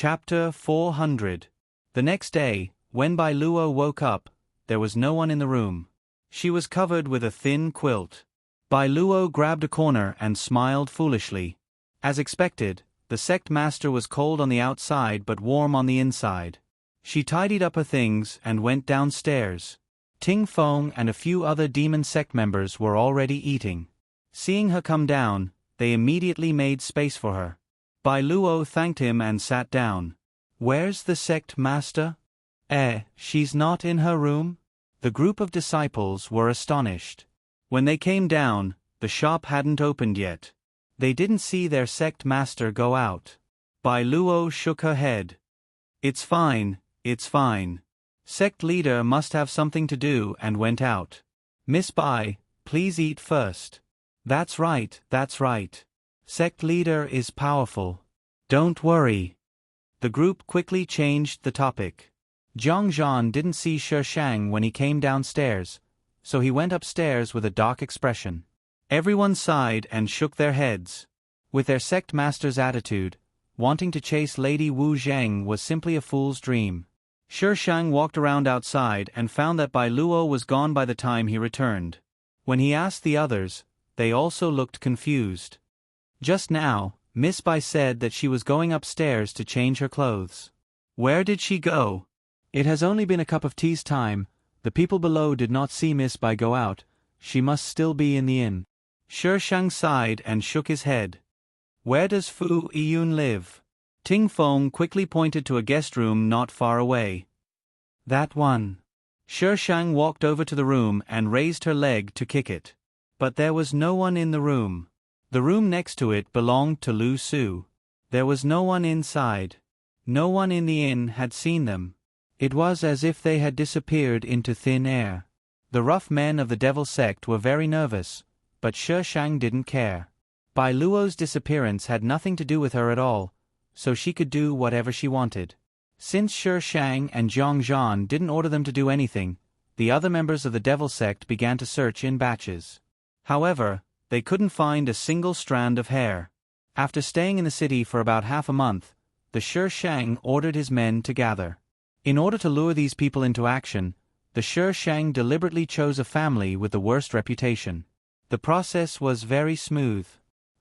Chapter 400. The next day, when Bai Luo woke up, there was no one in the room. She was covered with a thin quilt. Bai Luo grabbed a corner and smiled foolishly. As expected, the sect master was cold on the outside but warm on the inside. She tidied up her things and went downstairs. Ting Feng and a few other demon sect members were already eating. Seeing her come down, they immediately made space for her. Bai Luo thanked him and sat down. "Where's the sect master?" She's not in her room?" The group of disciples were astonished. When they came down, the shop hadn't opened yet. They didn't see their sect master go out. Bai Luo shook her head. It's fine. Sect leader must have something to do and went out. Miss Bai, please eat first." That's right. Sect leader is powerful. Don't worry." The group quickly changed the topic. Zhang Zhan didn't see Shi Shang when he came downstairs, so he went upstairs with a dark expression. Everyone sighed and shook their heads. With their sect master's attitude, wanting to chase Lady Wu Zheng was simply a fool's dream. Shi Shang walked around outside and found that Bai Luo was gone by the time he returned. When he asked the others, they also looked confused. Just now, Miss Bai said that she was going upstairs to change her clothes. Where did she go? It has only been a cup of tea's time. The people below did not see Miss Bai go out. She must still be in the inn. Shi Shang sighed and shook his head. Where does Fu Yiyun live? Ting Feng quickly pointed to a guest room not far away. That one. Shi Shang walked over to the room and raised her leg to kick it. But there was no one in the room. The room next to it belonged to Lu Su. There was no one inside. No one in the inn had seen them. It was as if they had disappeared into thin air. The rough men of the devil sect were very nervous, but Shi Shang didn't care. Bai Luo's disappearance had nothing to do with her at all, so she could do whatever she wanted. Since Shi Shang and Zhang Zhan didn't order them to do anything, the other members of the devil sect began to search in batches. However, they couldn't find a single strand of hair. After staying in the city for about half a month, the Shi Shang ordered his men to gather. In order to lure these people into action, the Shi Shang deliberately chose a family with the worst reputation. The process was very smooth.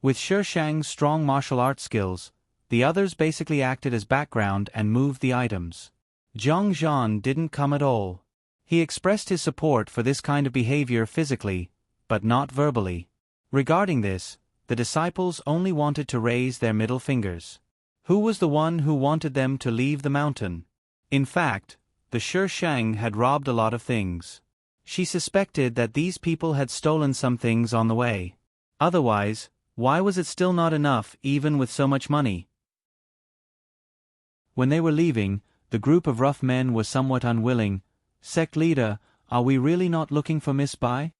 With Shi Shang's strong martial arts skills, the others basically acted as background and moved the items. Zhang Zhan didn't come at all. He expressed his support for this kind of behavior physically, but not verbally. Regarding this, the disciples only wanted to raise their middle fingers. Who was the one who wanted them to leave the mountain? In fact, the Shi Shang had robbed a lot of things. She suspected that these people had stolen some things on the way. Otherwise, why was it still not enough even with so much money? When they were leaving, the group of rough men was somewhat unwilling. Sect leader, are we really not looking for Miss Bai?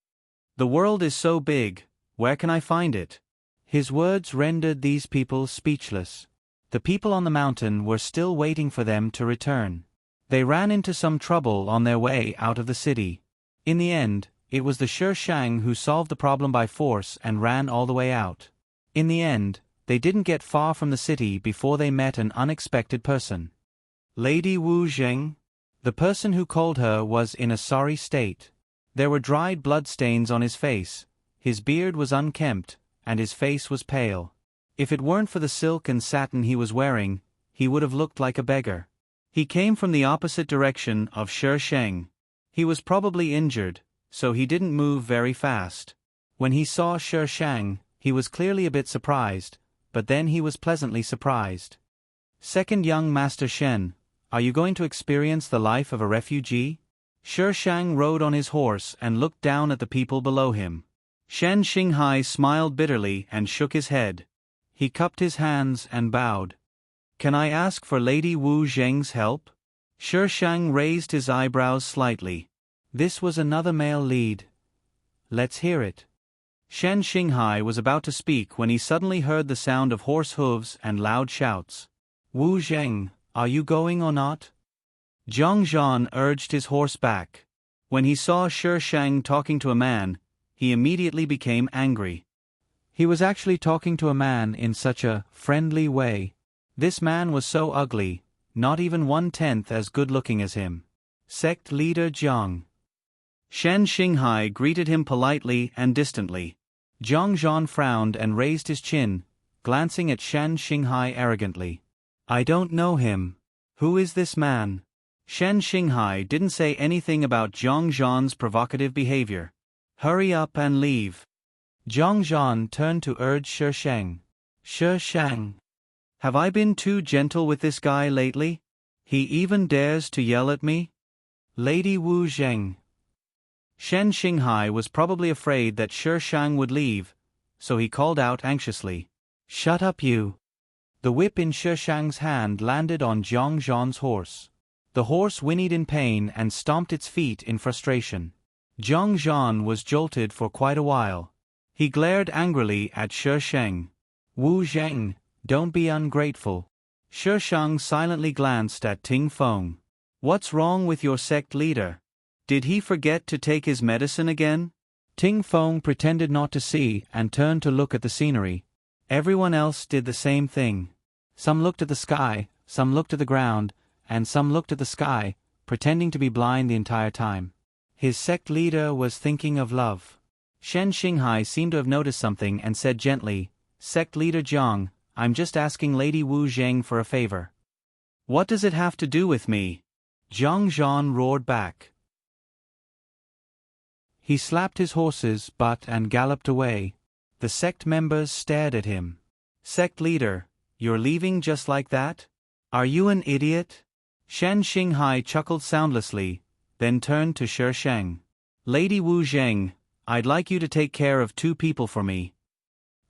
The world is so big, where can I find it? His words rendered these people speechless. The people on the mountain were still waiting for them to return. They ran into some trouble on their way out of the city. In the end, it was the Shi Shang who solved the problem by force and ran all the way out. In the end, they didn't get far from the city before they met an unexpected person. Lady Wu Zheng? The person who called her was in a sorry state. There were dried bloodstains on his face, his beard was unkempt, and his face was pale. If it weren't for the silk and satin he was wearing, he would have looked like a beggar. He came from the opposite direction of Shi Shang. He was probably injured, so he didn't move very fast. When he saw Shi Shang, he was clearly a bit surprised, but then he was pleasantly surprised. Second young Master Shen, are you going to experience the life of a refugee? Shi Shang rode on his horse and looked down at the people below him. Shen Xinghai smiled bitterly and shook his head. He cupped his hands and bowed. Can I ask for Lady Wu Zheng's help? Shi Shang raised his eyebrows slightly. This was another male lead. Let's hear it. Shen Xinghai was about to speak when he suddenly heard the sound of horse hooves and loud shouts. Wu Zheng, are you going or not? Zhang Zhan urged his horse back. When he saw Shi Shang talking to a man, he immediately became angry. He was actually talking to a man in such a friendly way. This man was so ugly, not even 1/10 as good-looking as him. Sect leader Jiang. Shen Xinghai greeted him politely and distantly. Jiang Zhan frowned and raised his chin, glancing at Shen Xinghai arrogantly. I don't know him. Who is this man? Shen Xinghai didn't say anything about Jiang Zhan's provocative behavior. Hurry up and leave. Jiang Zhan turned to urge Shi Sheng. Shi Sheng. Have I been too gentle with this guy lately? He even dares to yell at me? Lady Wu Zheng. Shen Xinghai was probably afraid that Shi Sheng would leave, so he called out anxiously. Shut up you. The whip in Shi Sheng's hand landed on Jiang Zhan's horse. The horse whinnied in pain and stomped its feet in frustration. Jiang Zhan was jolted for quite a while. He glared angrily at Shi Sheng. Wu Zheng, don't be ungrateful. Shi Sheng silently glanced at Ting Feng. What's wrong with your sect leader? Did he forget to take his medicine again? Ting Feng pretended not to see and turned to look at the scenery. Everyone else did the same thing. Some looked at the sky, some looked at the ground, and some looked at the sky, pretending to be blind the entire time. His sect leader was thinking of love. Shen Xinghai seemed to have noticed something and said gently, Sect leader Jiang, I'm just asking Lady Wu Zheng for a favor. What does it have to do with me? Jiang Zhan roared back. He slapped his horse's butt and galloped away. The sect members stared at him. Sect leader, you're leaving just like that? Are you an idiot? Shen Xinghai chuckled soundlessly, then turned to Shi Sheng. Lady Wu Zheng, I'd like you to take care of 2 people for me.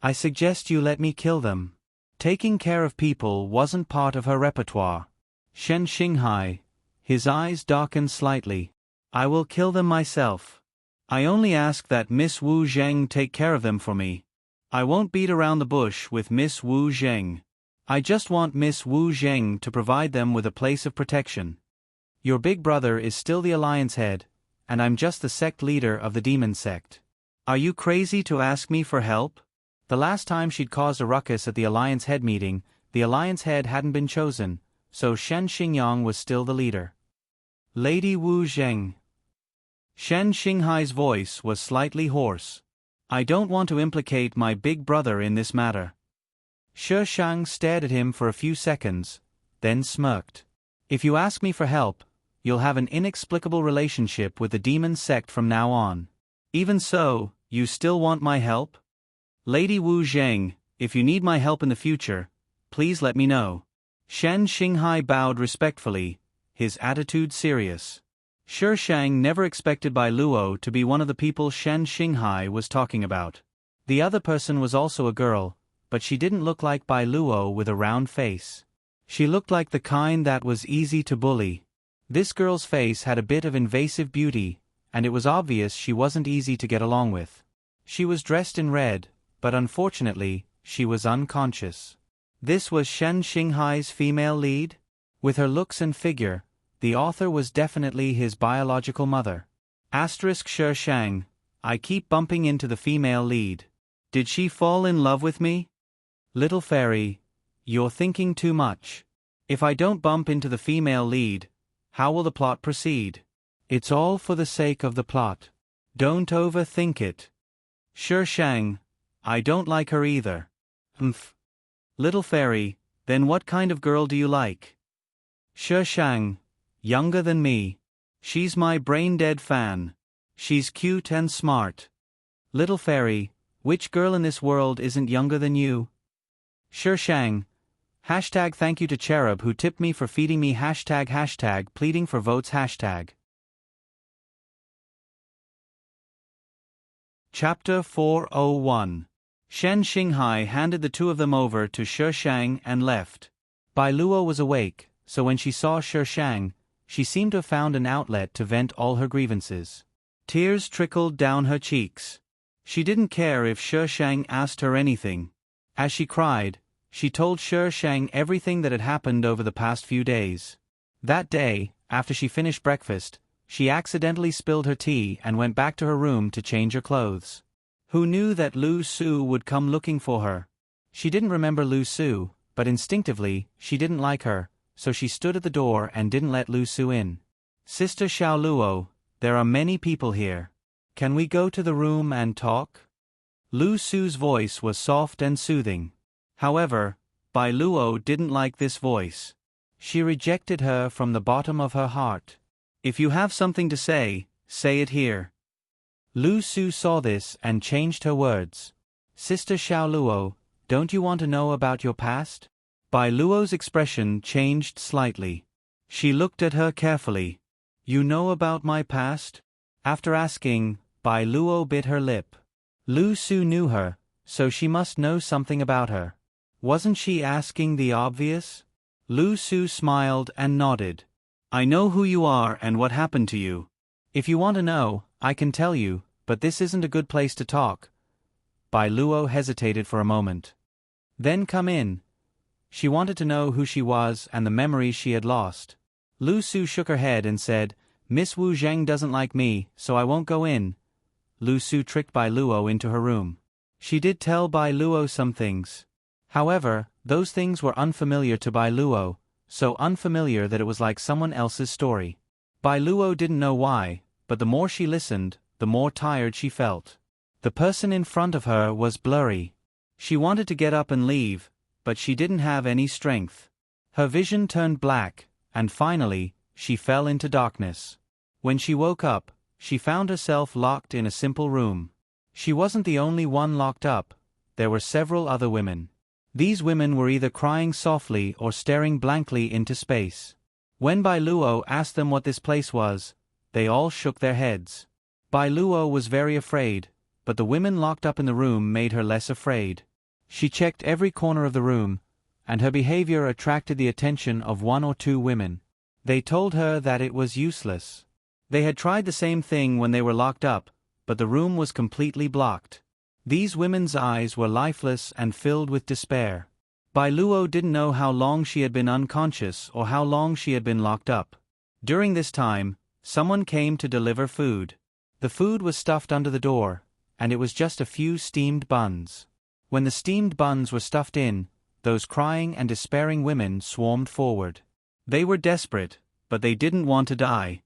I suggest you let me kill them. Taking care of people wasn't part of her repertoire. Shen Xinghai. His eyes darkened slightly. I will kill them myself. I only ask that Miss Wu Zheng take care of them for me. I won't beat around the bush with Miss Wu Zheng. I just want Miss Wu Zheng to provide them with a place of protection. Your big brother is still the alliance head, and I'm just the sect leader of the demon sect. Are you crazy to ask me for help? The last time she'd caused a ruckus at the alliance head meeting, the alliance head hadn't been chosen, so Shen Xingyang was still the leader. Lady Wu Zheng. Shen Xinghai's voice was slightly hoarse. I don't want to implicate my big brother in this matter. Shi Sheng stared at him for a few seconds, then smirked. If you ask me for help, you'll have an inexplicable relationship with the demon sect from now on. Even so, you still want my help? Lady Wu Zheng, if you need my help in the future, please let me know. Shen Xinghai bowed respectfully, his attitude serious. Shi Sheng never expected Bai Luo to be one of the people Shen Xinghai was talking about. The other person was also a girl, but she didn't look like Bai Luo with a round face. She looked like the kind that was easy to bully. This girl's face had a bit of invasive beauty, and it was obvious she wasn't easy to get along with. She was dressed in red, but unfortunately, she was unconscious. This was Shen Xinghai's female lead? With her looks and figure, the author was definitely his biological mother. Asterisk Shi Sheng, I keep bumping into the female lead. Did she fall in love with me? Little fairy, you're thinking too much. If I don't bump into the female lead, how will the plot proceed? It's all for the sake of the plot. Don't overthink it. Shi Sheng, I don't like her either. Humph. Little fairy, then what kind of girl do you like? Shi Sheng, younger than me. She's my brain-dead fan. She's cute and smart. Little fairy, which girl in this world isn't younger than you? Shi Sheng. Hashtag thank you to Cherub who tipped me for feeding me hashtag pleading for votes hashtag. Chapter 401. Shen Xinghai handed the 2 of them over to Shi Sheng and left. Bai Luo was awake, so when she saw Shi Sheng, she seemed to have found an outlet to vent all her grievances. Tears trickled down her cheeks. She didn't care if Shi Sheng asked her anything. As she cried, she told Shi Sheng everything that had happened over the past few days. That day, after she finished breakfast, she accidentally spilled her tea and went back to her room to change her clothes. Who knew that Lu Su would come looking for her? She didn't remember Lu Su, but instinctively, she didn't like her, so she stood at the door and didn't let Lu Su in. Sister Xiao Luo, there are many people here. Can we go to the room and talk? Lu Su's voice was soft and soothing. However, Bai Luo didn't like this voice. She rejected her from the bottom of her heart. If you have something to say it here. Lu Su saw this and changed her words. Sister Xiao Luo, don't you want to know about your past? Bai Luo's expression changed slightly. She looked at her carefully. You know about my past? After asking, Bai Luo bit her lip. Lu Su knew her, so she must know something about her. Wasn't she asking the obvious? Lu Su smiled and nodded. I know who you are and what happened to you. If you want to know, I can tell you, but this isn't a good place to talk. Bai Luo hesitated for a moment. Then come in. She wanted to know who she was and the memories she had lost. Lu Su shook her head and said, Miss Wu Zheng doesn't like me, so I won't go in. Lu Su tricked Bai Luo into her room. She did tell Bai Luo some things. However, those things were unfamiliar to Bai Luo, so unfamiliar that it was like someone else's story. Bai Luo didn't know why, but the more she listened, the more tired she felt. The person in front of her was blurry. She wanted to get up and leave, but she didn't have any strength. Her vision turned black, and finally, she fell into darkness. When she woke up, she found herself locked in a simple room. She wasn't the only one locked up, there were several other women. These women were either crying softly or staring blankly into space. When Bai Luo asked them what this place was, they all shook their heads. Bai Luo was very afraid, but the women locked up in the room made her less afraid. She checked every corner of the room, and her behavior attracted the attention of 1 or 2 women. They told her that it was useless. They had tried the same thing when they were locked up, but the room was completely blocked. These women's eyes were lifeless and filled with despair. Bai Luo didn't know how long she had been unconscious or how long she had been locked up. During this time, someone came to deliver food. The food was stuffed under the door, and it was just a few steamed buns. When the steamed buns were stuffed in, those crying and despairing women swarmed forward. They were desperate, but they didn't want to die.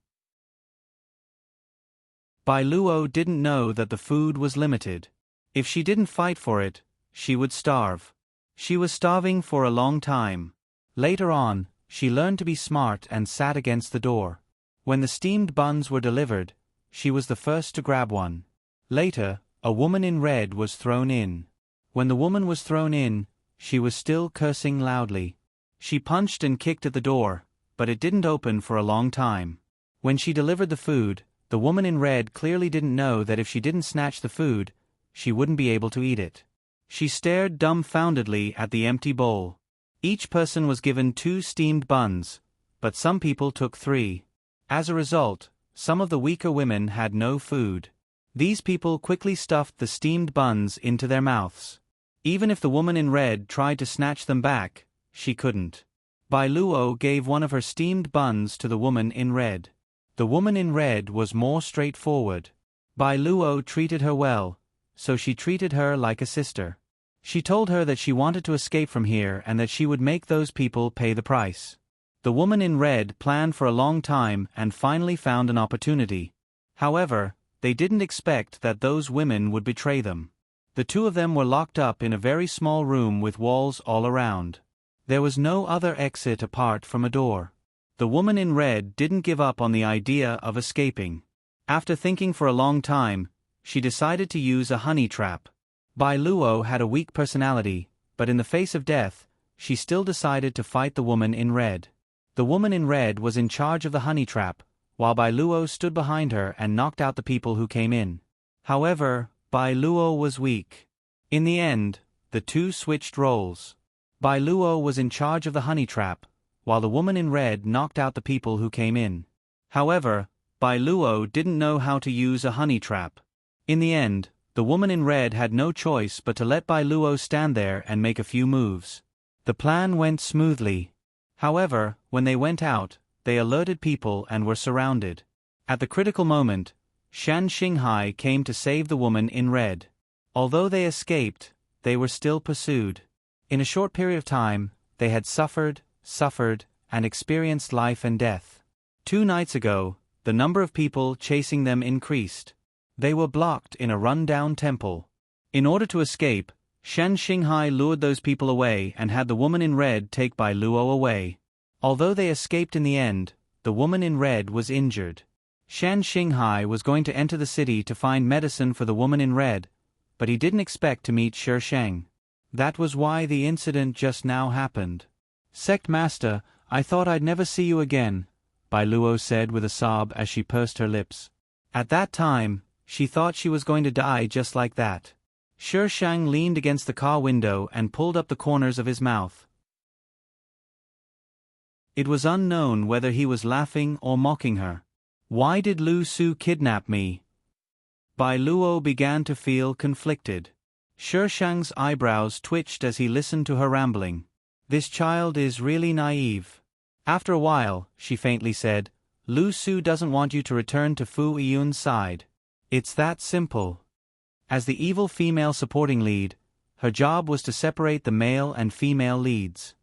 Bai Luo didn't know that the food was limited. If she didn't fight for it, she would starve. She was starving for a long time. Later on, she learned to be smart and sat against the door. When the steamed buns were delivered, she was the first to grab one. Later, a woman in red was thrown in. When the woman was thrown in, she was still cursing loudly. She punched and kicked at the door, but it didn't open for a long time. When she delivered the food, the woman in red clearly didn't know that if she didn't snatch the food, she wouldn't be able to eat it. She stared dumbfoundedly at the empty bowl. Each person was given 2 steamed buns, but some people took 3. As a result, some of the weaker women had no food. These people quickly stuffed the steamed buns into their mouths. Even if the woman in red tried to snatch them back, she couldn't. Bai Luo gave one of her steamed buns to the woman in red. The woman in red was more straightforward. Bai Luo treated her well, so she treated her like a sister. She told her that she wanted to escape from here and that she would make those people pay the price. The woman in red planned for a long time and finally found an opportunity. However, they didn't expect that those women would betray them. The 2 of them were locked up in a very small room with walls all around. There was no other exit apart from a door. The woman in red didn't give up on the idea of escaping. After thinking for a long time, she decided to use a honey trap. Bai Luo had a weak personality, but in the face of death, she still decided to fight the woman in red. The woman in red was in charge of the honey trap, while Bai Luo stood behind her and knocked out the people who came in. However, Bai Luo was weak. In the end, the 2 switched roles. Bai Luo was in charge of the honey trap, while the woman in red knocked out the people who came in. However, Bai Luo didn't know how to use a honey trap. In the end, the woman in red had no choice but to let Bai Luo stand there and make a few moves. The plan went smoothly. However, when they went out, they alerted people and were surrounded. At the critical moment, Shan Xinghai came to save the woman in red. Although they escaped, they were still pursued. In a short period of time, they had suffered, and experienced life and death. 2 nights ago, the number of people chasing them increased. They were blocked in a run-down temple. In order to escape, Shen Xinghai lured those people away and had the woman in red take Bai Luo away. Although they escaped in the end, the woman in red was injured. Shen Xinghai was going to enter the city to find medicine for the woman in red, but he didn't expect to meet Shi Sheng. That was why the incident just now happened. "Sect Master, I thought I'd never see you again," Bai Luo said with a sob as she pursed her lips. At that time, she thought she was going to die just like that. Shi Sheng leaned against the car window and pulled up the corners of his mouth. It was unknown whether he was laughing or mocking her. "Why did Lu Su kidnap me?" Bai Luo began to feel conflicted. Shi Sheng's eyebrows twitched as he listened to her rambling. This child is really naive. After a while, she faintly said, "Lu Su doesn't want you to return to Fu Yun's side. It's that simple." As the evil female supporting lead, her job was to separate the male and female leads.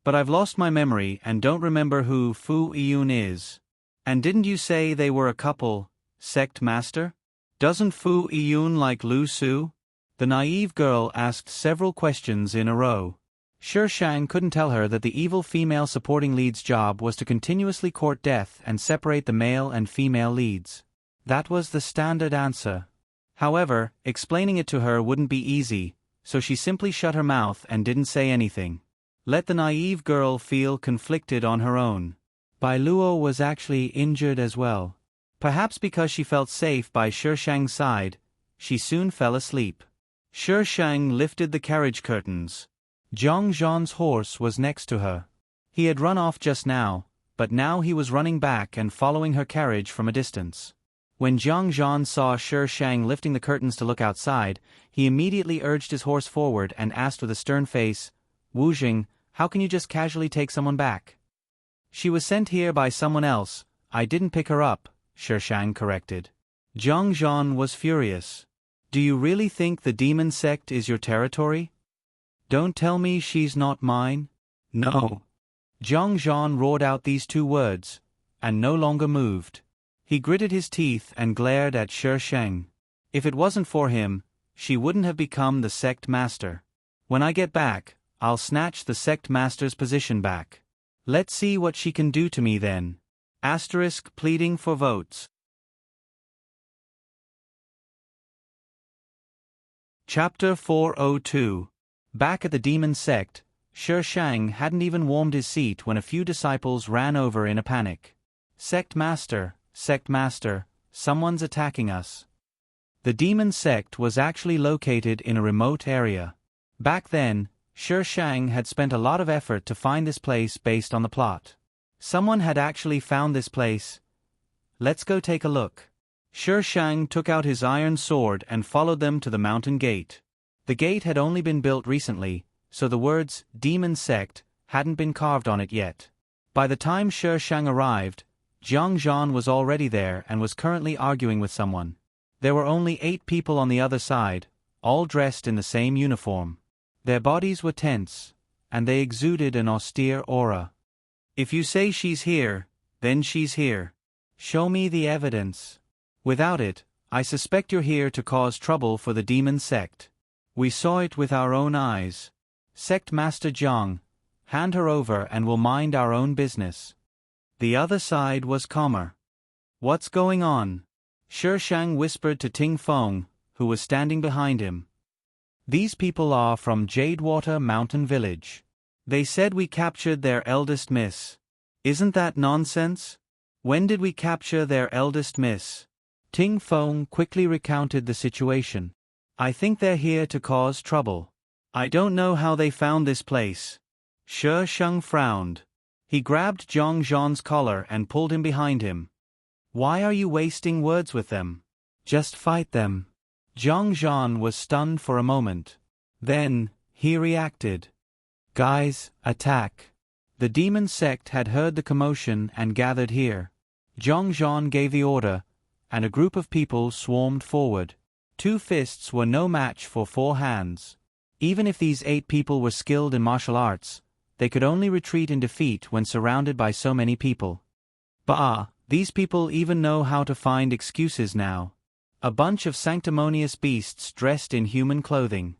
"But I've lost my memory and don't remember who Fu Yun is. And didn't you say they were a couple, Sect Master? Doesn't Fu Yun like Lu Su?" The naive girl asked several questions in a row. Shi Sheng couldn't tell her that the evil female supporting lead's job was to continuously court death and separate the male and female leads. That was the standard answer. However, explaining it to her wouldn't be easy, so she simply shut her mouth and didn't say anything. Let the naive girl feel conflicted on her own. Bai Luo was actually injured as well. Perhaps because she felt safe by Shi Sheng's side, she soon fell asleep. Shi Sheng lifted the carriage curtains. Zhang Zhan's horse was next to her. He had run off just now, but now he was running back and following her carriage from a distance. When Zhang Zhan saw Shi Sheng lifting the curtains to look outside, he immediately urged his horse forward and asked with a stern face, "Wu Jing, how can you just casually take someone back?" "She was sent here by someone else, I didn't pick her up," Shi Sheng corrected. Zhang Zhan was furious. "Do you really think the demon sect is your territory? Don't tell me she's not mine?" "No." Zhang Zhan roared out these 2 words, and no longer moved. He gritted his teeth and glared at Shi Sheng. If it wasn't for him, she wouldn't have become the sect master. "When I get back, I'll snatch the sect master's position back. Let's see what she can do to me then." Asterisk pleading for votes. Chapter 402. Back at the demon sect, Shi Sheng hadn't even warmed his seat when a few disciples ran over in a panic. Sect Master, someone's attacking us." The demon sect was actually located in a remote area. Back then, Shi Sheng had spent a lot of effort to find this place based on the plot. Someone had actually found this place. "Let's go take a look." Shi Sheng took out his iron sword and followed them to the mountain gate. The gate had only been built recently, so the words "Demon Sect" hadn't been carved on it yet. By the time Shi Sheng arrived, Zhang Zhan was already there and was currently arguing with someone. There were only 8 people on the other side, all dressed in the same uniform. Their bodies were tense, and they exuded an austere aura. "If you say she's here, then she's here. Show me the evidence. Without it, I suspect you're here to cause trouble for the demon sect. We saw it with our own eyes. Sect Master Zhang, hand her over and we'll mind our own business." The other side was calmer. "What's going on?" Shi Sheng whispered to Ting Feng, who was standing behind him. "These people are from Jadewater Mountain Village. They said we captured their eldest miss. Isn't that nonsense? When did we capture their eldest miss?" Ting Feng quickly recounted the situation. "I think they're here to cause trouble. I don't know how they found this place." Shi Sheng frowned. He grabbed Zhang Zhan's collar and pulled him behind him. "Why are you wasting words with them? Just fight them." Zhang Zhan was stunned for a moment. Then, he reacted. "Guys, attack." The demon sect had heard the commotion and gathered here. Zhang Zhan gave the order, and a group of people swarmed forward. 2 fists were no match for 4 hands. Even if these 8 people were skilled in martial arts, they could only retreat in defeat when surrounded by so many people. Bah, these people even know how to find excuses now. A bunch of sanctimonious beasts dressed in human clothing.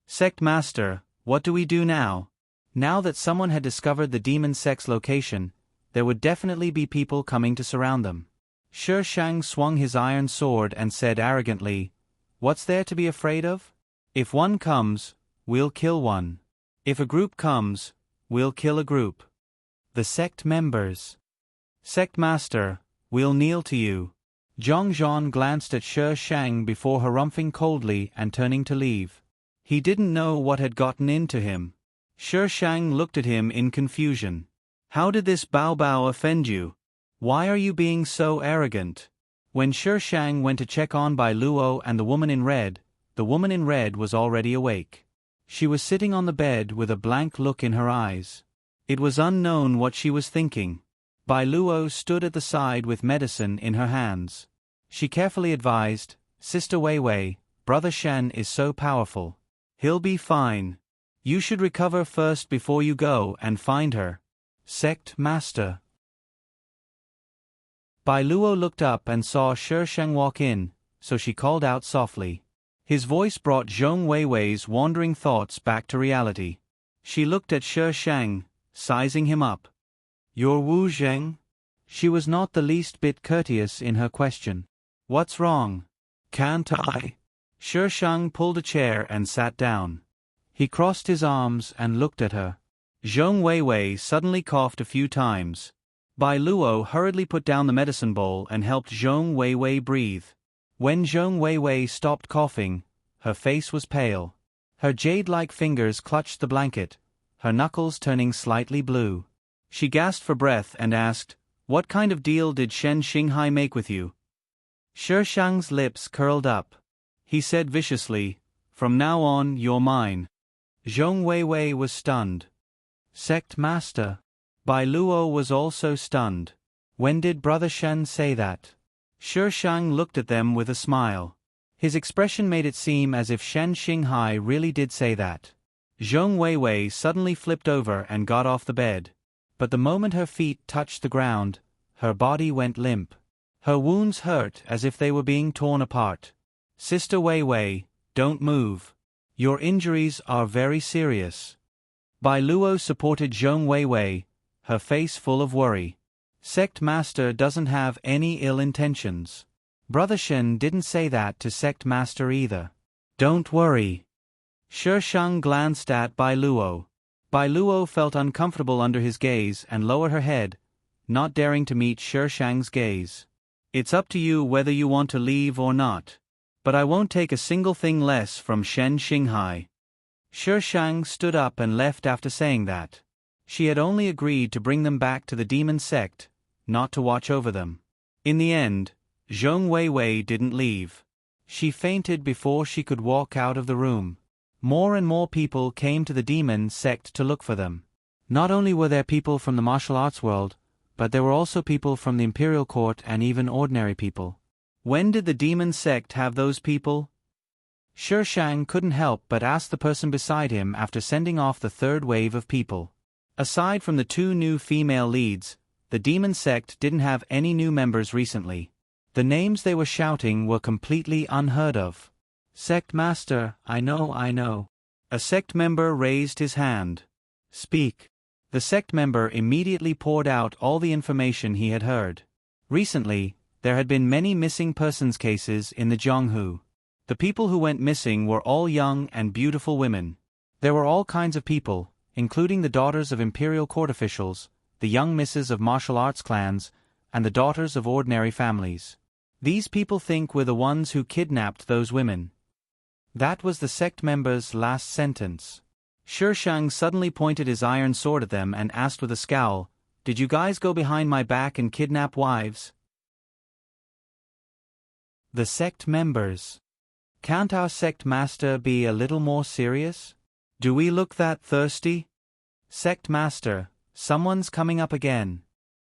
Sect Master, what do we do now? Now that someone had discovered the demon sect's location, there would definitely be people coming to surround them. Shi Shang swung his iron sword and said arrogantly, "What's there to be afraid of? If one comes, we'll kill one. If a group comes, we'll kill a group." The sect members. "Sect Master, we'll kneel to you." Zhongzhan glanced at Shi Shang before harumphing coldly and turning to leave. He didn't know what had gotten into him. Shi Shang looked at him in confusion. "How did this Bao Bao offend you? Why are you being so arrogant?" When Shi Shang went to check on Bai Luo and the woman in red was already awake. She was sitting on the bed with a blank look in her eyes. It was unknown what she was thinking. Bai Luo stood at the side with medicine in her hands. She carefully advised, "Sister Wei Wei, Brother Shen is so powerful. He'll be fine. You should recover first before you go and find her." Sect Master. Bai Luo looked up and saw Shi Shang walk in, so she called out softly. His voice brought Zhong Weiwei's wandering thoughts back to reality. She looked at Shi Shang, sizing him up. "You're Wu Zheng?" She was not the least bit courteous in her question. "What's wrong?" "Can't I?" Shi Shang pulled a chair and sat down. He crossed his arms and looked at her. Zhong Weiwei suddenly coughed a few times. Bai Luo hurriedly put down the medicine bowl and helped Zhong Weiwei breathe. When Zhong Weiwei stopped coughing, her face was pale. Her jade-like fingers clutched the blanket, her knuckles turning slightly blue. She gasped for breath and asked, "What kind of deal did Shen Xinghai make with you?" Shi Shang's lips curled up. He said viciously, "From now on, you're mine." Zhong Weiwei was stunned. "Sect Master." Bai Luo was also stunned. When did Brother Shen say that? Shi Shang looked at them with a smile. His expression made it seem as if Shen Xinghai really did say that. Zhong Weiwei suddenly flipped over and got off the bed. But the moment her feet touched the ground, her body went limp. Her wounds hurt as if they were being torn apart. "Sister Weiwei, don't move. Your injuries are very serious." Bai Luo supported Zhong Weiwei, her face full of worry. "Sect Master doesn't have any ill intentions. Brother Shen didn't say that to Sect Master either. Don't worry." Shi Shang glanced at Bai Luo. Bai Luo felt uncomfortable under his gaze and lowered her head, not daring to meet Shi Shang's gaze. "It's up to you whether you want to leave or not. But I won't take a single thing less from Shen Xinghai." Shi Shang stood up and left after saying that. She had only agreed to bring them back to the demon sect, not to watch over them. In the end, Zhong Weiwei didn't leave. She fainted before she could walk out of the room. More and more people came to the demon sect to look for them. Not only were there people from the martial arts world, but there were also people from the imperial court and even ordinary people. When did the demon sect have those people? Shi Shang couldn't help but ask the person beside him after sending off the third wave of people. Aside from the 2 new female leads, the demon sect didn't have any new members recently. The names they were shouting were completely unheard of. "Sect Master, I know. A sect member raised his hand. "Speak." The sect member immediately poured out all the information he had heard. Recently, there had been many missing persons cases in the Jianghu. The people who went missing were all young and beautiful women. There were all kinds of people, including the daughters of imperial court officials, the young misses of martial arts clans, and the daughters of ordinary families. These people think we're the ones who kidnapped those women. That was the sect member's last sentence. Shi Shang suddenly pointed his iron sword at them and asked with a scowl, "Did you guys go behind my back and kidnap wives?" The sect members. Can't our sect master be a little more serious? Do we look that thirsty? Sect master, someone's coming up again.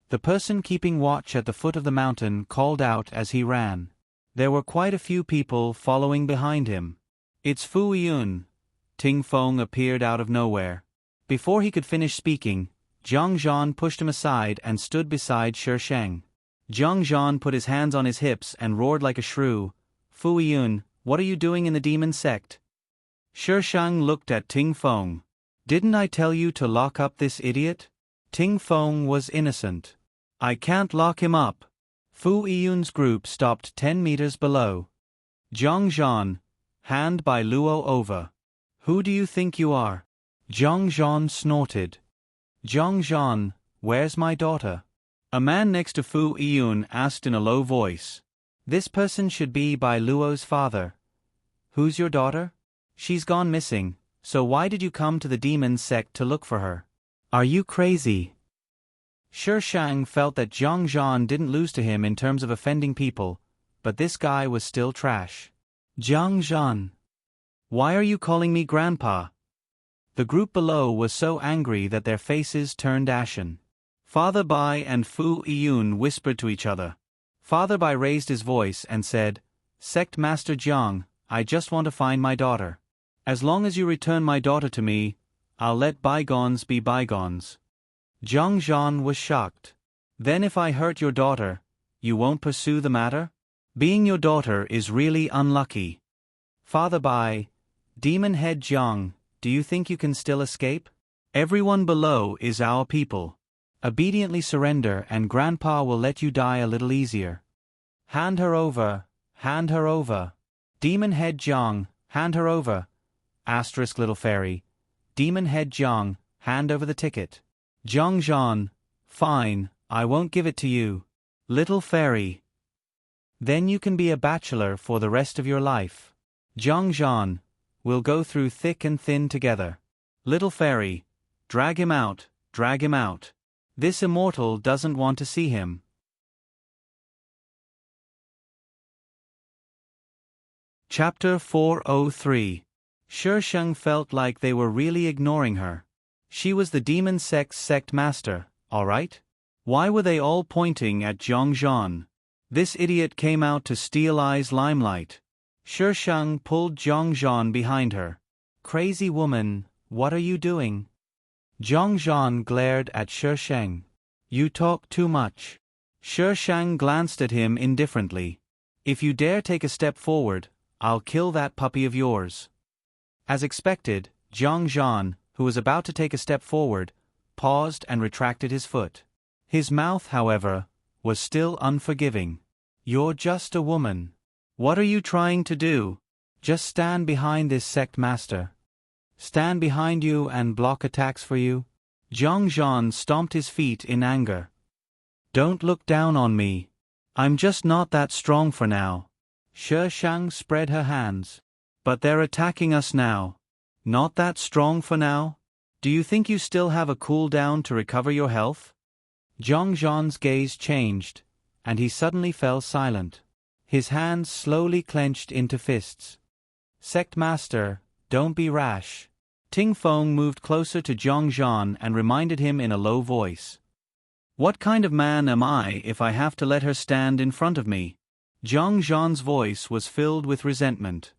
The person keeping watch at the foot of the mountain called out as he ran. There were quite a few people following behind him. "It's Fu Yun." Ting Feng appeared out of nowhere. Before he could finish speaking, Zhang Zhan pushed him aside and stood beside Shi Sheng. Zhang Zhan put his hands on his hips and roared like a shrew, "Fu Yun, what are you doing in the demon sect?" Shi Sheng looked at Ting Feng. "Didn't I tell you to lock up this idiot?" Ting Feng was innocent. "I can't lock him up." Fu Yun's group stopped 10 meters below. "Zhang Zhan, hand by Luo over." "Who do you think you are?" Zhang Zhan snorted. "Zhang Zhan, where's my daughter?" A man next to Fu Yun asked in a low voice. "This person should be Bai Luo's father." "Who's your daughter?" "She's gone missing, so why did you come to the demon sect to look for her?" "Are you crazy?" Shi Shang felt that Zhang Zhan didn't lose to him in terms of offending people, but this guy was still trash. "Zhang Zhan, why are you calling me grandpa?" The group below was so angry that their faces turned ashen. Father Bai and Fu Yun whispered to each other. Father Bai raised his voice and said, "Sect Master Jiang, I just want to find my daughter. As long as you return my daughter to me, I'll let bygones be bygones." Zhang Zhan was shocked. "Then if I hurt your daughter, you won't pursue the matter? Being your daughter is really unlucky." "Father Bai, Demon Head Jiang, do you think you can still escape? Everyone below is our people. Obediently surrender and Grandpa will let you die a little easier." "Hand her over, hand her over. Demon Head Jiang, hand her over. Asterisk little fairy. Demon Head Jiang, hand over the ticket." Zhang Zhan, "Fine, I won't give it to you. Little fairy. Then you can be a bachelor for the rest of your life." Zhang Zhan, "We'll go through thick and thin together." Little fairy, "Drag him out, drag him out. This immortal doesn't want to see him." Chapter 403. Shi Sheng felt like they were really ignoring her. She was the demon sect's sect master, alright? Why were they all pointing at Zhang Zhan? This idiot came out to steal Ai's limelight. Shi Sheng pulled Zhang Zhan behind her. "Crazy woman, what are you doing?" Zhang Zhan glared at Shi Sheng. "You talk too much." Shi Sheng glanced at him indifferently. "If you dare take a step forward, I'll kill that puppy of yours." As expected, Zhang Zhan, who was about to take a step forward, paused and retracted his foot. His mouth, however, was still unforgiving. "You're just a woman. What are you trying to do? Just stand behind this sect master. Stand behind you and block attacks for you." Zhang Zhan stomped his feet in anger. "Don't look down on me. I'm just not that strong for now." Shi Shang spread her hands. "But they're attacking us now. Not that strong for now? Do you think you still have a cooldown to recover your health?" Zhang Zhan's gaze changed, and he suddenly fell silent. His hands slowly clenched into fists. "Sect Master, don't be rash." Ting Feng moved closer to Zhang Zhan and reminded him in a low voice. "What kind of man am I if I have to let her stand in front of me?" Zhang Zhan's voice was filled with resentment.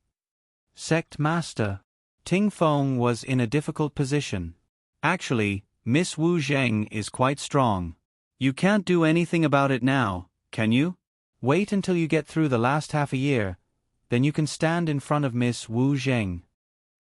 "Sect Master." Ting Feng was in a difficult position. "Actually, Miss Wu Zheng is quite strong. You can't do anything about it now, can you? Wait until you get through the last half a year, then you can stand in front of Miss Wu Zheng."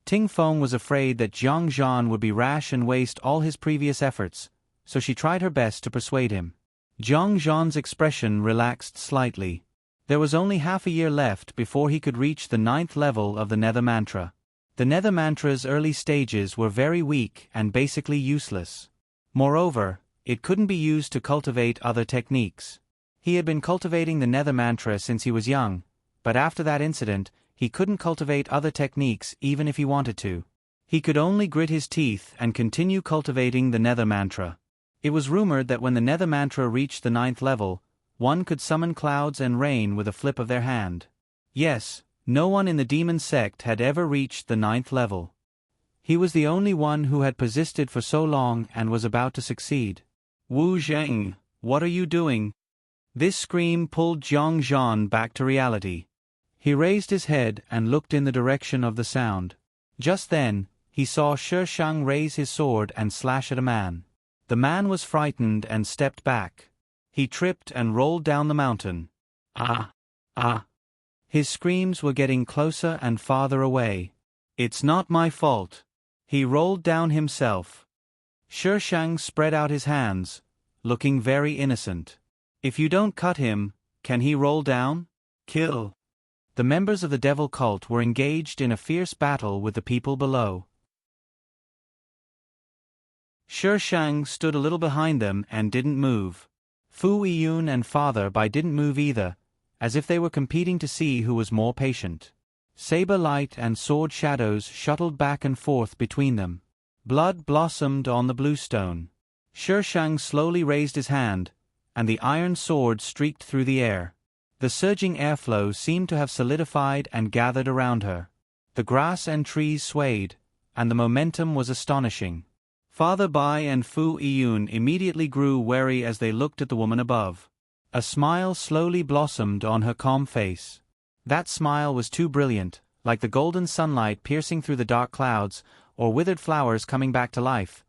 Ting Feng was afraid that Zhang Zhan would be rash and waste all his previous efforts, so she tried her best to persuade him. Zhang Zhan's expression relaxed slightly. There was only half a year left before he could reach the 9th level of the Nether Mantra. The Nether Mantra's early stages were very weak and basically useless. Moreover, it couldn't be used to cultivate other techniques. He had been cultivating the Nether Mantra since he was young, but after that incident, he couldn't cultivate other techniques even if he wanted to. He could only grit his teeth and continue cultivating the Nether Mantra. It was rumored that when the Nether Mantra reached the 9th level, one could summon clouds and rain with a flip of their hand. Yes, no one in the demon sect had ever reached the 9th level. He was the only one who had persisted for so long and was about to succeed. "Wu Zheng, what are you doing?" This scream pulled Zhang Zhan back to reality. He raised his head and looked in the direction of the sound. Just then, he saw Shi Shang raise his sword and slash at a man. The man was frightened and stepped back. He tripped and rolled down the mountain. Ah! Ah! His screams were getting closer and farther away. It's not my fault. He rolled down himself. Shi Shang spread out his hands, looking very innocent. If you don't cut him, can he roll down? Kill. The members of the devil cult were engaged in a fierce battle with the people below. Shi Shang stood a little behind them and didn't move. Fu Yiyun and Father Bai didn't move either, as if they were competing to see who was more patient. Saber light and sword shadows shuttled back and forth between them. Blood blossomed on the bluestone. Shi Shang slowly raised his hand, and the iron sword streaked through the air. The surging airflow seemed to have solidified and gathered around her. The grass and trees swayed, and the momentum was astonishing. Father Bai and Fu Yiyun immediately grew wary as they looked at the woman above. A smile slowly blossomed on her calm face. That smile was too brilliant, like the golden sunlight piercing through the dark clouds, or withered flowers coming back to life.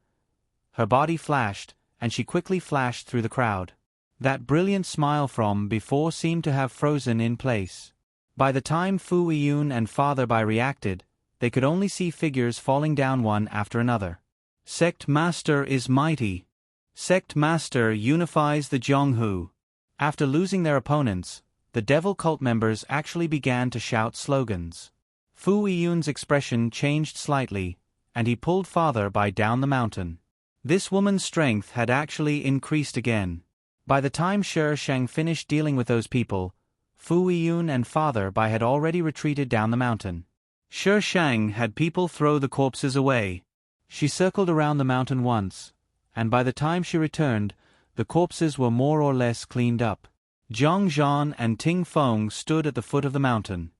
Her body flashed, and she quickly flashed through the crowd. That brilliant smile from before seemed to have frozen in place. By the time Fu Yiyun and Father Bai reacted, they could only see figures falling down one after another. Sect Master is mighty. Sect Master unifies the Zhonghu. After losing their opponents, the devil cult members actually began to shout slogans. Fu Yiyun's expression changed slightly, and he pulled Father Bai down the mountain. This woman's strength had actually increased again. By the time Shi Shang finished dealing with those people, Fu Yiyun and Father Bai had already retreated down the mountain. Shi Shang had people throw the corpses away. She circled around the mountain once, and by the time she returned, the corpses were more or less cleaned up. Zhang Zhan and Ting Feng stood at the foot of the mountain.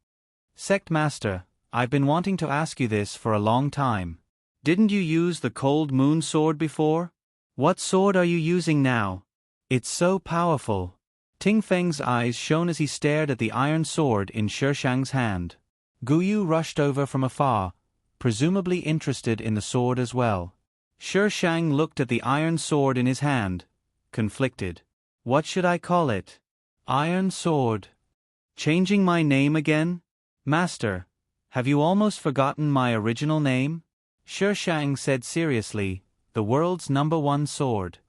Sect Master, I've been wanting to ask you this for a long time. Didn't you use the cold moon sword before? What sword are you using now? It's so powerful. Ting Feng's eyes shone as he stared at the iron sword in Shi Shang's hand. Guyu rushed over from afar, presumably interested in the sword as well. Shi Shang looked at the iron sword in his hand, conflicted. What should I call it? Iron sword. Changing my name again? Master, have you almost forgotten my original name? Shi Shang said seriously, the world's #1 sword.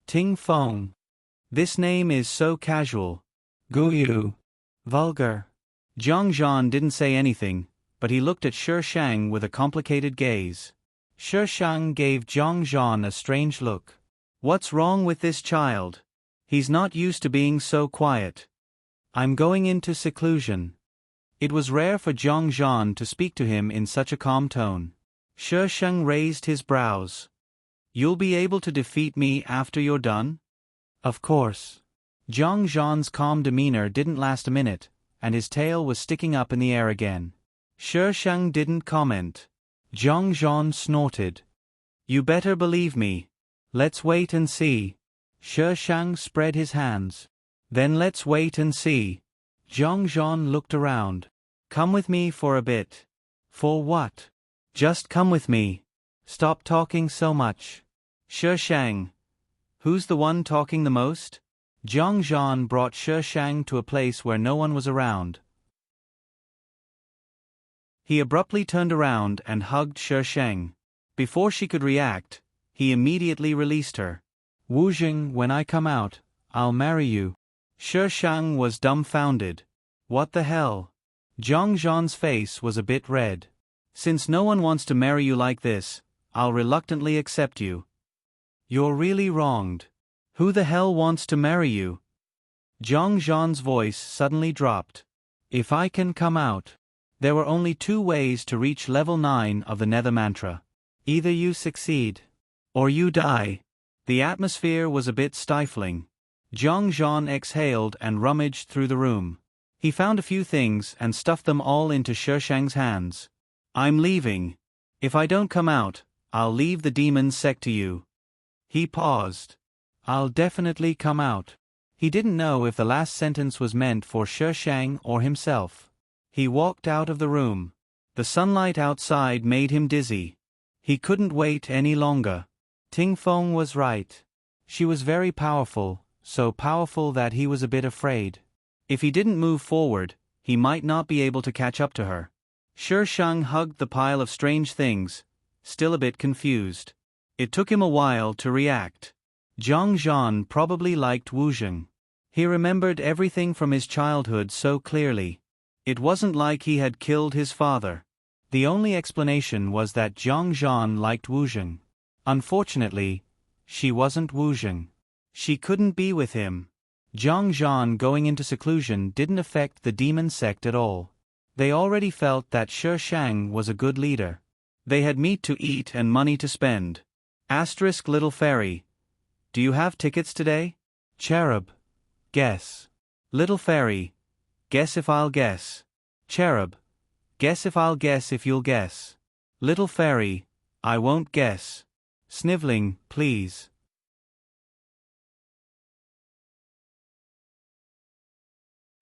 Ting Feng. This name is so casual. Guyu. Vulgar. Zhang Zhan didn't say anything, but he looked at Shi Shang with a complicated gaze. Shi Shang gave Zhang Zhan a strange look. What's wrong with this child? He's not used to being so quiet. I'm going into seclusion. It was rare for Zhang Zhan to speak to him in such a calm tone. Shi Shang raised his brows. You'll be able to defeat me after you're done? Of course. Zhang Zhan's calm demeanor didn't last a minute, and his tail was sticking up in the air again. Shi Shang didn't comment. Zhang Zhan snorted. You better believe me. Let's wait and see. Shi Shang spread his hands. Then let's wait and see. Zhang Zhan looked around. Come with me for a bit. For what? Just come with me. Stop talking so much. Shi Shang. Who's the one talking the most? Zhang Zhan brought Shi Shang to a place where no one was around. He abruptly turned around and hugged Shi Shang. Before she could react, he immediately released her. Wu Jing, when I come out, I'll marry you. Shi Shang was dumbfounded. What the hell? Zhang Zhan's face was a bit red. Since no one wants to marry you like this, I'll reluctantly accept you. You're really wronged. Who the hell wants to marry you? Zhang Zhan's voice suddenly dropped. If I can come out. There were only 2 ways to reach level 9 of the Nether Mantra. Either you succeed, or you die. The atmosphere was a bit stifling. Zhang Zhan exhaled and rummaged through the room. He found a few things and stuffed them all into Shi Shang's hands. I'm leaving. If I don't come out, I'll leave the demon sect to you. He paused. I'll definitely come out. He didn't know if the last sentence was meant for Shi Shang or himself. He walked out of the room. The sunlight outside made him dizzy. He couldn't wait any longer. Ting Feng was right. She was very powerful, so powerful that he was a bit afraid. If he didn't move forward, he might not be able to catch up to her. Shi Sheng hugged the pile of strange things, still a bit confused. It took him a while to react. Zhang Zhan probably liked Wu Zheng. He remembered everything from his childhood so clearly. It wasn't like he had killed his father. The only explanation was that Zhang Zhan liked Wu Zheng. Unfortunately, she wasn't Wu Zheng. She couldn't be with him. Zhang Zhan going into seclusion didn't affect the demon sect at all. They already felt that Shi Sheng was a good leader. They had meat to eat and money to spend. Asterisk little fairy. Do you have tickets today? Cherub. Guess. Little fairy. Guess if I'll guess. Cherub. Guess if I'll guess if you'll guess. Little fairy. I won't guess. Sniveling, please.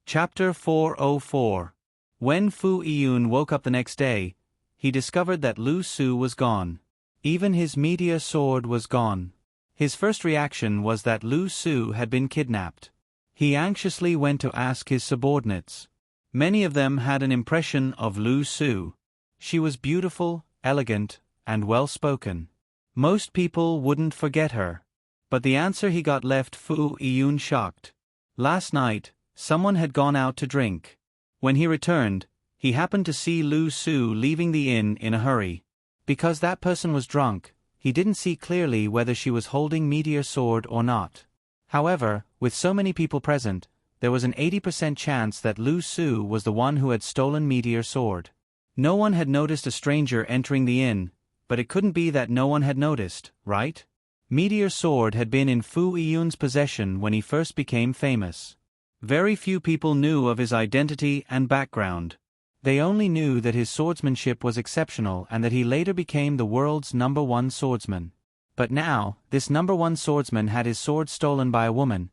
Chapter 404. When Fu Yun woke up the next day, he discovered that Lu Su was gone. Even his meteor sword was gone. His first reaction was that Lu Su had been kidnapped. He anxiously went to ask his subordinates. Many of them had an impression of Lu Su. She was beautiful, elegant, and well-spoken. Most people wouldn't forget her. But the answer he got left Fu Yun shocked. Last night, someone had gone out to drink. When he returned, he happened to see Lu Su leaving the inn in a hurry. Because that person was drunk, he didn't see clearly whether she was holding meteor sword or not. However, with so many people present, there was an 80% chance that Lu Su was the one who had stolen meteor sword. No one had noticed a stranger entering the inn, but it couldn't be that no one had noticed, right? Meteor sword had been in Fu Yun's possession when he first became famous. Very few people knew of his identity and background. They only knew that his swordsmanship was exceptional and that he later became the world's #1 swordsman. But now, this #1 swordsman had his sword stolen by a woman.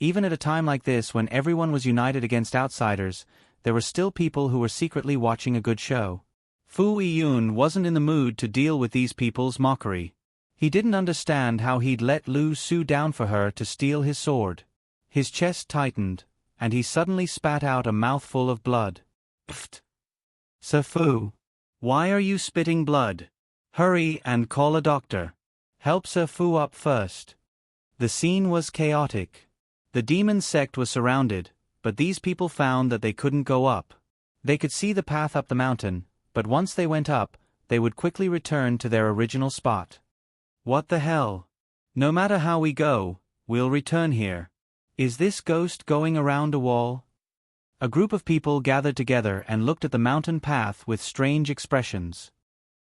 Even at a time like this when everyone was united against outsiders, there were still people who were secretly watching a good show. Fu Yun wasn't in the mood to deal with these people's mockery. He didn't understand how he'd let Lu Su down for her to steal his sword. His chest tightened, and he suddenly spat out a mouthful of blood. Pfft! Sir Fu! Why are you spitting blood? Hurry and call a doctor. Help Sir Fu up first. The scene was chaotic. The demon sect was surrounded, but these people found that they couldn't go up. They could see the path up the mountain, but once they went up, they would quickly return to their original spot. What the hell? No matter how we go, we'll return here. Is this ghost going around a wall? A group of people gathered together and looked at the mountain path with strange expressions.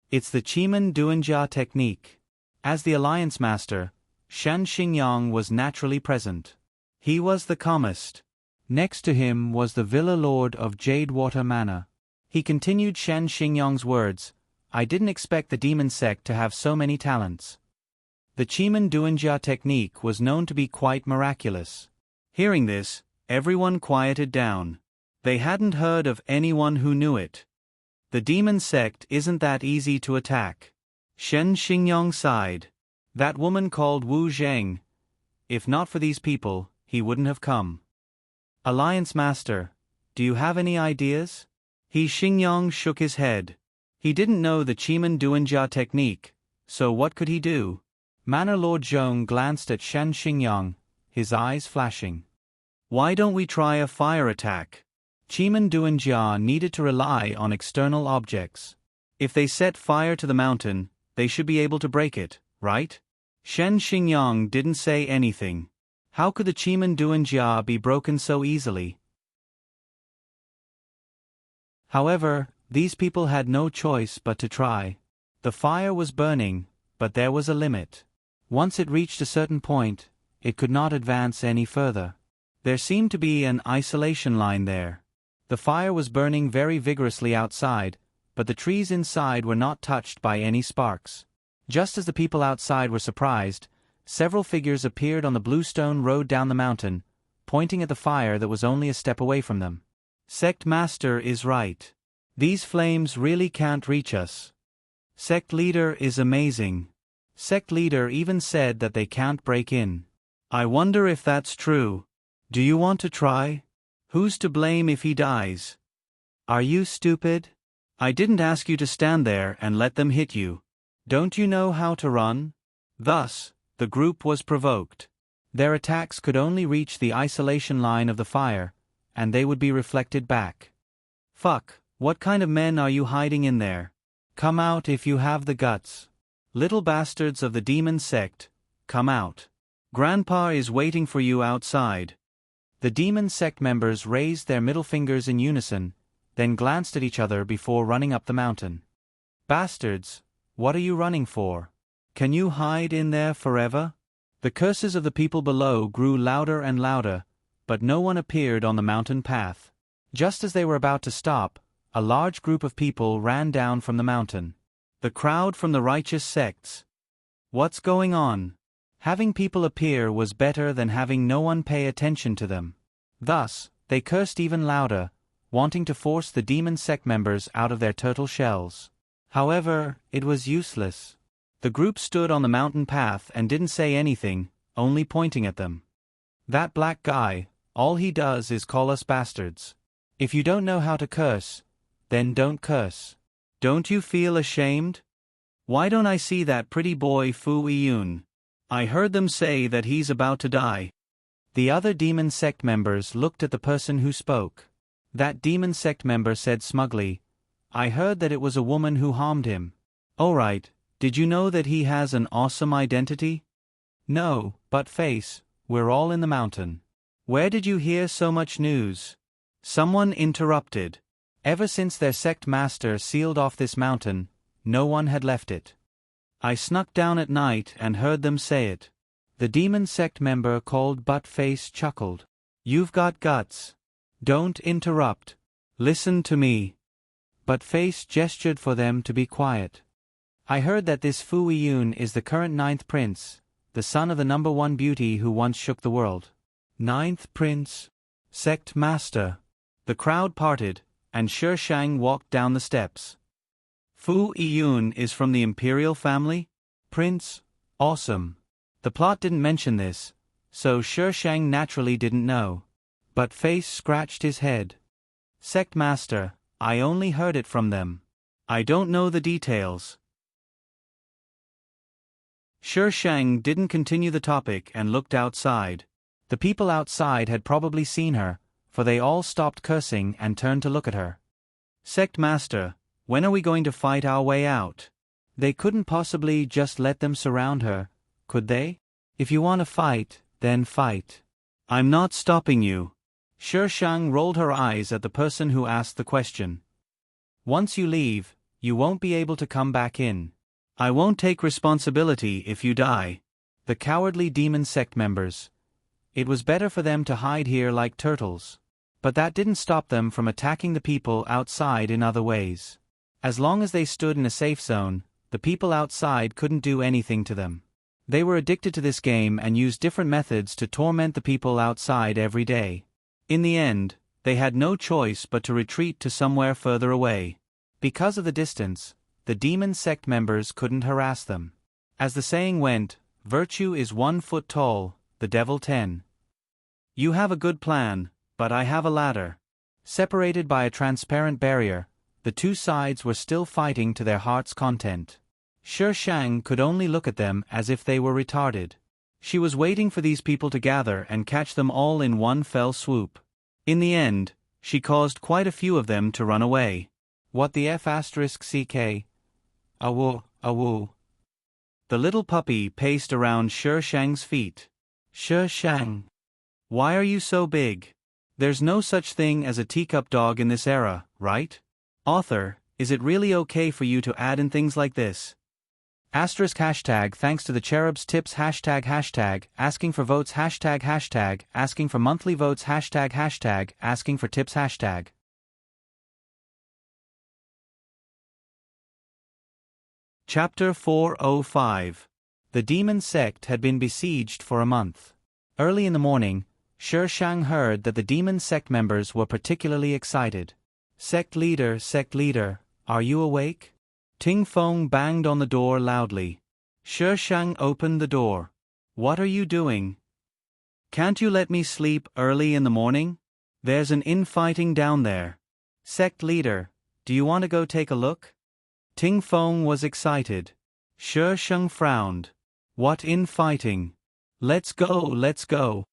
It's the Chiman Duanjia technique. As the Alliance Master, Shan Xingyang was naturally present. He was the calmest. Next to him was the Villa Lord of Jadewater Manor. He continued Shan Xingyang's words, I didn't expect the demon sect to have so many talents. The Chiman Duanjia technique was known to be quite miraculous. Hearing this, everyone quieted down. They hadn't heard of anyone who knew it. The demon sect isn't that easy to attack. Shen Xingyang sighed. That woman called Wu Zheng. If not for these people, he wouldn't have come. Alliance Master, do you have any ideas? Xingyang shook his head. He didn't know the Chiman Duanjia technique, so what could he do? Manor Lord Zhong glanced at Shan Xingyang, his eyes flashing. Why don't we try a fire attack? Chiman Duanjia needed to rely on external objects. If they set fire to the mountain, they should be able to break it, right? Shen Xingyang didn't say anything. How could the Chiman Duanjia be broken so easily? However, these people had no choice but to try. The fire was burning, but there was a limit. Once it reached a certain point, it could not advance any further. There seemed to be an isolation line there. The fire was burning very vigorously outside, but the trees inside were not touched by any sparks. Just as the people outside were surprised, several figures appeared on the bluestone road down the mountain, pointing at the fire that was only a step away from them. Sect Master is right. These flames really can't reach us. Sect leader is amazing. Sect leader even said that they can't break in. I wonder if that's true. Do you want to try? Who's to blame if he dies? Are you stupid? I didn't ask you to stand there and let them hit you. Don't you know how to run? Thus, the group was provoked. Their attacks could only reach the isolation line of the fire, and they would be reflected back. Fuck, what kind of men are you hiding in there? Come out if you have the guts. Little bastards of the demon sect, come out. Grandpa is waiting for you outside. The demon sect members raised their middle fingers in unison, then glanced at each other before running up the mountain. Bastards, what are you running for? Can you hide in there forever? The curses of the people below grew louder and louder, but no one appeared on the mountain path. Just as they were about to stop, a large group of people ran down from the mountain. The crowd from the righteous sects. What's going on? Having people appear was better than having no one pay attention to them. Thus, they cursed even louder, wanting to force the demon sect members out of their turtle shells. However, it was useless. The group stood on the mountain path and didn't say anything, only pointing at them. That black guy, all he does is call us bastards. If you don't know how to curse, then don't curse. Don't you feel ashamed? Why don't I see that pretty boy Fu Yun? I heard them say that he's about to die. The other demon sect members looked at the person who spoke. That demon sect member said smugly, I heard that it was a woman who harmed him. Alright, did you know that he has an awesome identity? No, but face, we're all in the mountain. Where did you hear so much news? Someone interrupted. Ever since their sect master sealed off this mountain, no one had left it. I snuck down at night and heard them say it. The demon sect member called Buttface chuckled. You've got guts. Don't interrupt. Listen to me. Buttface gestured for them to be quiet. I heard that this Fu Yun is the current 9th prince, the son of the number 1 beauty who once shook the world. 9th prince? Sect master. The crowd parted, and Shi Shang walked down the steps. Fu Yun is from the imperial family? Prince? Awesome. The plot didn't mention this, so Shi Shang naturally didn't know. But Face scratched his head. Sect master, I only heard it from them. I don't know the details. Shi Shang didn't continue the topic and looked outside. The people outside had probably seen her, for they all stopped cursing and turned to look at her. Sect master, when are we going to fight our way out? They couldn't possibly just let them surround her, could they? If you want to fight, then fight. I'm not stopping you. Shi Shang rolled her eyes at the person who asked the question. Once you leave, you won't be able to come back in. I won't take responsibility if you die. The cowardly demon sect members. It was better for them to hide here like turtles. But that didn't stop them from attacking the people outside in other ways. As long as they stood in a safe zone, the people outside couldn't do anything to them. They were addicted to this game and used different methods to torment the people outside every day. In the end, they had no choice but to retreat to somewhere further away. Because of the distance, the demon sect members couldn't harass them. As the saying went, virtue is 1 foot tall, the devil 10. You have a good plan, but I have a ladder. Separated by a transparent barrier, the two sides were still fighting to their heart's content. Shi Shang could only look at them as if they were retarded. She was waiting for these people to gather and catch them all in one fell swoop. In the end, she caused quite a few of them to run away. What the F***ck? Awu, awu. The little puppy paced around Shi Shang's feet. Shi Shang. Why are you so big? There's no such thing as a teacup dog in this era, right? Author, is it really okay for you to add in things like this? Asterisk hashtag thanks to the cherub's tips hashtag asking for votes hashtag asking for monthly votes hashtag asking for tips hashtag. Chapter 405. The demon sect had been besieged for a month. Early in the morning, Shi Shang heard that the demon sect members were particularly excited. Sect leader, are you awake? Ting Feng banged on the door loudly. Shi Shang opened the door. What are you doing? Can't you let me sleep early in the morning? There's an infighting down there. Sect leader, do you want to go take a look? Ting Feng was excited. Shi Shang frowned. What infighting? Let's go, let's go.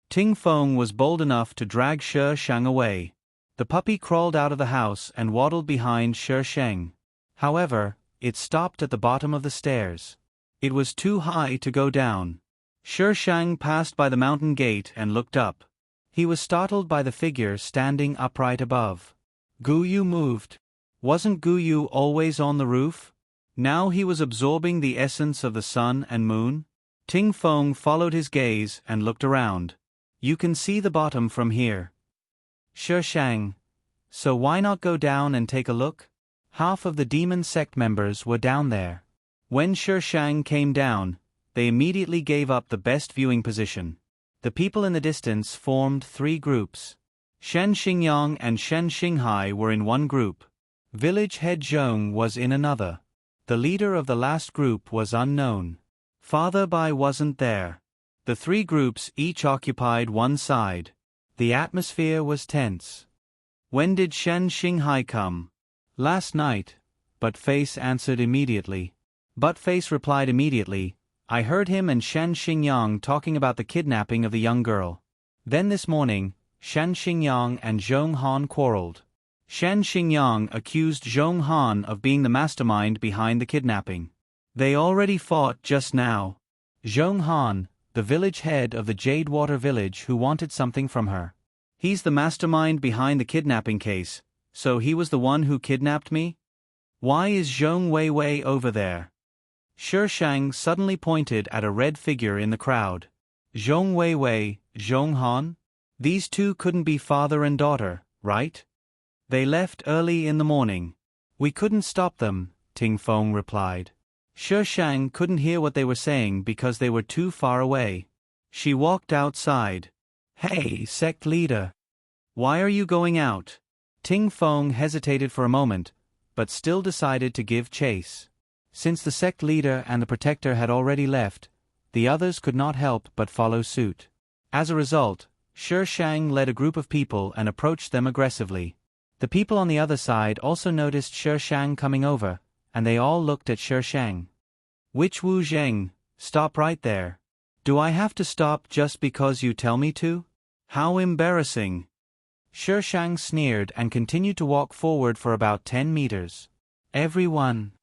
Ting Feng was bold enough to drag Shi Shang away. The puppy crawled out of the house and waddled behind Shi Shang. However, it stopped at the bottom of the stairs. It was too high to go down. Shi Shang passed by the mountain gate and looked up. He was startled by the figure standing upright above. Guyu moved. Wasn't Guyu always on the roof? Now he was absorbing the essence of the sun and moon. Ting Feng followed his gaze and looked around. You can see the bottom from here. Shi Shang. So why not go down and take a look? Half of the demon sect members were down there. When Shi Shang came down, they immediately gave up the best viewing position. The people in the distance formed 3 groups. Shen Xingyang and Shen Xinghai were in one group. Village head Zhong was in another. The leader of the last group was unknown. Father Bai wasn't there. The 3 groups each occupied one side. The atmosphere was tense. When did Shen Xinghai come? Last night, Buttface answered immediately. Buttface replied immediately, I heard him and Shen Xingyang talking about the kidnapping of the young girl. Then this morning, Shen Xingyang and Zhong Han quarreled. Shen Xingyang accused Zhong Han of being the mastermind behind the kidnapping. They already fought just now. Zhong Han, the village head of the Jadewater village who wanted something from her. He's the mastermind behind the kidnapping case, so he was the one who kidnapped me? Why is Zhong Weiwei over there? Shi Shang suddenly pointed at a red figure in the crowd. Zhong Weiwei, Zhong Han? These 2 couldn't be father and daughter, right? They left early in the morning. We couldn't stop them, Ting Feng replied. Shi Shang couldn't hear what they were saying because they were too far away. She walked outside. Hey, sect leader. Why are you going out? Ting Feng hesitated for a moment, but still decided to give chase. Since the sect leader and the protector had already left, the others could not help but follow suit. As a result, Shi Shang led a group of people and approached them aggressively. The people on the other side also noticed Shi Shang coming over, and they all looked at Shi Shang. Which Wu Zheng, stop right there. Do I have to stop just because you tell me to? How embarrassing. Shi Shang sneered and continued to walk forward for about 10 meters. Everyone.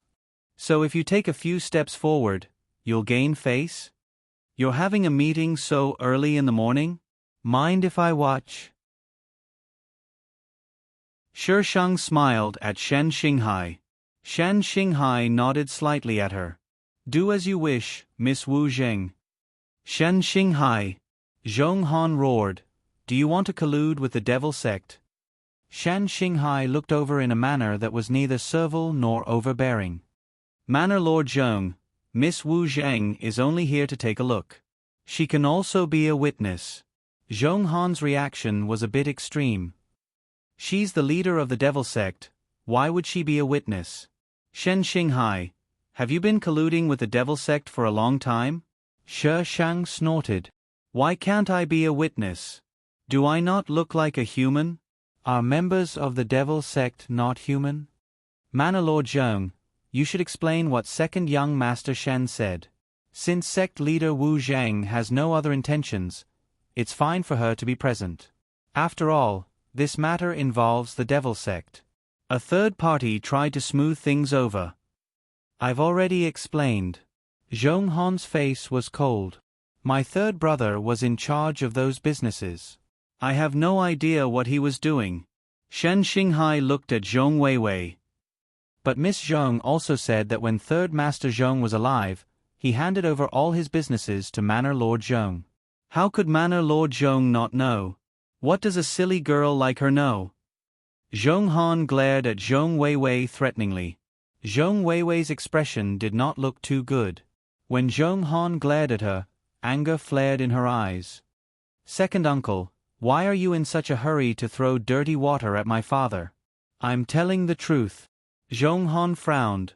So if you take a few steps forward, you'll gain face? You're having a meeting so early in the morning? Mind if I watch? Shi Shang smiled at Shen Xinghai. Shen Xinghai nodded slightly at her. Do as you wish, Miss Wu Zheng. Shen Xinghai. Zhong Han roared. Do you want to collude with the devil sect? Shen Xinghai looked over in a manner that was neither servile nor overbearing. Manor Lord Zhong, Miss Wu Zheng is only here to take a look. She can also be a witness. Zhong Han's reaction was a bit extreme. She's the leader of the devil sect, why would she be a witness? Shen Xinghai, have you been colluding with the devil sect for a long time? Shi Shang snorted. Why can't I be a witness? Do I not look like a human? Are members of the devil sect not human? Manor Lord Zhong, you should explain what second young Master Shen said. Since sect leader Wu Zheng has no other intentions, it's fine for her to be present. After all, this matter involves the devil sect. A third party tried to smooth things over. I've already explained. Zhong Han's face was cold. My third brother was in charge of those businesses. I have no idea what he was doing. Shen Xinghai looked at Zhong Weiwei. But Miss Zhong also said that when Third Master Zhong was alive, he handed over all his businesses to Manor Lord Zhong. How could Manor Lord Zhong not know? What does a silly girl like her know? Zhong Han glared at Zhong Weiwei threateningly. Zhong Weiwei's expression did not look too good. When Zhong Han glared at her, anger flared in her eyes. Second uncle, why are you in such a hurry to throw dirty water at my father? I'm telling the truth. Zhong Han frowned.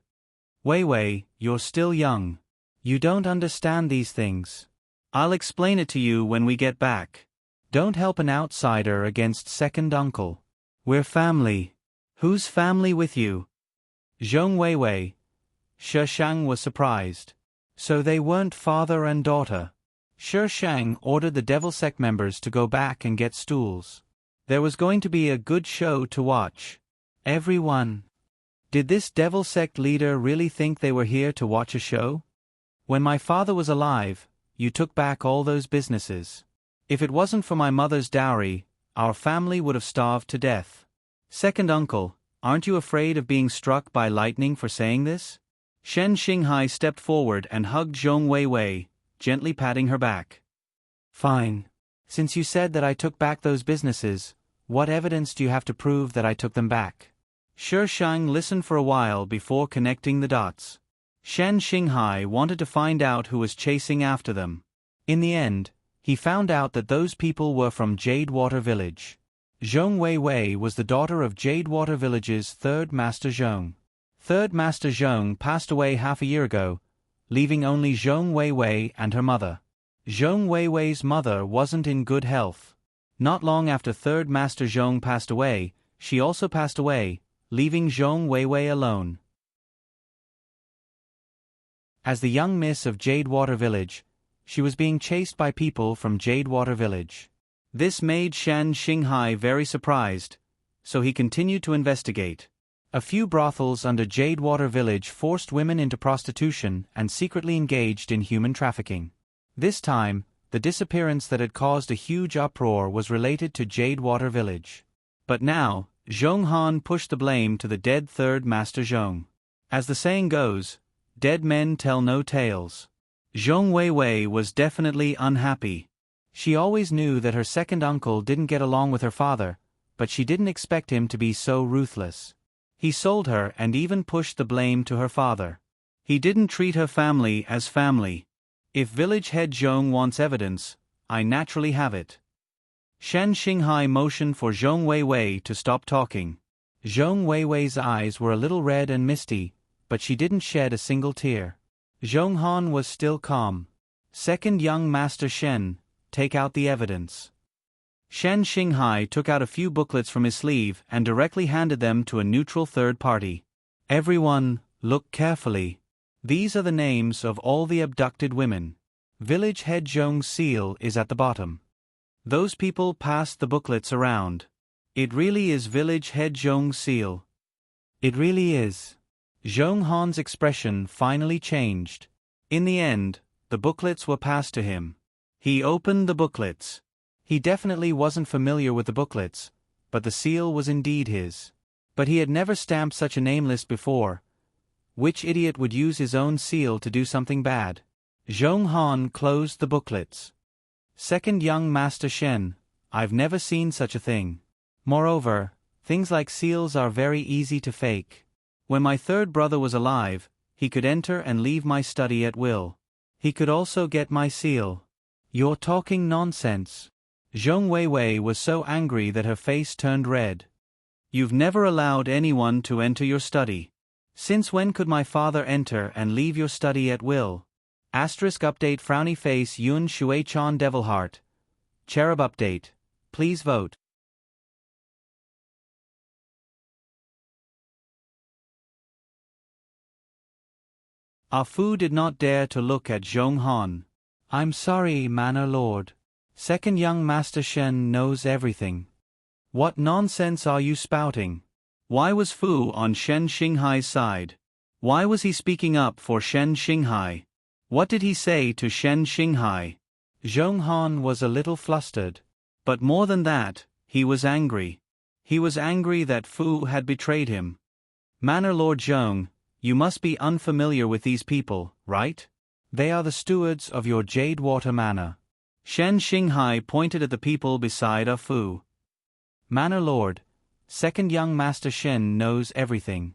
Wei Wei, you're still young. You don't understand these things. I'll explain it to you when we get back. Don't help an outsider against second uncle. We're family. Who's family with you? Zhong Wei Wei. Shi Shang was surprised. So they weren't father and daughter. Shi Shang ordered the Devil Sect members to go back and get stools. There was going to be a good show to watch. Everyone. Did this Devil Sect leader really think they were here to watch a show? When my father was alive, you took back all those businesses. If it wasn't for my mother's dowry, our family would have starved to death. Second uncle, aren't you afraid of being struck by lightning for saying this? Shen Xinghai stepped forward and hugged Zhong Wei Wei, gently patting her back. Fine. Since you said that I took back those businesses, what evidence do you have to prove that I took them back? Shi Shang listened for a while before connecting the dots. Shen Xinghai wanted to find out who was chasing after them. In the end, he found out that those people were from Jadewater Village. Zhong Wei Wei was the daughter of Jadewater Village's third Master Zhong. Third Master Zhong passed away half a year ago, leaving only Zhong Wei Wei and her mother. Zhong Wei Wei's mother wasn't in good health. Not long after Third Master Zhong passed away, she also passed away, leaving Zhong Wei Wei alone. As the young miss of Jadewater Village, she was being chased by people from Jadewater Village. This made Shen Xinghai very surprised, so he continued to investigate. A few brothels under Jadewater Village forced women into prostitution and secretly engaged in human trafficking. This time, the disappearance that had caused a huge uproar was related to Jadewater Village. But now, Zhong Han pushed the blame to the dead Third Master Zhong. As the saying goes, dead men tell no tales. Zhong Wei Wei was definitely unhappy. She always knew that her second uncle didn't get along with her father, but she didn't expect him to be so ruthless. He sold her and even pushed the blame to her father. He didn't treat her family as family. If village head Zhong wants evidence, I naturally have it. Shen Xinghai motioned for Zhong Wei Wei to stop talking. Zhong Wei Wei's eyes were a little red and misty, but she didn't shed a single tear. Zhong Han was still calm. Second young Master Shen, take out the evidence. Shen Xinghai took out a few booklets from his sleeve and directly handed them to a neutral third party. Everyone, look carefully. These are the names of all the abducted women. Village head Zhong's seal is at the bottom. Those people passed the booklets around. It really is village head Zhong's seal. It really is. Zhong Han's expression finally changed. In the end, the booklets were passed to him. He opened the booklets. He definitely wasn't familiar with the booklets, but the seal was indeed his. But he had never stamped such a name list before. Which idiot would use his own seal to do something bad? Zhong Han closed the booklets. Second young Master Shen, I've never seen such a thing. Moreover, things like seals are very easy to fake. When my third brother was alive, he could enter and leave my study at will. He could also get my seal. You're talking nonsense. Zhong Wei Wei was so angry that her face turned red. You've never allowed anyone to enter your study. Since when could my father enter and leave your study at will? Asterisk update frowny face Yun Shuei-chan Devilheart. Cherub update. Please vote. Ah Fu did not dare to look at Zhong Han. I'm sorry, Manor Lord. Second young Master Shen knows everything. What nonsense are you spouting? Why was Fu on Shen Xinghai's side? Why was he speaking up for Shen Xinghai? What did he say to Shen Xinghai? Zhong Han was a little flustered. But more than that, he was angry. He was angry that Fu had betrayed him. Manor Lord Zhong, you must be unfamiliar with these people, right? They are the stewards of your Jadewater Manor. Shen Xinghai pointed at the people beside Ah Fu. Manor Lord, second young Master Shen knows everything.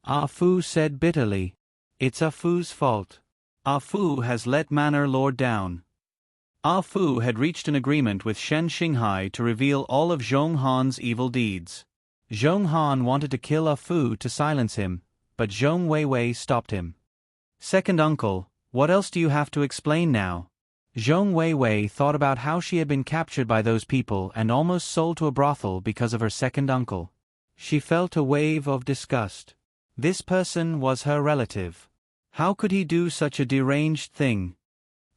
Ah Fu said bitterly. It's Ah Fu's fault. Ah Fu has let Manor Lord down. Ah Fu had reached an agreement with Shen Xinghai to reveal all of Zhong Han's evil deeds. Zhong Han wanted to kill Ah Fu to silence him, but Zhong Weiwei stopped him. "Second uncle, what else do you have to explain now?" Zhong Weiwei thought about how she had been captured by those people and almost sold to a brothel because of her second uncle. She felt a wave of disgust. This person was her relative. How could he do such a deranged thing?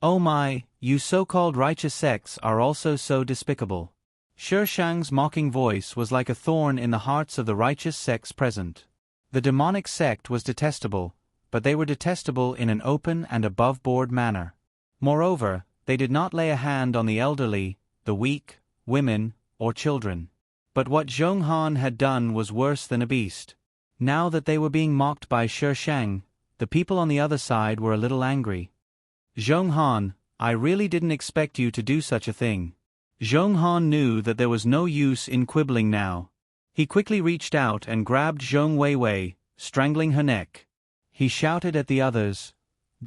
Oh my, you so-called righteous sects are also so despicable. Shi Shang's mocking voice was like a thorn in the hearts of the righteous sects present. The demonic sect was detestable, but they were detestable in an open and above-board manner. Moreover, they did not lay a hand on the elderly, the weak, women, or children. But what Zhong Han had done was worse than a beast. Now that they were being mocked by Shi Shang, the people on the other side were a little angry. "Zhong Han, I really didn't expect you to do such a thing." Zhong Han knew that there was no use in quibbling now. He quickly reached out and grabbed Zhong Weiwei, strangling her neck. He shouted at the others,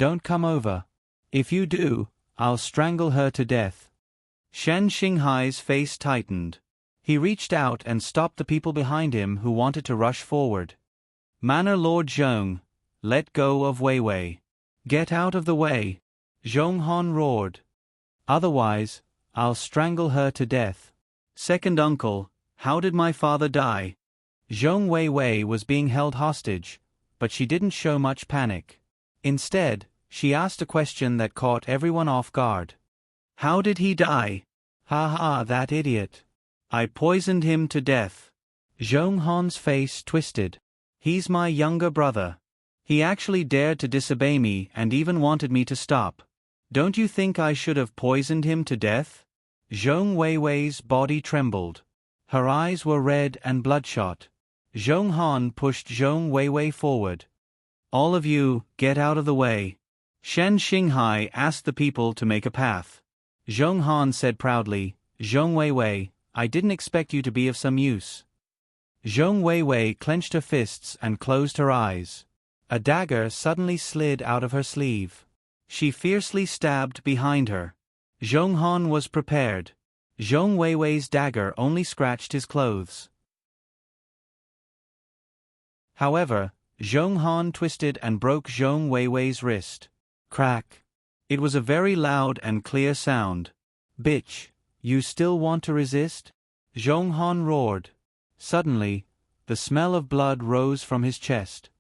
"Don't come over. If you do, I'll strangle her to death." Shen Xinghai's face tightened. He reached out and stopped the people behind him who wanted to rush forward. "Manor Lord Zhong, let go of Weiwei. Get out of the way," Zhong Han roared. "Otherwise, I'll strangle her to death." "Second uncle, how did my father die?" Zhong Weiwei was being held hostage, but she didn't show much panic. Instead, she asked a question that caught everyone off guard. "How did he die?" "Ha ha, that idiot. I poisoned him to death." Zhong Han's face twisted. "He's my younger brother. He actually dared to disobey me and even wanted me to stop. Don't you think I should have poisoned him to death?" Zhong Weiwei's body trembled. Her eyes were red and bloodshot. Zhong Han pushed Zhong Weiwei forward. "All of you, get out of the way." Shen Xinghai asked the people to make a path. Zhong Han said proudly, "Zhong Weiwei, I didn't expect you to be of some use." Zhong Weiwei clenched her fists and closed her eyes. A dagger suddenly slid out of her sleeve. She fiercely stabbed behind her. Zhong Han was prepared. Zhong Weiwei's dagger only scratched his clothes. However, Zhong Han twisted and broke Zhong Weiwei's wrist. Crack. It was a very loud and clear sound. "Bitch, you still want to resist?" Zhong Han roared. Suddenly, the smell of blood rose from his chest.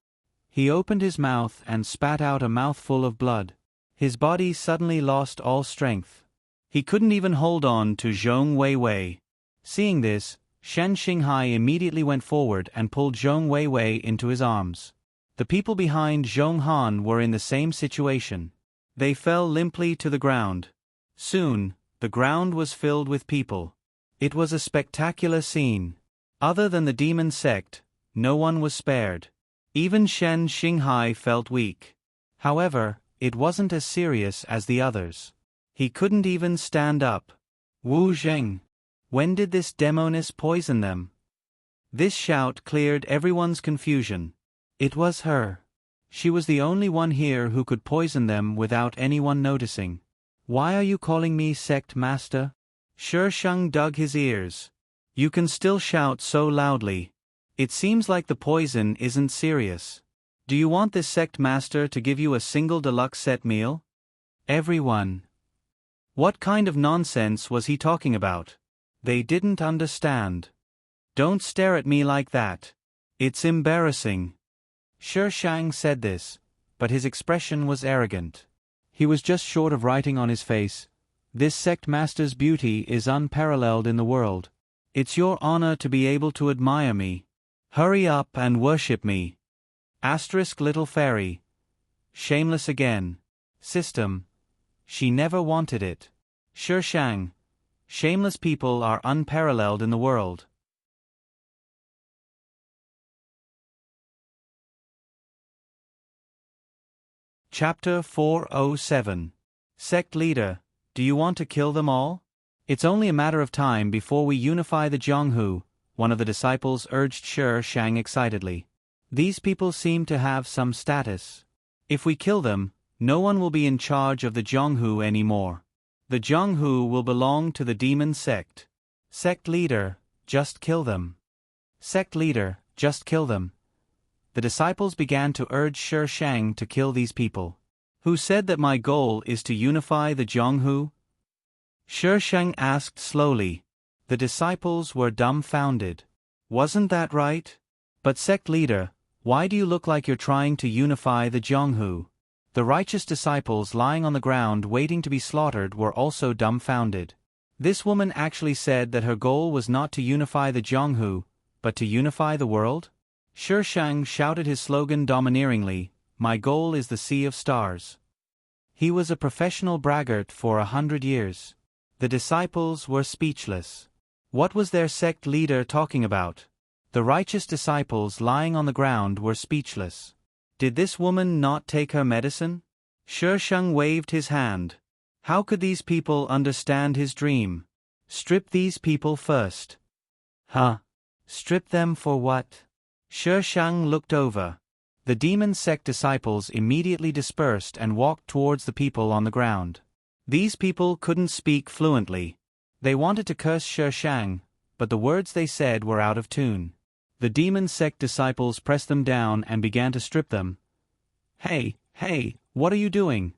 He opened his mouth and spat out a mouthful of blood. His body suddenly lost all strength. He couldn't even hold on to Zhong Weiwei. Seeing this, Shen Xinghai immediately went forward and pulled Zhong Weiwei into his arms. The people behind Zhong Han were in the same situation. They fell limply to the ground. Soon, the ground was filled with people. It was a spectacular scene. Other than the demon sect, no one was spared. Even Shen Xinghai felt weak. However, it wasn't as serious as the others. He couldn't even stand up. Wu Zheng. When did this demoness poison them? This shout cleared everyone's confusion. It was her. She was the only one here who could poison them without anyone noticing. "Why are you calling me sect master?" Shi Shang dug his ears. "You can still shout so loudly. It seems like the poison isn't serious. Do you want this sect master to give you a single deluxe set meal?" Everyone. What kind of nonsense was he talking about? They didn't understand. "Don't stare at me like that. It's embarrassing." Shi Shang said this, but his expression was arrogant. He was just short of writing on his face, "This sect master's beauty is unparalleled in the world. It's your honor to be able to admire me. Hurry up and worship me." Asterisk little fairy. Shameless again. System. She never wanted it. Shi Shang. Shameless people are unparalleled in the world. Chapter 407. Sect Leader, do you want to kill them all? It's only a matter of time before we unify the Jianghu, one of the disciples urged Shi Shang excitedly. These people seem to have some status. If we kill them, no one will be in charge of the Jianghu anymore. The Jianghu will belong to the demon sect. Sect Leader, just kill them. Sect Leader, just kill them. the disciples began to urge Shi Shang to kill these people. Who said that my goal is to unify the Jianghu? Shi Shang asked slowly. The disciples were dumbfounded. Wasn't that right? But sect leader, why do you look like you're trying to unify the Jianghu? The righteous disciples lying on the ground waiting to be slaughtered were also dumbfounded. This woman actually said that her goal was not to unify the Jianghu, but to unify the world? Shi Shang shouted his slogan domineeringly, "My goal is the sea of stars." He was a professional braggart for 100 years. The disciples were speechless. What was their sect leader talking about? The righteous disciples lying on the ground were speechless. Did this woman not take her medicine? Shi Shang waved his hand. How could these people understand his dream? Strip these people first. Huh? Strip them for what? Shi Shang looked over. The demon sect disciples immediately dispersed and walked towards the people on the ground. These people couldn't speak fluently. They wanted to curse Shi Shang, but the words they said were out of tune. The demon sect disciples pressed them down and began to strip them. Hey, what are you doing?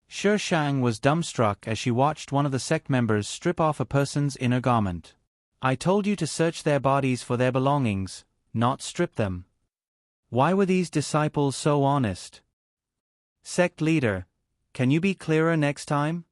Shi Shang was dumbstruck as she watched one of the sect members strip off a person's inner garment. I told you to search their bodies for their belongings, not strip them. Why were these disciples so honest? Sect leader, can you be clearer next time?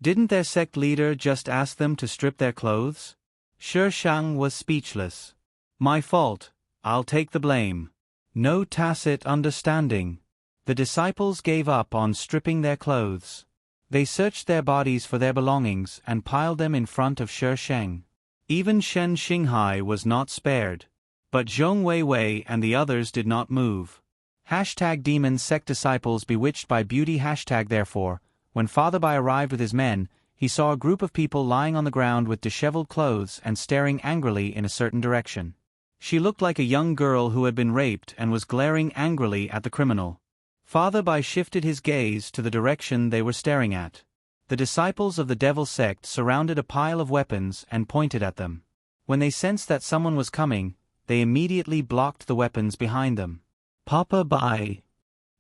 Didn't their sect leader just ask them to strip their clothes? Shi Shang was speechless. My fault, I'll take the blame. No tacit understanding. The disciples gave up on stripping their clothes. They searched their bodies for their belongings and piled them in front of Shi Shang. Even Shen Xinghai was not spared. But Zhong Weiwei and the others did not move. #demon sect disciples bewitched by beauty. Therefore, when Father Bai arrived with his men, he saw a group of people lying on the ground with disheveled clothes and staring angrily in a certain direction. She looked like a young girl who had been raped and was glaring angrily at the criminal. Father Bai shifted his gaze to the direction they were staring at. The disciples of the devil sect surrounded a pile of weapons and pointed at them. When they sensed that someone was coming, they immediately blocked the weapons behind them. Papa Bai.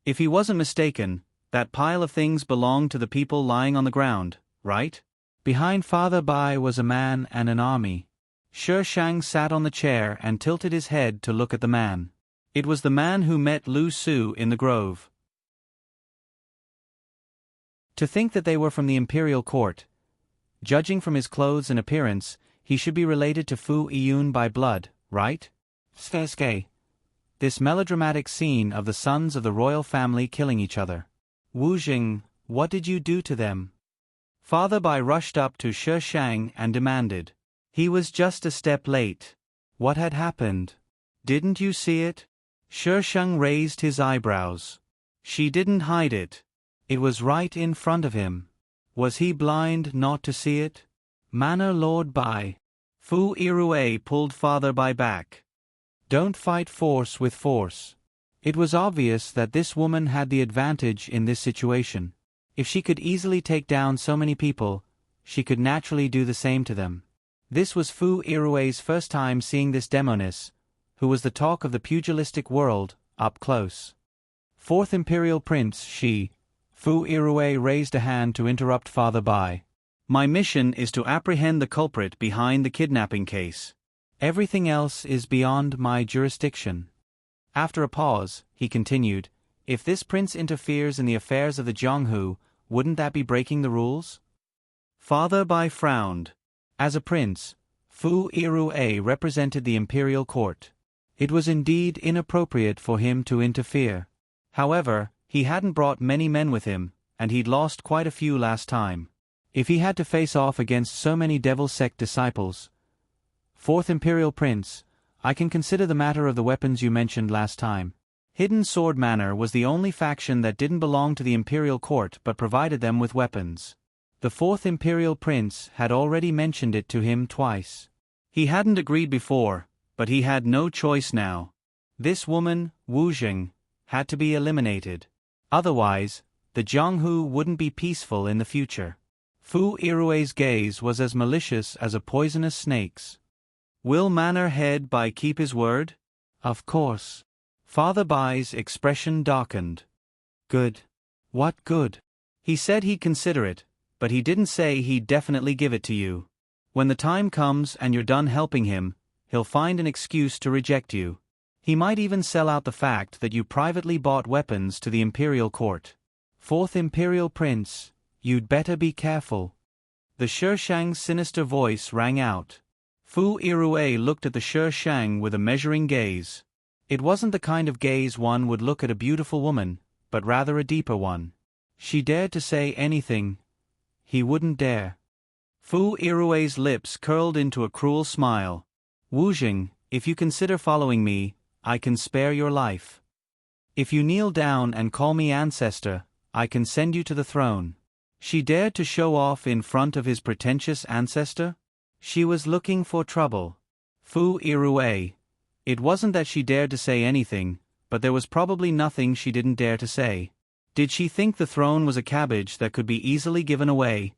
If he wasn't mistaken, that pile of things belonged to the people lying on the ground, right? Behind Father Bai was a man and an army. Shi Shang sat on the chair and tilted his head to look at the man. It was the man who met Lu Su in the grove. To think that they were from the imperial court. Judging from his clothes and appearance, he should be related to Fu Yun by blood, right? Sveske. This melodramatic scene of the sons of the royal family killing each other. Wu Jing, what did you do to them? Father Bai rushed up to Shi Shang and demanded. He was just a step late. What had happened? Didn't you see it? Shi Shang raised his eyebrows. She didn't hide it. It was right in front of him. Was he blind not to see it? Manor Lord Bai. Fu Irue pulled Father Bai back. Don't fight force with force. It was obvious that this woman had the advantage in this situation. If she could easily take down so many people, she could naturally do the same to them. This was Fu Irue's first time seeing this demoness, who was the talk of the pugilistic world, up close. Fourth Imperial Prince, Fu Irue raised a hand to interrupt Father Bai. My mission is to apprehend the culprit behind the kidnapping case. Everything else is beyond my jurisdiction. After a pause, he continued, if this prince interferes in the affairs of the Jianghu, wouldn't that be breaking the rules? Father Bai frowned. As a prince, Fu Irue represented the imperial court. It was indeed inappropriate for him to interfere. However, he hadn't brought many men with him, and he'd lost quite a few last time. If he had to face off against so many devil sect disciples. Fourth Imperial Prince, I can consider the matter of the weapons you mentioned last time. Hidden Sword Manor was the only faction that didn't belong to the imperial court but provided them with weapons. The fourth Imperial Prince had already mentioned it to him twice. He hadn't agreed before, but he had no choice now. This woman, Wu Jing, had to be eliminated. Otherwise, the Jianghu wouldn't be peaceful in the future. Fu Irue's gaze was as malicious as a poisonous snake's. Will Manor Head Bai keep his word? Of course. Father Bai's expression darkened. Good. What good? He said he'd consider it, but he didn't say he'd definitely give it to you. When the time comes and you're done helping him, he'll find an excuse to reject you. He might even sell out the fact that you privately bought weapons to the imperial court. Fourth Imperial Prince, you'd better be careful. The Shishang's sinister voice rang out. Fu Irue looked at the Shishang with a measuring gaze. It wasn't the kind of gaze one would look at a beautiful woman, but rather a deeper one. She dared to say anything. He wouldn't dare. Fu Irue's lips curled into a cruel smile. Wu Jing, if you consider following me, I can spare your life. If you kneel down and call me ancestor, I can send you to the throne. She dared to show off in front of his pretentious ancestor? She was looking for trouble. Fu Irue. It wasn't that she dared to say anything, but there was probably nothing she didn't dare to say. Did she think the throne was a cabbage that could be easily given away?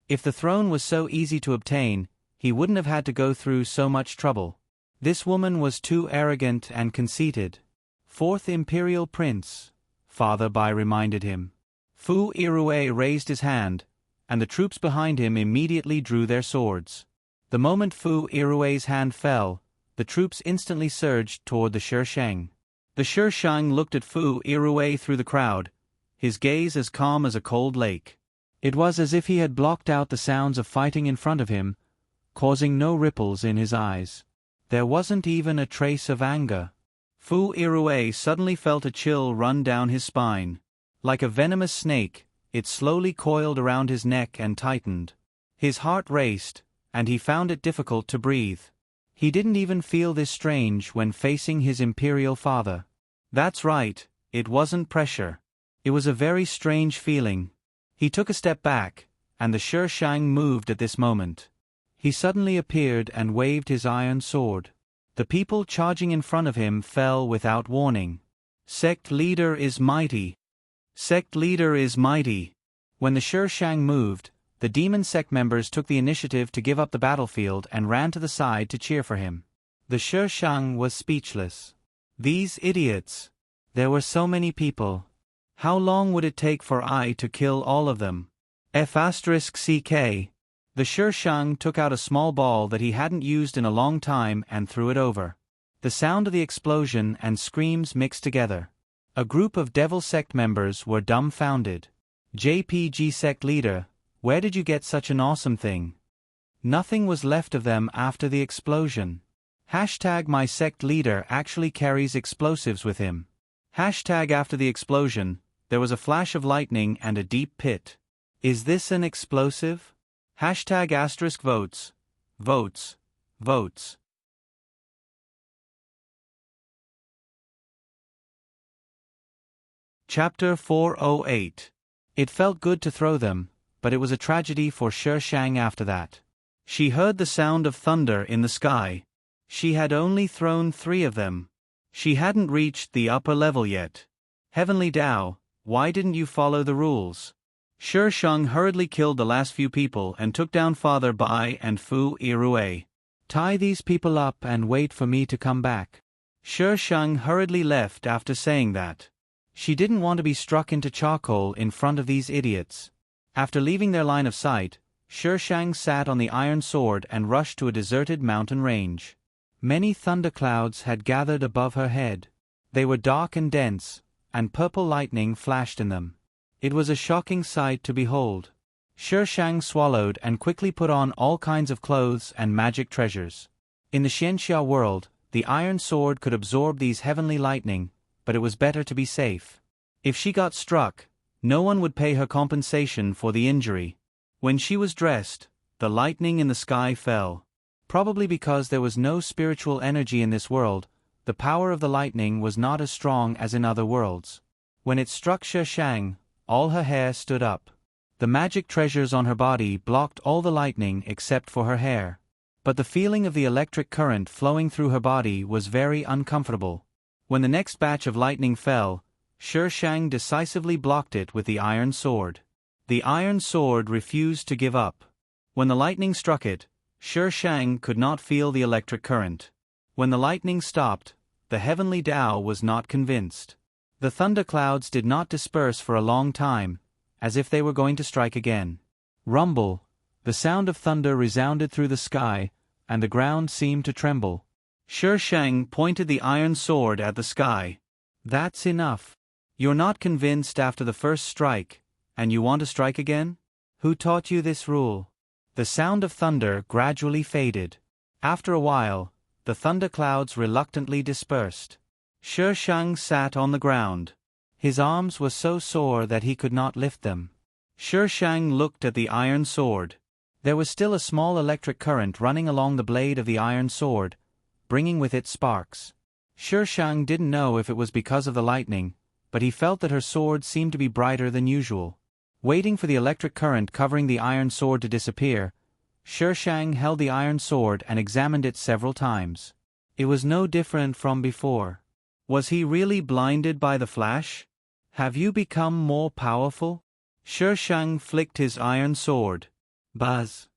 If the throne was so easy to obtain, he wouldn't have had to go through so much trouble. This woman was too arrogant and conceited. Fourth Imperial Prince, Father Bai reminded him. Fu Irue raised his hand, and the troops behind him immediately drew their swords. The moment Fu Irue's hand fell, the troops instantly surged toward the Shishang. The Shishang looked at Fu Irue through the crowd, his gaze as calm as a cold lake. It was as if he had blocked out the sounds of fighting in front of him, causing no ripples in his eyes. There wasn't even a trace of anger. Fu Irue suddenly felt a chill run down his spine. Like a venomous snake, it slowly coiled around his neck and tightened. His heart raced, and he found it difficult to breathe. He didn't even feel this strange when facing his imperial father. That's right, it wasn't pressure. It was a very strange feeling. He took a step back, and the Shishang moved at this moment. He suddenly appeared and waved his iron sword. The people charging in front of him fell without warning. Sect leader is mighty. Sect leader is mighty. When the Shishang moved, the demon sect members took the initiative to give up the battlefield and ran to the side to cheer for him. The Shishang was speechless. These idiots. There were so many people. How long would it take for I to kill all of them? F***ck. The Shishang took out a small ball that he hadn't used in a long time and threw it over. The sound of the explosion and screams mixed together. A group of Devil Sect members were dumbfounded. JPG Sect leader, where did you get such an awesome thing? Nothing was left of them after the explosion. My sect leader actually carries explosives with him. After the explosion, there was a flash of lightning and a deep pit. Is this an explosive? **votes. Votes. Votes. Chapter 408. It felt good to throw them, but it was a tragedy for Shishang after that. She heard the sound of thunder in the sky. She had only thrown 3 of them. She hadn't reached the upper level yet. Heavenly Tao, why didn't you follow the rules? Shishang hurriedly killed the last few people and took down Father Bai and Fu Irue. Tie these people up and wait for me to come back. Shishang hurriedly left after saying that. She didn't want to be struck into charcoal in front of these idiots. After leaving their line of sight, Shishang sat on the iron sword and rushed to a deserted mountain range. Many thunderclouds had gathered above her head. They were dark and dense, and purple lightning flashed in them. It was a shocking sight to behold. Shishang swallowed and quickly put on all kinds of clothes and magic treasures. In the Xianxia world, the iron sword could absorb these heavenly lightning, but it was better to be safe. If she got struck, no one would pay her compensation for the injury. When she was dressed, the lightning in the sky fell. Probably because there was no spiritual energy in this world, the power of the lightning was not as strong as in other worlds. When it struck Shishang, all her hair stood up. The magic treasures on her body blocked all the lightning except for her hair. But the feeling of the electric current flowing through her body was very uncomfortable. When the next batch of lightning fell, Shishang decisively blocked it with the iron sword. The iron sword refused to give up. When the lightning struck it, Shishang could not feel the electric current. When the lightning stopped, the heavenly Tao was not convinced. The thunderclouds did not disperse for a long time, as if they were going to strike again. Rumble, the sound of thunder resounded through the sky, and the ground seemed to tremble. Shi Shang pointed the iron sword at the sky. That's enough. You're not convinced after the first strike, and you want to strike again? Who taught you this rule? The sound of thunder gradually faded. After a while, the thunderclouds reluctantly dispersed. Shi Shang sat on the ground. His arms were so sore that he could not lift them. Shi Shang looked at the iron sword. There was still a small electric current running along the blade of the iron sword, bringing with it sparks. Shi Shang didn't know if it was because of the lightning, but he felt that her sword seemed to be brighter than usual. Waiting for the electric current covering the iron sword to disappear, Shi Shang held the iron sword and examined it several times. It was no different from before. Was he really blinded by the flash? Have you become more powerful? Shi Shang flicked his iron sword. Buzz.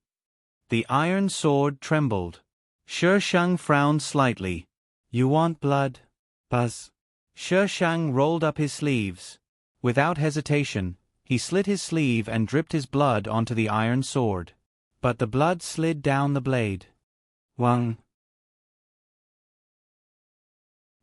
The iron sword trembled. Shi Shang frowned slightly. You want blood? Buzz. Shi Shang rolled up his sleeves. Without hesitation, he slit his sleeve and dripped his blood onto the iron sword. But the blood slid down the blade. Wang.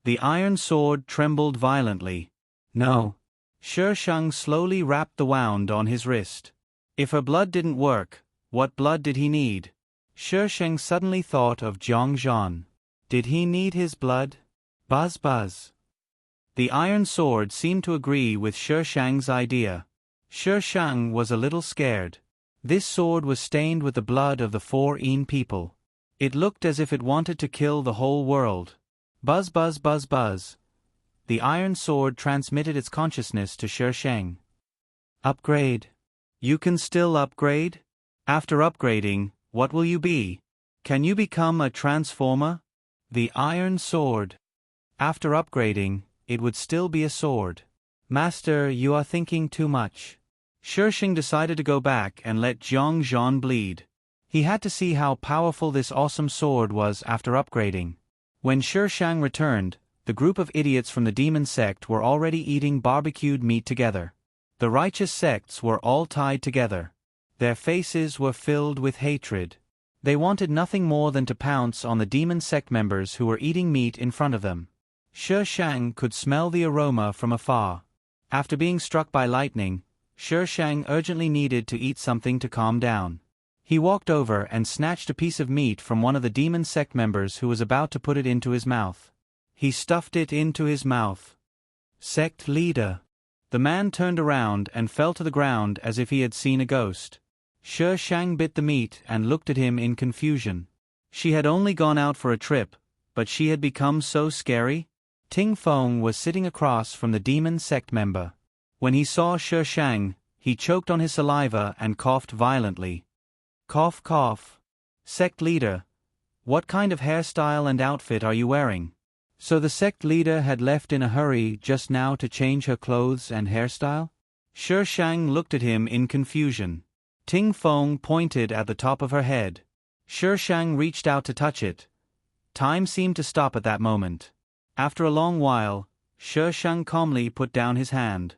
The iron sword trembled violently. No. Shi Shang slowly wrapped the wound on his wrist. If her blood didn't work, what blood did he need? Shi Shang suddenly thought of Zhang Zhan. Did he need his blood? Buzz buzz. The iron sword seemed to agree with Shi Shang's idea. Shi Shang was a little scared. This sword was stained with the blood of the 4 Yin people. It looked as if it wanted to kill the whole world. Buzz buzz buzz buzz. The iron sword transmitted its consciousness to Shi Shang. Upgrade. You can still upgrade? After upgrading, what will you be? Can you become a transformer? The iron sword. After upgrading, it would still be a sword. Master, you are thinking too much. Shi Shang decided to go back and let Zhang Zhan bleed. He had to see how powerful this awesome sword was after upgrading. When Shi Shang returned, the group of idiots from the demon sect were already eating barbecued meat together. The righteous sects were all tied together. Their faces were filled with hatred. They wanted nothing more than to pounce on the demon sect members who were eating meat in front of them. Shi Shang could smell the aroma from afar. After being struck by lightning, Shi Shang urgently needed to eat something to calm down. He walked over and snatched a piece of meat from one of the demon sect members who was about to put it into his mouth. He stuffed it into his mouth. Sect leader. The man turned around and fell to the ground as if he had seen a ghost. Shi Shang bit the meat and looked at him in confusion. She had only gone out for a trip, but she had become so scary. Ting Feng was sitting across from the demon sect member. When he saw Shi Shang, he choked on his saliva and coughed violently. Cough cough. Sect leader, what kind of hairstyle and outfit are you wearing? So the sect leader had left in a hurry just now to change her clothes and hairstyle? Shi Shang looked at him in confusion. Ting Feng pointed at the top of her head. Shi Shang reached out to touch it. Time seemed to stop at that moment. After a long while, Shi Shang calmly put down his hand.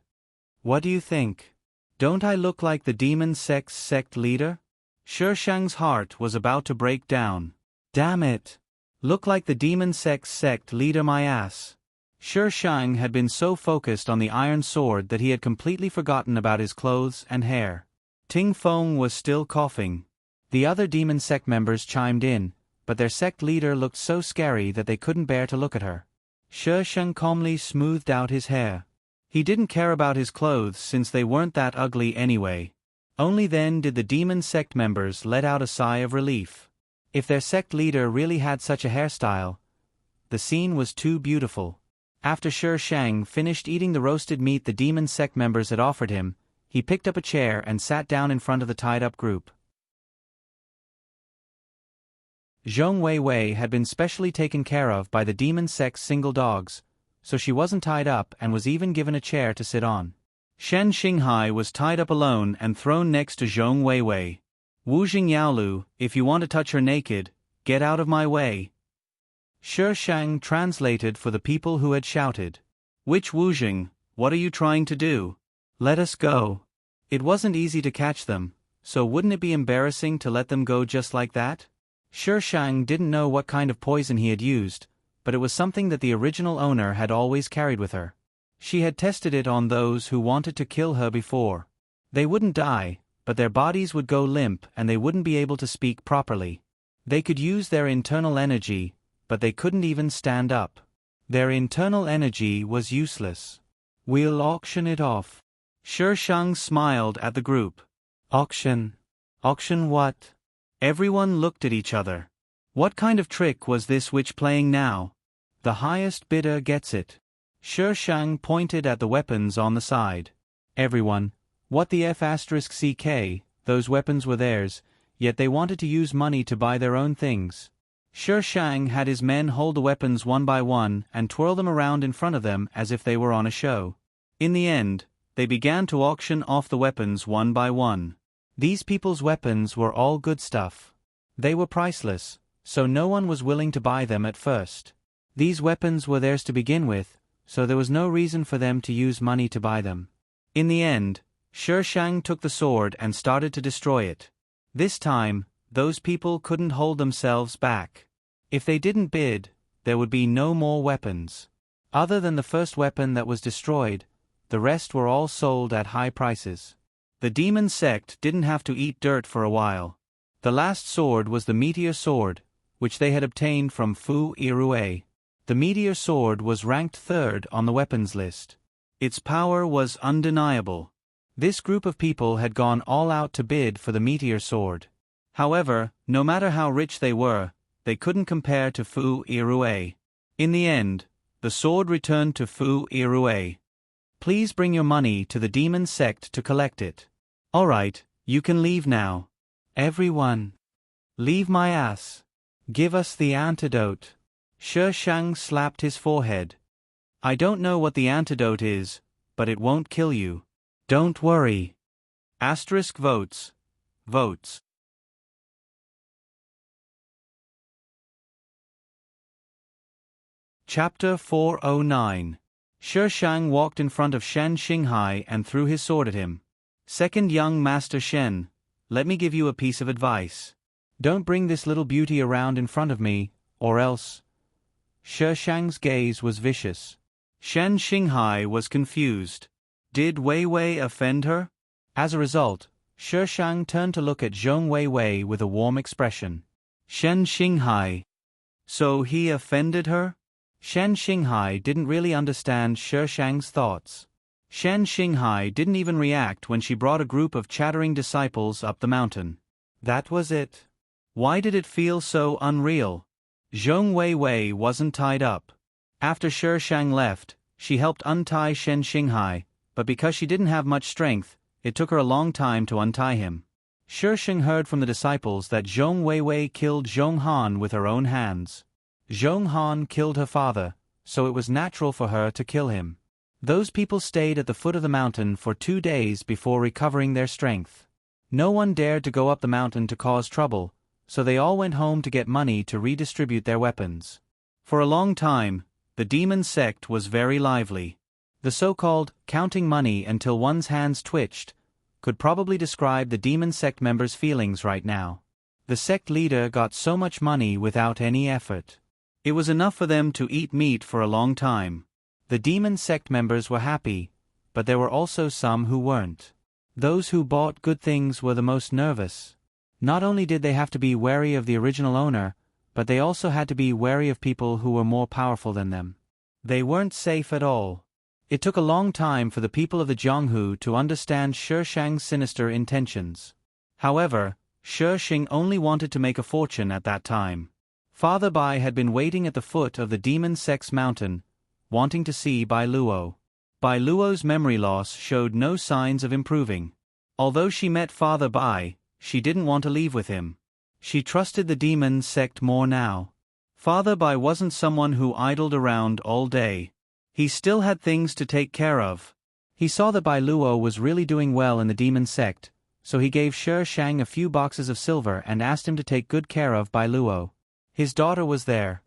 What do you think? Don't I look like the demon sect's sect leader? Shi Shang's heart was about to break down. Damn it! Look like the demon sect's sect leader, my ass. Shi Shang had been so focused on the iron sword that he had completely forgotten about his clothes and hair. Ting Feng was still coughing. The other demon sect members chimed in, but their sect leader looked so scary that they couldn't bear to look at her. Shi Shang calmly smoothed out his hair. He didn't care about his clothes since they weren't that ugly anyway. Only then did the demon sect members let out a sigh of relief. If their sect leader really had such a hairstyle, the scene was too beautiful. After Shi Shang finished eating the roasted meat the demon sect members had offered him, he picked up a chair and sat down in front of the tied-up group. Zhong Weiwei had been specially taken care of by the demon sect's single dogs, so she wasn't tied up and was even given a chair to sit on. Shen Xinghai was tied up alone and thrown next to Zhong Weiwei. Wu Jingyaolu, if you want to touch her naked, get out of my way. Shi Shang translated for the people who had shouted. Witch Wuzheng, what are you trying to do? Let us go. It wasn't easy to catch them, so wouldn't it be embarrassing to let them go just like that? Shi Shang didn't know what kind of poison he had used, but it was something that the original owner had always carried with her. She had tested it on those who wanted to kill her before. They wouldn't die, but their bodies would go limp and they wouldn't be able to speak properly. They could use their internal energy, but they couldn't even stand up. Their internal energy was useless. We'll auction it off. Shi Shang smiled at the group. Auction? Auction what? Everyone looked at each other. What kind of trick was this witch playing now? The highest bidder gets it. Shi Shang pointed at the weapons on the side. Everyone, what the F***ck, those weapons were theirs, yet they wanted to use money to buy their own things. Shi Shang had his men hold the weapons one by one and twirl them around in front of them as if they were on a show. In the end, they began to auction off the weapons one by one. These people's weapons were all good stuff. They were priceless, so no one was willing to buy them at first. These weapons were theirs to begin with, so there was no reason for them to use money to buy them. In the end, Shi Shang took the sword and started to destroy it. This time, those people couldn't hold themselves back. If they didn't bid, there would be no more weapons. Other than the first weapon that was destroyed, the rest were all sold at high prices. The demon sect didn't have to eat dirt for a while. The last sword was the meteor sword, which they had obtained from Fu Irue. The meteor sword was ranked third on the weapons list. Its power was undeniable. This group of people had gone all out to bid for the meteor sword. However, no matter how rich they were, they couldn't compare to Fu Irue. In the end, the sword returned to Fu Irue. Please bring your money to the demon sect to collect it. Alright, you can leave now. Everyone. Leave my ass. Give us the antidote. Shi Shang slapped his forehead. I don't know what the antidote is, but it won't kill you. Don't worry. Asterisk votes. Votes. Chapter 409. Shi Shang walked in front of Shen Xinghai and threw his sword at him. Second young Master Shen, let me give you a piece of advice. Don't bring this little beauty around in front of me, or else. Shi Shang's gaze was vicious. Shen Xinghai was confused. Did Wei Wei offend her? As a result, Shi Shang turned to look at Zhong Wei Wei with a warm expression. Shen Xinghai. So he offended her? Shen Xinghai didn't really understand Shi Shang's thoughts. Shen Xinghai didn't even react when she brought a group of chattering disciples up the mountain. That was it. Why did it feel so unreal? Zhong Wei Wei wasn't tied up. After Shi Shang left, she helped untie Shen Xinghai, but because she didn't have much strength, it took her a long time to untie him. Shi Shang heard from the disciples that Zhong Wei Wei killed Zhong Han with her own hands. Zhong Han killed her father, so it was natural for her to kill him. Those people stayed at the foot of the mountain for 2 days before recovering their strength. No one dared to go up the mountain to cause trouble, so they all went home to get money to redistribute their weapons. For a long time, the demon sect was very lively. The so-called counting money until one's hands twitched could probably describe the demon sect members' feelings right now. The sect leader got so much money without any effort. It was enough for them to eat meat for a long time. The demon sect members were happy, but there were also some who weren't. Those who bought good things were the most nervous. Not only did they have to be wary of the original owner, but they also had to be wary of people who were more powerful than them. They weren't safe at all. It took a long time for the people of the Jianghu to understand Shi Shang's sinister intentions. However, Shi Shang only wanted to make a fortune at that time. Father Bai had been waiting at the foot of the demon sect's mountain, wanting to see Bai Luo. Bai Luo's memory loss showed no signs of improving. Although she met Father Bai, she didn't want to leave with him. She trusted the demon sect more now. Father Bai wasn't someone who idled around all day. He still had things to take care of. He saw that Bai Luo was really doing well in the demon sect, so he gave Shi Shang a few boxes of silver and asked him to take good care of Bai Luo. His daughter was there,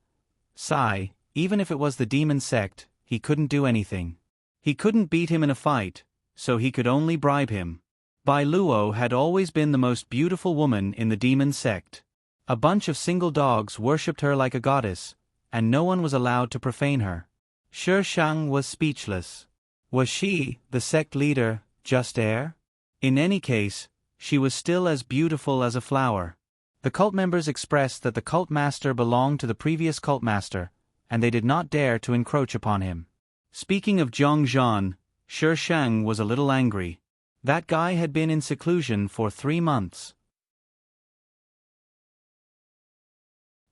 Sigh, even if it was the demon sect, he couldn't do anything. He couldn't beat him in a fight, so he could only bribe him. Bai Luo had always been the most beautiful woman in the demon sect. A bunch of single dogs worshipped her like a goddess, and no one was allowed to profane her. Shi Shang was speechless. Was she, the sect leader, just air? In any case, she was still as beautiful as a flower. The cult members expressed that the cult master belonged to the previous cult master, and they did not dare to encroach upon him. Speaking of Zhang Zhan, Shi Shang was a little angry. That guy had been in seclusion for 3 months.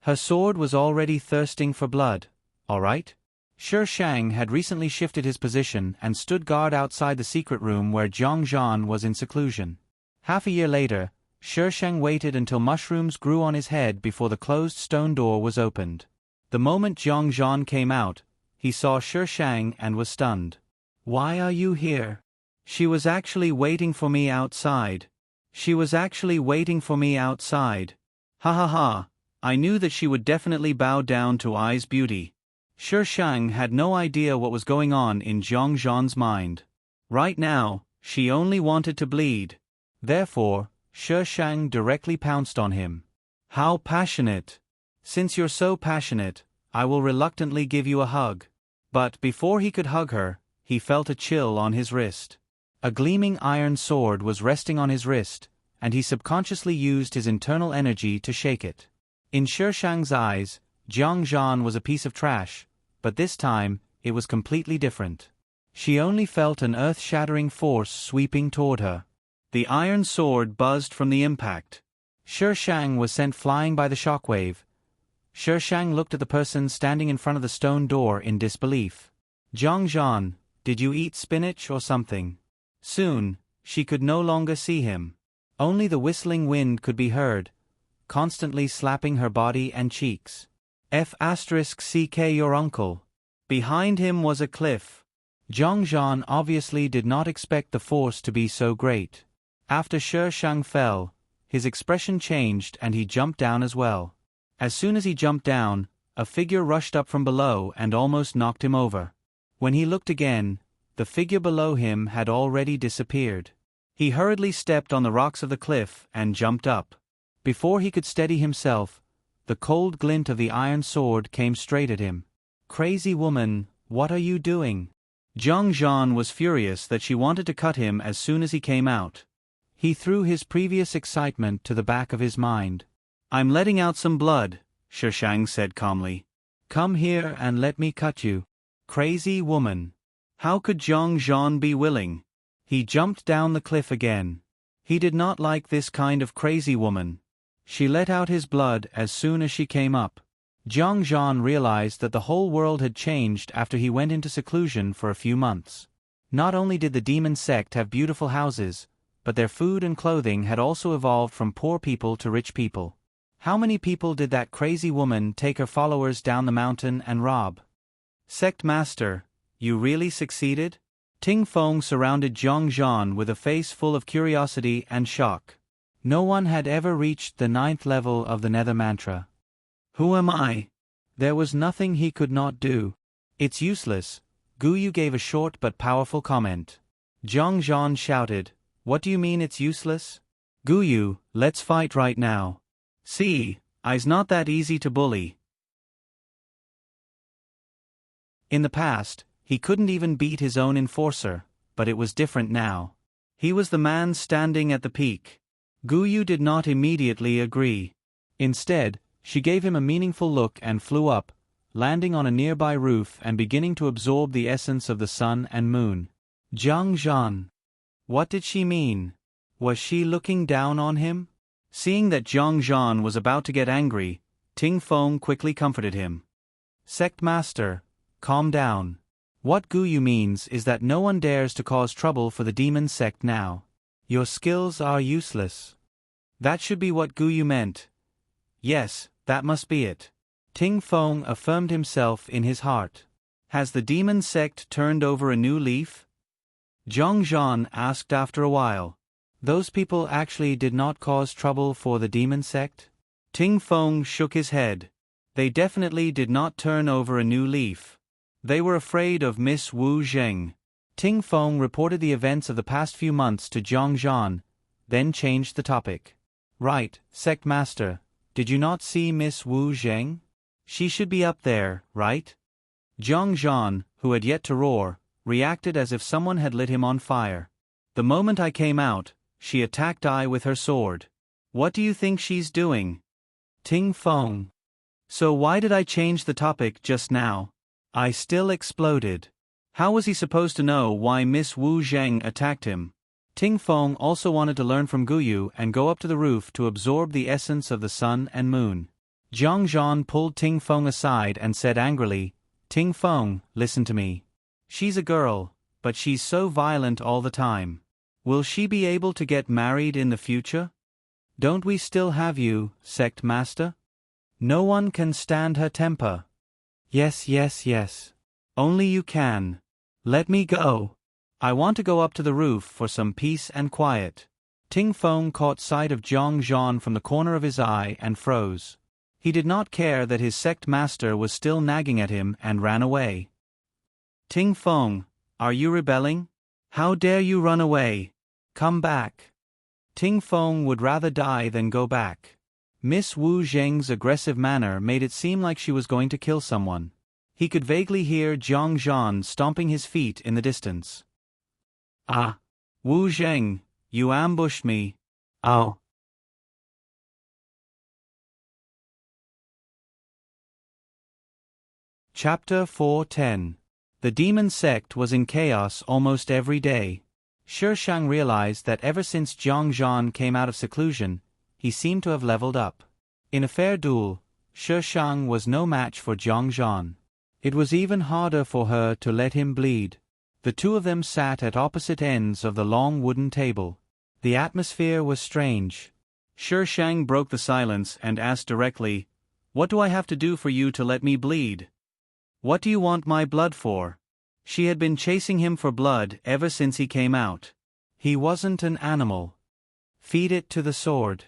Her sword was already thirsting for blood, all right? Shi Shang had recently shifted his position and stood guard outside the secret room where Zhang Zhan was in seclusion. Half a year later, Shi Shang waited until mushrooms grew on his head before the closed stone door was opened. The moment Zhang Zhan came out, he saw Shi Shang and was stunned. "Why are you here?" "She was actually waiting for me outside. She was actually waiting for me outside. Ha ha ha, I knew that she would definitely bow down to Ai's beauty." Shi Shang had no idea what was going on in Zhang Zhan's mind. Right now, she only wanted to bleed. Therefore, Shi Shang directly pounced on him. "How passionate! Since you're so passionate, I will reluctantly give you a hug." But before he could hug her, he felt a chill on his wrist. A gleaming iron sword was resting on his wrist, and he subconsciously used his internal energy to shake it. In Shi Shang's eyes, Zhang Zhan was a piece of trash, but this time, it was completely different. She only felt an earth-shattering force sweeping toward her. The iron sword buzzed from the impact. Shi Shang was sent flying by the shockwave. Shi Shang looked at the person standing in front of the stone door in disbelief. "Zhang Zhan, did you eat spinach or something?" Soon, she could no longer see him. Only the whistling wind could be heard, constantly slapping her body and cheeks. F***ck your uncle. Behind him was a cliff. Zhang Zhan obviously did not expect the force to be so great. After Shi Shang fell, his expression changed and he jumped down as well. As soon as he jumped down, a figure rushed up from below and almost knocked him over. When he looked again, the figure below him had already disappeared. He hurriedly stepped on the rocks of the cliff and jumped up. Before he could steady himself, the cold glint of the iron sword came straight at him. "Crazy woman, what are you doing?" Zhang Zhan was furious that she wanted to cut him as soon as he came out. He threw his previous excitement to the back of his mind. "I'm letting out some blood," Shi Shang said calmly. "Come here and let me cut you." Crazy woman. How could Zhang Zhan be willing? He jumped down the cliff again. He did not like this kind of crazy woman. She let out his blood as soon as she came up. Zhang Zhan realized that the whole world had changed after he went into seclusion for a few months. Not only did the demon sect have beautiful houses, but their food and clothing had also evolved from poor people to rich people. How many people did that crazy woman take her followers down the mountain and rob? "Sect Master, you really succeeded?" Ting Feng surrounded Zhang Zhan with a face full of curiosity and shock. No one had ever reached the 9th level of the Nether Mantra. "Who am I?" There was nothing he could not do. "It's useless," Guyu gave a short but powerful comment. Zhang Zhan shouted, "What do you mean it's useless?" "Guyu, let's fight right now." "See, I's not that easy to bully." In the past, he couldn't even beat his own enforcer, but it was different now. He was the man standing at the peak. Guyu did not immediately agree. Instead, she gave him a meaningful look and flew up, landing on a nearby roof and beginning to absorb the essence of the sun and moon. Zhang Zhan. What did she mean? Was she looking down on him? Seeing that Zhang Zhan was about to get angry, Ting Feng quickly comforted him. "Sect Master, calm down. What Guyu means is that no one dares to cause trouble for the demon sect now. Your skills are useless." That should be what Guyu meant. Yes, that must be it. Ting Feng affirmed himself in his heart. Has the demon sect turned over a new leaf? Zhang Zhan asked after a while. Those people actually did not cause trouble for the demon sect? Ting Feng shook his head. They definitely did not turn over a new leaf. They were afraid of Miss Wu Zheng. Ting Feng reported the events of the past few months to Zhang Zhan, then changed the topic. Right, Sect Master, did you not see Miss Wu Zheng? She should be up there, right? Zhang Zhan, who had yet to roar, reacted as if someone had lit him on fire. The moment I came out, she attacked I with her sword. What do you think she's doing? Ting Feng. So why did I change the topic just now? I still exploded. How was he supposed to know why Miss Wu Zheng attacked him? Ting Feng also wanted to learn from Guyu and go up to the roof to absorb the essence of the sun and moon. Zhang Zhan pulled Ting Feng aside and said angrily, Ting Feng, listen to me. She's a girl, but she's so violent all the time. Will she be able to get married in the future? Don't we still have you, Sect Master? No one can stand her temper. Yes, yes, yes. Only you can. Let me go. I want to go up to the roof for some peace and quiet. Ting Feng caught sight of Zhang Zhan from the corner of his eye and froze. He did not care that his sect master was still nagging at him and ran away. Ting Feng, are you rebelling? How dare you run away? Come back. Ting Feng would rather die than go back. Miss Wu Zheng's aggressive manner made it seem like she was going to kill someone. He could vaguely hear Zhang Zhan stomping his feet in the distance. Ah! Wu Zheng, you ambushed me. Oh. Chapter 410. The demon sect was in chaos almost every day. Shi Shang realized that ever since Zhang Zhan came out of seclusion, he seemed to have leveled up. In a fair duel, Shi Shang was no match for Zhang Zhan. It was even harder for her to let him bleed. The two of them sat at opposite ends of the long wooden table. The atmosphere was strange. Shi Shang broke the silence and asked directly, What do I have to do for you to let me bleed? What do you want my blood for? She had been chasing him for blood ever since he came out. He wasn't an animal. Feed it to the sword.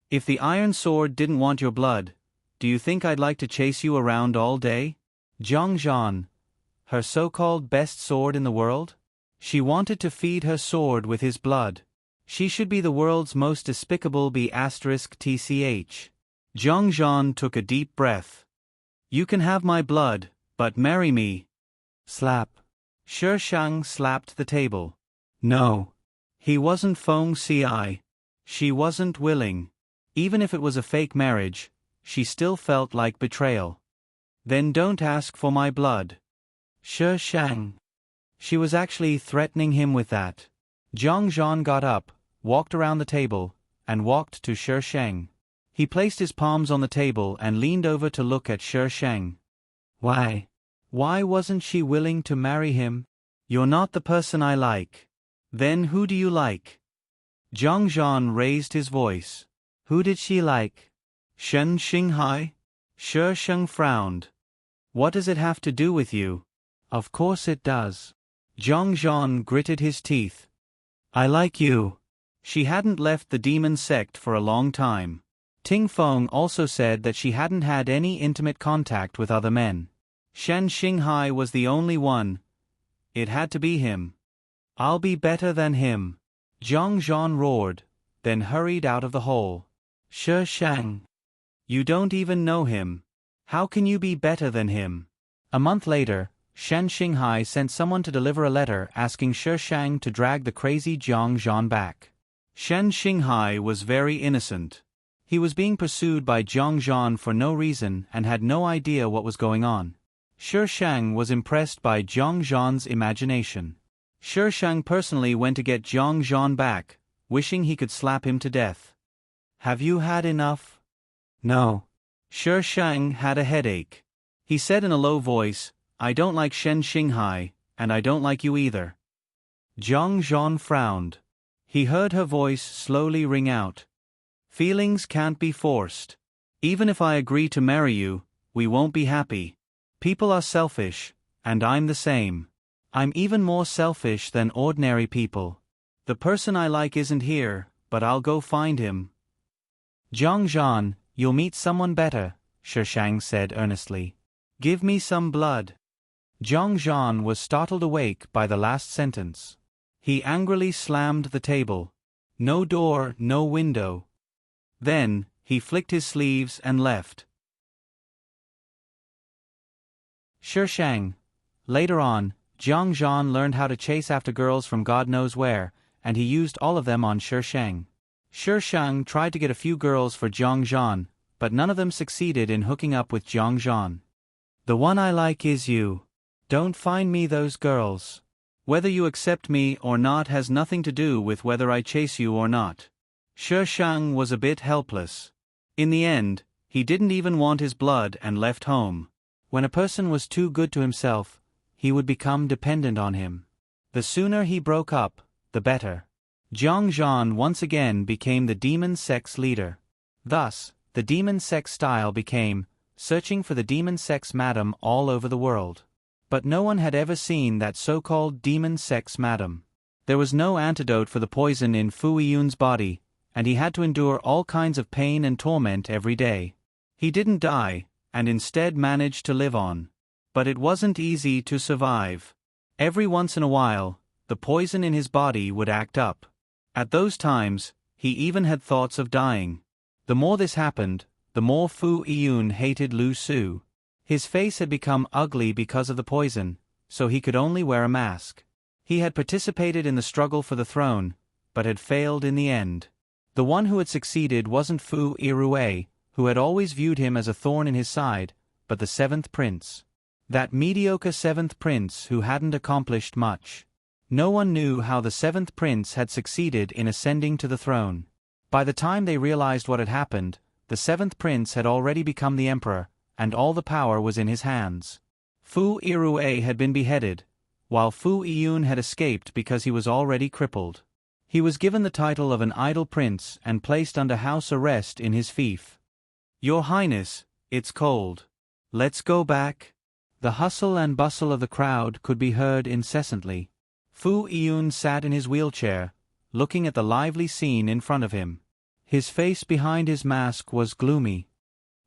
If the iron sword didn't want your blood, do you think I'd like to chase you around all day? Zhang Zhan, her so-called best sword in the world? She wanted to feed her sword with his blood. She should be the world's most despicable *tch. Zhang Zhan took a deep breath. You can have my blood, but marry me. Slap. Shi Shang slapped the table. No. He wasn't Feng Ci. She wasn't willing. Even if it was a fake marriage, she still felt like betrayal. Then don't ask for my blood. Shi Shang. She was actually threatening him with that. Zhang Zhan got up, walked around the table, and walked to Shi Shang. He placed his palms on the table and leaned over to look at Shi Shang. Why? Why wasn't she willing to marry him? You're not the person I like. Then who do you like? Zhang Zhan raised his voice. Who did she like? Shen Xinghai? Shi Shang frowned. What does it have to do with you? Of course it does. Zhang Zhan gritted his teeth. I like you. She hadn't left the demon sect for a long time. Ting Feng also said that she hadn't had any intimate contact with other men. Shen Xinghai was the only one. It had to be him. I'll be better than him. Zhang Zhan roared, then hurried out of the hole. Shi Shang. You don't even know him. How can you be better than him? A month later, Shen Xinghai sent someone to deliver a letter asking Shi Shang to drag the crazy Zhang Zhan back. Shen Xinghai was very innocent. He was being pursued by Zhang Zhan for no reason and had no idea what was going on. Shi Shang was impressed by Zhang Zhan's imagination. Shi Shang personally went to get Zhang Zhan back, wishing he could slap him to death. Have you had enough? No. Shi Shang had a headache. He said in a low voice, I don't like Shen Xinghai, and I don't like you either. Zhang Zhan frowned. He heard her voice slowly ring out. Feelings can't be forced. Even if I agree to marry you, we won't be happy. People are selfish, and I'm the same. I'm even more selfish than ordinary people. The person I like isn't here, but I'll go find him. Zhang Zhan, you'll meet someone better, Shishang said earnestly. Give me some blood. Zhang was startled awake by the last sentence. He angrily slammed the table. No door, no window. Then, he flicked his sleeves and left. Shishang. Later on, Zhang learned how to chase after girls from God knows where, and he used all of them on Shishang. Shishang tried to get a few girls for Zhang, but none of them succeeded in hooking up with Zhang. The one I like is you. Don't find me those girls. Whether you accept me or not has nothing to do with whether I chase you or not. Shishang was a bit helpless. In the end, he didn't even want his blood and left home. When a person was too good to himself, he would become dependent on him. The sooner he broke up, the better. Zhang once again became the demon sex leader. Thus, the demon sex style became searching for the demon sex madam all over the world. But no one had ever seen that so-called demon sex madam. There was no antidote for the poison in Fu Yun's body, and he had to endure all kinds of pain and torment every day. He didn't die, and instead managed to live on. But it wasn't easy to survive. Every once in a while, the poison in his body would act up. At those times, he even had thoughts of dying. The more this happened, the more Fu Yun hated Lu Su. His face had become ugly because of the poison, so he could only wear a mask. He had participated in the struggle for the throne, but had failed in the end. The one who had succeeded wasn't Fu Yirue, who had always viewed him as a thorn in his side, but the seventh prince. That mediocre seventh prince who hadn't accomplished much. No one knew how the seventh prince had succeeded in ascending to the throne. By the time they realized what had happened, the seventh prince had already become the emperor, and all the power was in his hands. Fu Yirue had been beheaded, while Fu Yun had escaped because he was already crippled. He was given the title of an idle prince and placed under house arrest in his fief. Your Highness, it's cold. Let's go back. The hustle and bustle of the crowd could be heard incessantly. Fu Yun sat in his wheelchair, looking at the lively scene in front of him. His face behind his mask was gloomy.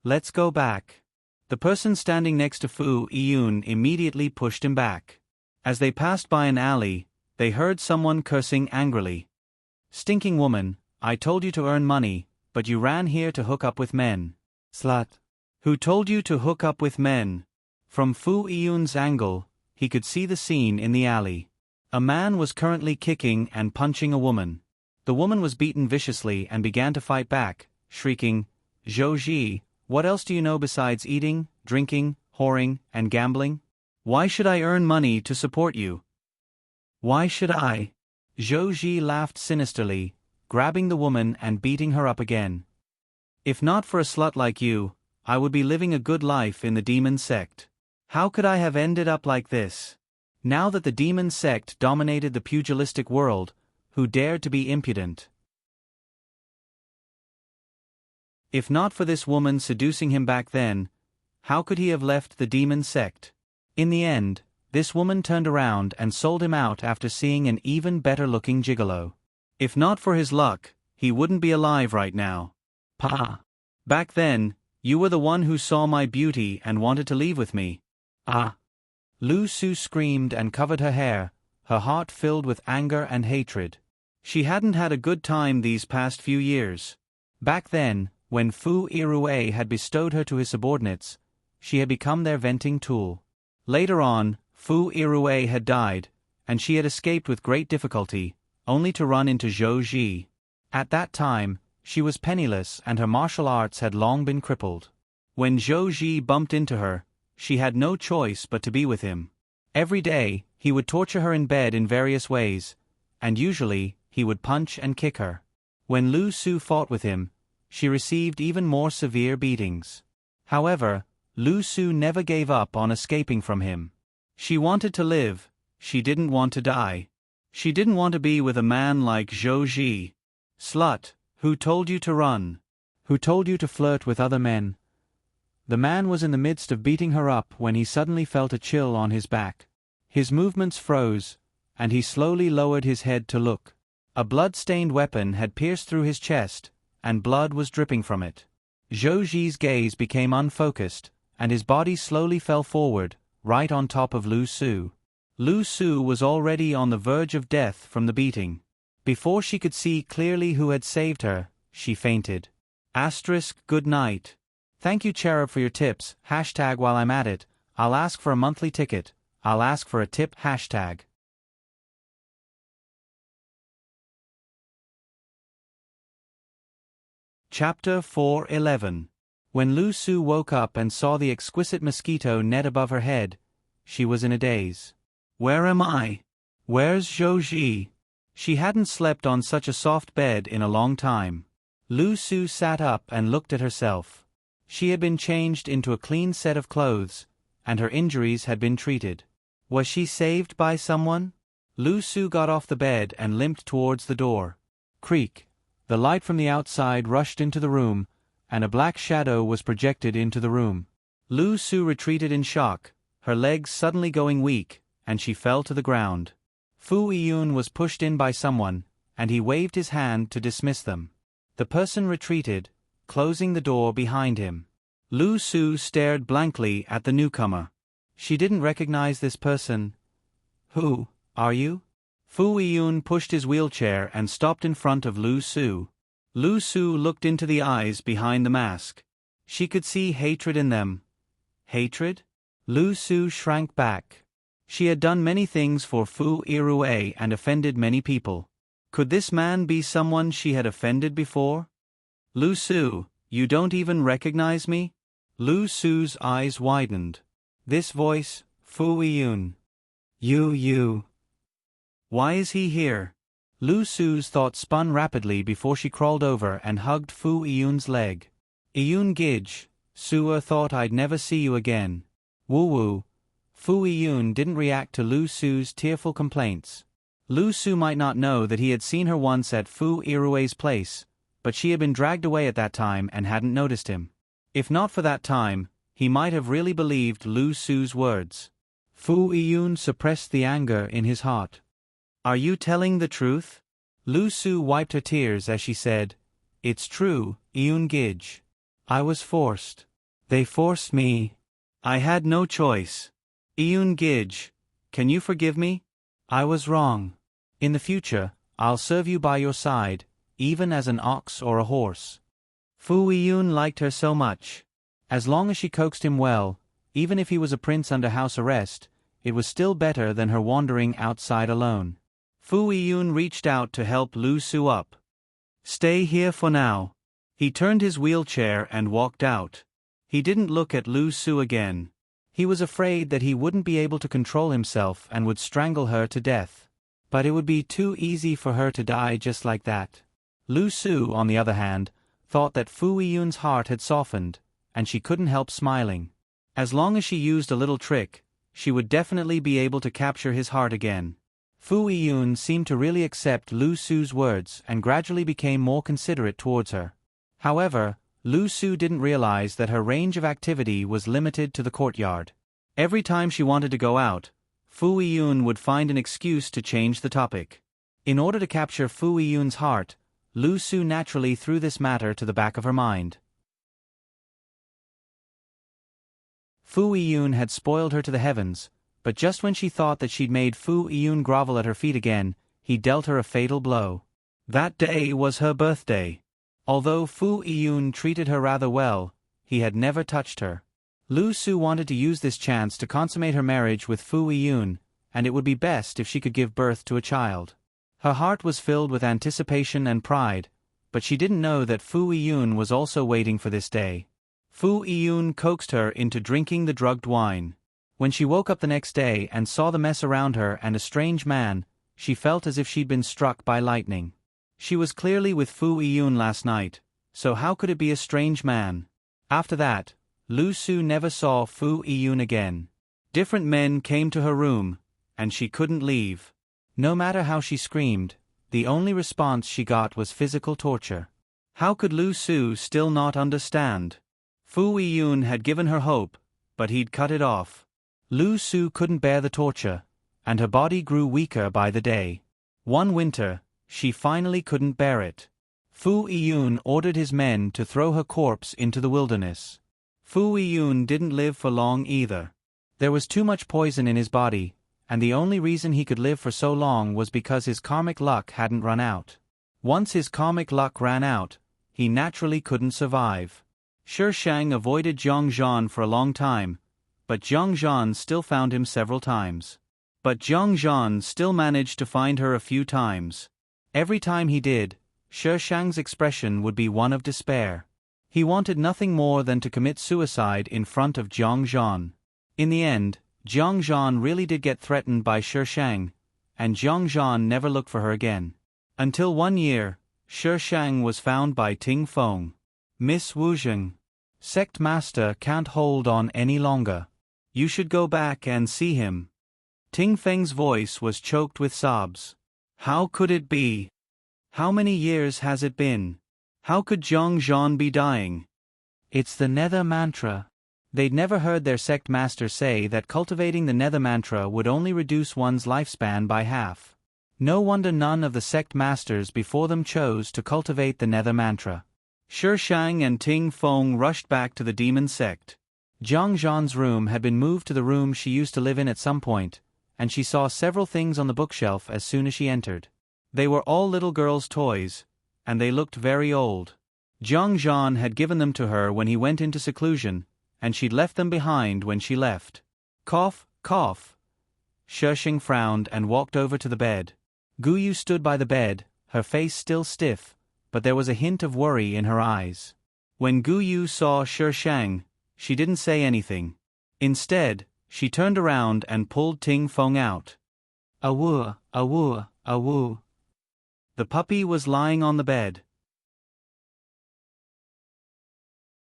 Let's go back. The person standing next to Fu Yun immediately pushed him back. As they passed by an alley, they heard someone cursing angrily. Stinking woman, I told you to earn money, but you ran here to hook up with men. Slut. Who told you to hook up with men? From Fu Yun's angle, he could see the scene in the alley. A man was currently kicking and punching a woman. The woman was beaten viciously and began to fight back, shrieking, Zhou, what else do you know besides eating, drinking, whoring, and gambling? Why should I earn money to support you? Why should I? Zhou laughed sinisterly, grabbing the woman and beating her up again. If not for a slut like you, I would be living a good life in the demon sect. How could I have ended up like this? Now that the demon sect dominated the pugilistic world, who dared to be impudent? If not for this woman seducing him back then, how could he have left the demon sect? In the end, this woman turned around and sold him out after seeing an even better-looking gigolo. If not for his luck, he wouldn't be alive right now. Pa! Back then, you were the one who saw my beauty and wanted to leave with me. Ah! Lu Su screamed and covered her hair, her heart filled with anger and hatred. She hadn't had a good time these past few years. Back then, when Fu Yirue had bestowed her to his subordinates, she had become their venting tool. Later on, Fu Yirue had died, and she had escaped with great difficulty, only to run into Zhou. At that time, she was penniless and her martial arts had long been crippled. When Zhou bumped into her, she had no choice but to be with him. Every day, he would torture her in bed in various ways, and usually, he would punch and kick her. When Lu Su fought with him, she received even more severe beatings. However, Lu Su never gave up on escaping from him. She wanted to live, she didn't want to die. She didn't want to be with a man like Zhou. Slut, who told you to run? Who told you to flirt with other men? The man was in the midst of beating her up when he suddenly felt a chill on his back. His movements froze, and he slowly lowered his head to look. A blood-stained weapon had pierced through his chest, and blood was dripping from it. Zhou Zi's gaze became unfocused, and his body slowly fell forward, right on top of Lu Su. Lu Su was already on the verge of death from the beating. Before she could see clearly who had saved her, she fainted. Good night. Thank you, Cherub, for your tips. While I'm at it, I'll ask for a monthly ticket. I'll ask for a tip. Chapter 4:11. When Lu Su woke up and saw the exquisite mosquito net above her head, she was in a daze. Where am I? Where's Zhou Zi? She hadn't slept on such a soft bed in a long time. Lu Su sat up and looked at herself. She had been changed into a clean set of clothes, and her injuries had been treated. Was she saved by someone? Lu Su got off the bed and limped towards the door. Creak. The light from the outside rushed into the room, and a black shadow was projected into the room. Lu Su retreated in shock, her legs suddenly going weak, and she fell to the ground. Fu Yun was pushed in by someone, and he waved his hand to dismiss them. The person retreated, closing the door behind him. Lu Su stared blankly at the newcomer. She didn't recognize this person. Who are you? Fu Yun pushed his wheelchair and stopped in front of Lu Su. Lu Su looked into the eyes behind the mask. She could see hatred in them. Hatred? Lu Su shrank back. She had done many things for Fu Irue and offended many people. Could this man be someone she had offended before? Lu Su, you don't even recognize me? Lu Su's eyes widened. This voice, Fu Yun. You. Why is he here? Lu Su's thoughts spun rapidly before she crawled over and hugged Fu Yun's leg. Iyun Gij, Sua thought I'd never see you again. Woo. Fu Yun didn't react to Lu Su's tearful complaints. Lu Su might not know that he had seen her once at Fu Irue's place, but she had been dragged away at that time and hadn't noticed him. If not for that time, he might have really believed Lu Su's words. Fu Yun suppressed the anger in his heart. Are you telling the truth? Lu Su wiped her tears as she said, It's true, Iyun Gij. I was forced. They forced me. I had no choice. Iyun Gij, can you forgive me? I was wrong. In the future, I'll serve you by your side, even as an ox or a horse. Fu Yun liked her so much. As long as she coaxed him well, even if he was a prince under house arrest, it was still better than her wandering outside alone. Fu Yun reached out to help Lu Su up. Stay here for now. He turned his wheelchair and walked out. He didn't look at Lu Su again. He was afraid that he wouldn't be able to control himself and would strangle her to death. But it would be too easy for her to die just like that. Lu Su, on the other hand, thought that Fu Yun's heart had softened, and she couldn't help smiling. As long as she used a little trick, she would definitely be able to capture his heart again. Fu Yun seemed to really accept Lu Su's words and gradually became more considerate towards her. However, Lu Su didn't realize that her range of activity was limited to the courtyard. Every time she wanted to go out, Fu Yun would find an excuse to change the topic. In order to capture Fu Yun's heart, Lu Su naturally threw this matter to the back of her mind. Fu Yun had spoiled her to the heavens, but just when she thought that she'd made Fu Yun grovel at her feet again, he dealt her a fatal blow. That day was her birthday. Although Fu Yun treated her rather well, he had never touched her. Lu Su wanted to use this chance to consummate her marriage with Fu Yun, and it would be best if she could give birth to a child. Her heart was filled with anticipation and pride, but she didn't know that Fu Yun was also waiting for this day. Fu Yun coaxed her into drinking the drugged wine. When she woke up the next day and saw the mess around her and a strange man, she felt as if she'd been struck by lightning. She was clearly with Fu Yun last night, so how could it be a strange man? After that, Lu Su never saw Fu Yun again. Different men came to her room, and she couldn't leave. No matter how she screamed, the only response she got was physical torture. How could Lu Su still not understand? Fu Yun had given her hope, but he'd cut it off. Lu Su couldn't bear the torture, and her body grew weaker by the day. One winter, she finally couldn't bear it. Fu Yun ordered his men to throw her corpse into the wilderness. Fu Yun didn't live for long either. There was too much poison in his body, and the only reason he could live for so long was because his karmic luck hadn't run out. Once his karmic luck ran out, he naturally couldn't survive. Shi Shang avoided Zhang Zhan for a long time, but Zhang Zhan still found him several times. But Zhang Zhan still managed to find her a few times. Every time he did, Shi Shang's expression would be one of despair. He wanted nothing more than to commit suicide in front of Zhang Zhan. In the end, Zhang Zhan really did get threatened by Shi Shang, and Zhang Zhan never looked for her again. Until one year, Shi Shang was found by Ting Feng. Miss Wuzheng, sect master can't hold on any longer. You should go back and see him. Ting Feng's voice was choked with sobs. How could it be? How many years has it been? How could Zhang Zhan be dying? It's the Nether Mantra. They'd never heard their sect master say that cultivating the Nether Mantra would only reduce one's lifespan by half. No wonder none of the sect masters before them chose to cultivate the Nether Mantra. Shi Shang and Ting Feng rushed back to the demon sect. Zhang Zhan's room had been moved to the room she used to live in at some point, and she saw several things on the bookshelf as soon as she entered. They were all little girls' toys, and they looked very old. Zhang Zhan had given them to her when he went into seclusion, and she'd left them behind when she left. Cough, cough. Shi Shang frowned and walked over to the bed. Gu Yu stood by the bed, her face still stiff, but there was a hint of worry in her eyes. When Gu Yu saw Shi Shang, she didn't say anything. Instead, she turned around and pulled Ting Feng out. Awu, awu, awu. The puppy was lying on the bed.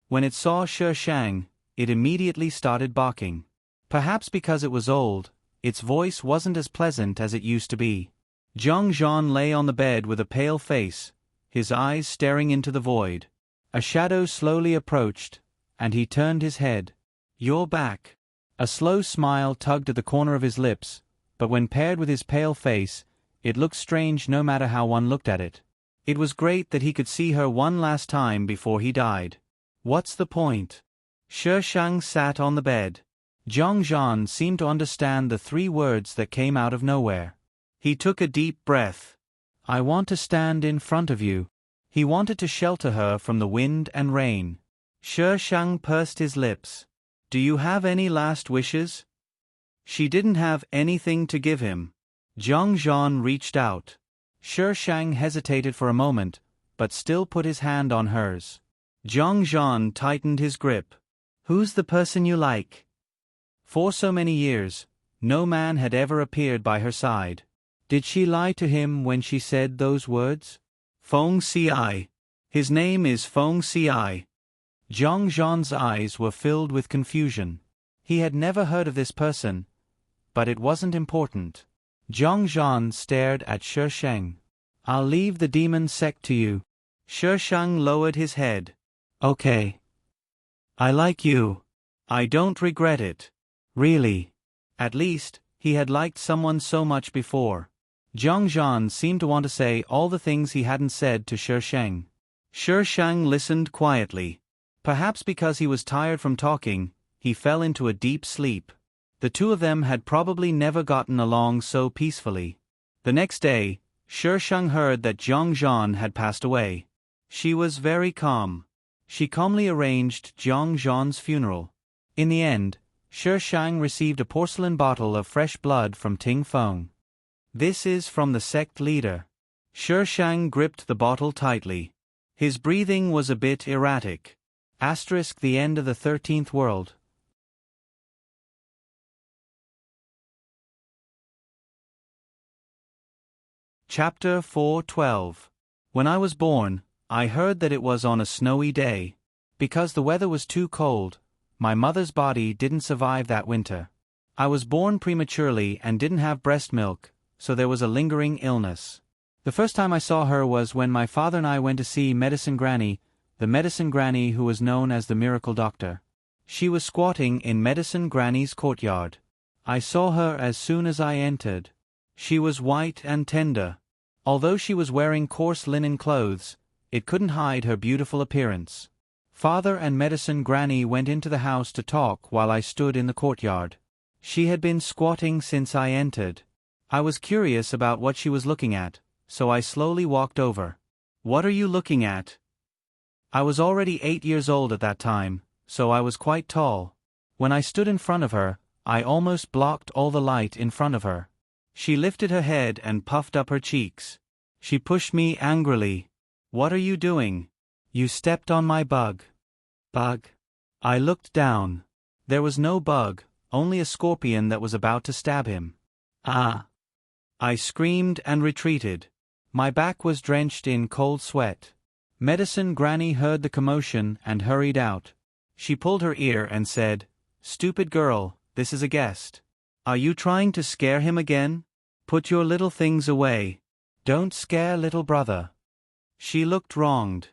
When it saw Shi Shang, it immediately started barking. Perhaps because it was old, its voice wasn't as pleasant as it used to be. Zhang Zhan lay on the bed with a pale face, his eyes staring into the void. A shadow slowly approached, and he turned his head. You're back. A slow smile tugged at the corner of his lips, but when paired with his pale face, it looked strange no matter how one looked at it. It was great that he could see her one last time before he died. What's the point? Shi Shang sat on the bed. Zhang Zhan seemed to understand the 3 words that came out of nowhere. He took a deep breath. I want to stand in front of you. He wanted to shelter her from the wind and rain. Shi Shang pursed his lips. Do you have any last wishes? She didn't have anything to give him. Zhang Zhan reached out. Shi Shang hesitated for a moment, but still put his hand on hers. Zhang Zhan tightened his grip. Who's the person you like? For so many years, no man had ever appeared by her side. Did she lie to him when she said those words? Feng Ci. His name is Feng Ci. Zhang Zhan's eyes were filled with confusion. He had never heard of this person, but it wasn't important. Zhang Zhan stared at Shi Shang. I'll leave the demon sect to you. Shi Shang lowered his head. Okay. I like you. I don't regret it. Really. At least, he had liked someone so much before. Zhang Zhan seemed to want to say all the things he hadn't said to Shi Shang. Shi Shang listened quietly. Perhaps because he was tired from talking, he fell into a deep sleep. The two of them had probably never gotten along so peacefully. The next day, Shi Shang heard that Zhang Zhan had passed away. She was very calm. She calmly arranged Zhang Zhan's funeral. In the end, Shi Shang received a porcelain bottle of fresh blood from Ting Feng. This is from the sect leader. Shi Shang gripped the bottle tightly. His breathing was a bit erratic. The end of the 13th world. Chapter 4:12. When I was born, I heard that it was on a snowy day. Because the weather was too cold, my mother's body didn't survive that winter. I was born prematurely and didn't have breast milk, so there was a lingering illness. The first time I saw her was when my father and I went to see Medicine Granny, the Medicine Granny who was known as the Miracle Doctor. She was squatting in Medicine Granny's courtyard. I saw her as soon as I entered. She was white and tender. Although she was wearing coarse linen clothes, it couldn't hide her beautiful appearance. Father and Medicine Granny went into the house to talk while I stood in the courtyard. She had been squatting since I entered. I was curious about what she was looking at, so I slowly walked over. "What are you looking at?" I was already 8 years old at that time, so I was quite tall. When I stood in front of her, I almost blocked all the light in front of her. She lifted her head and puffed up her cheeks. She pushed me angrily. "What are you doing? You stepped on my bug." "Bug?" I looked down. There was no bug, only a scorpion that was about to stab him. "Ah!" I screamed and retreated. My back was drenched in cold sweat. Medicine Granny heard the commotion and hurried out. She pulled her ear and said, "Stupid girl, this is a guest. Are you trying to scare him again? Put your little things away. Don't scare little brother." She looked wronged.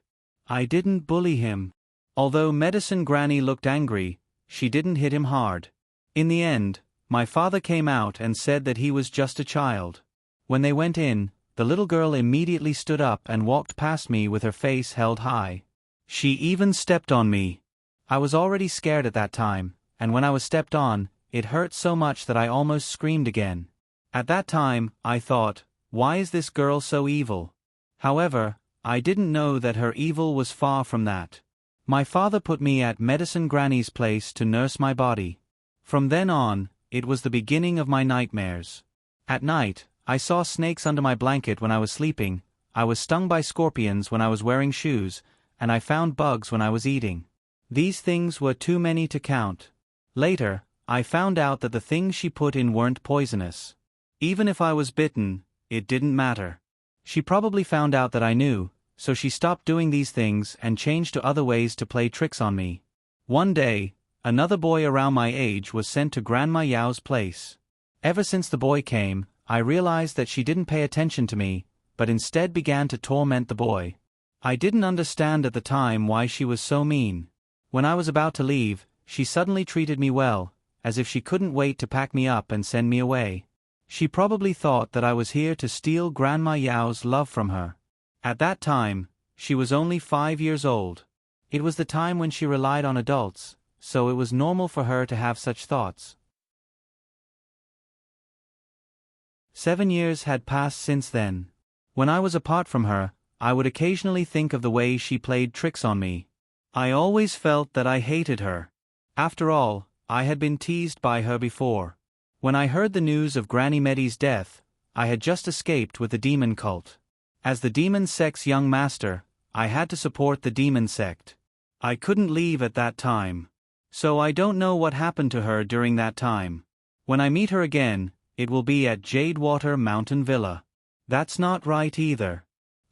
I didn't bully him. Although Medicine Granny looked angry, she didn't hit him hard. In the end, my father came out and said that he was just a child. When they went in, the little girl immediately stood up and walked past me with her face held high. She even stepped on me. I was already scared at that time, and when I was stepped on, it hurt so much that I almost screamed again. At that time, I thought, why is this girl so evil? However, I didn't know that her evil was far from that. My father put me at Medicine Granny's place to nurse my body. From then on, it was the beginning of my nightmares. At night, I saw snakes under my blanket when I was sleeping, I was stung by scorpions when I was wearing shoes, and I found bugs when I was eating. These things were too many to count. Later, I found out that the things she put in weren't poisonous. Even if I was bitten, it didn't matter. She probably found out that I knew, so she stopped doing these things and changed to other ways to play tricks on me. One day, another boy around my age was sent to Grandma Yao's place. Ever since the boy came, I realized that she didn't pay attention to me, but instead began to torment the boy. I didn't understand at the time why she was so mean. When I was about to leave, she suddenly treated me well, as if she couldn't wait to pack me up and send me away. She probably thought that I was here to steal Grandma Yao's love from her. At that time, she was only 5 years old. It was the time when she relied on adults, so it was normal for her to have such thoughts. 7 years had passed since then. When I was apart from her, I would occasionally think of the way she played tricks on me. I always felt that I hated her. After all, I had been teased by her before. When I heard the news of Granny Medi's death, I had just escaped with the demon cult. As the demon sect's young master, I had to support the demon sect. I couldn't leave at that time. So I don't know what happened to her during that time. When I meet her again, it will be at Jadewater Mountain Villa. That's not right either.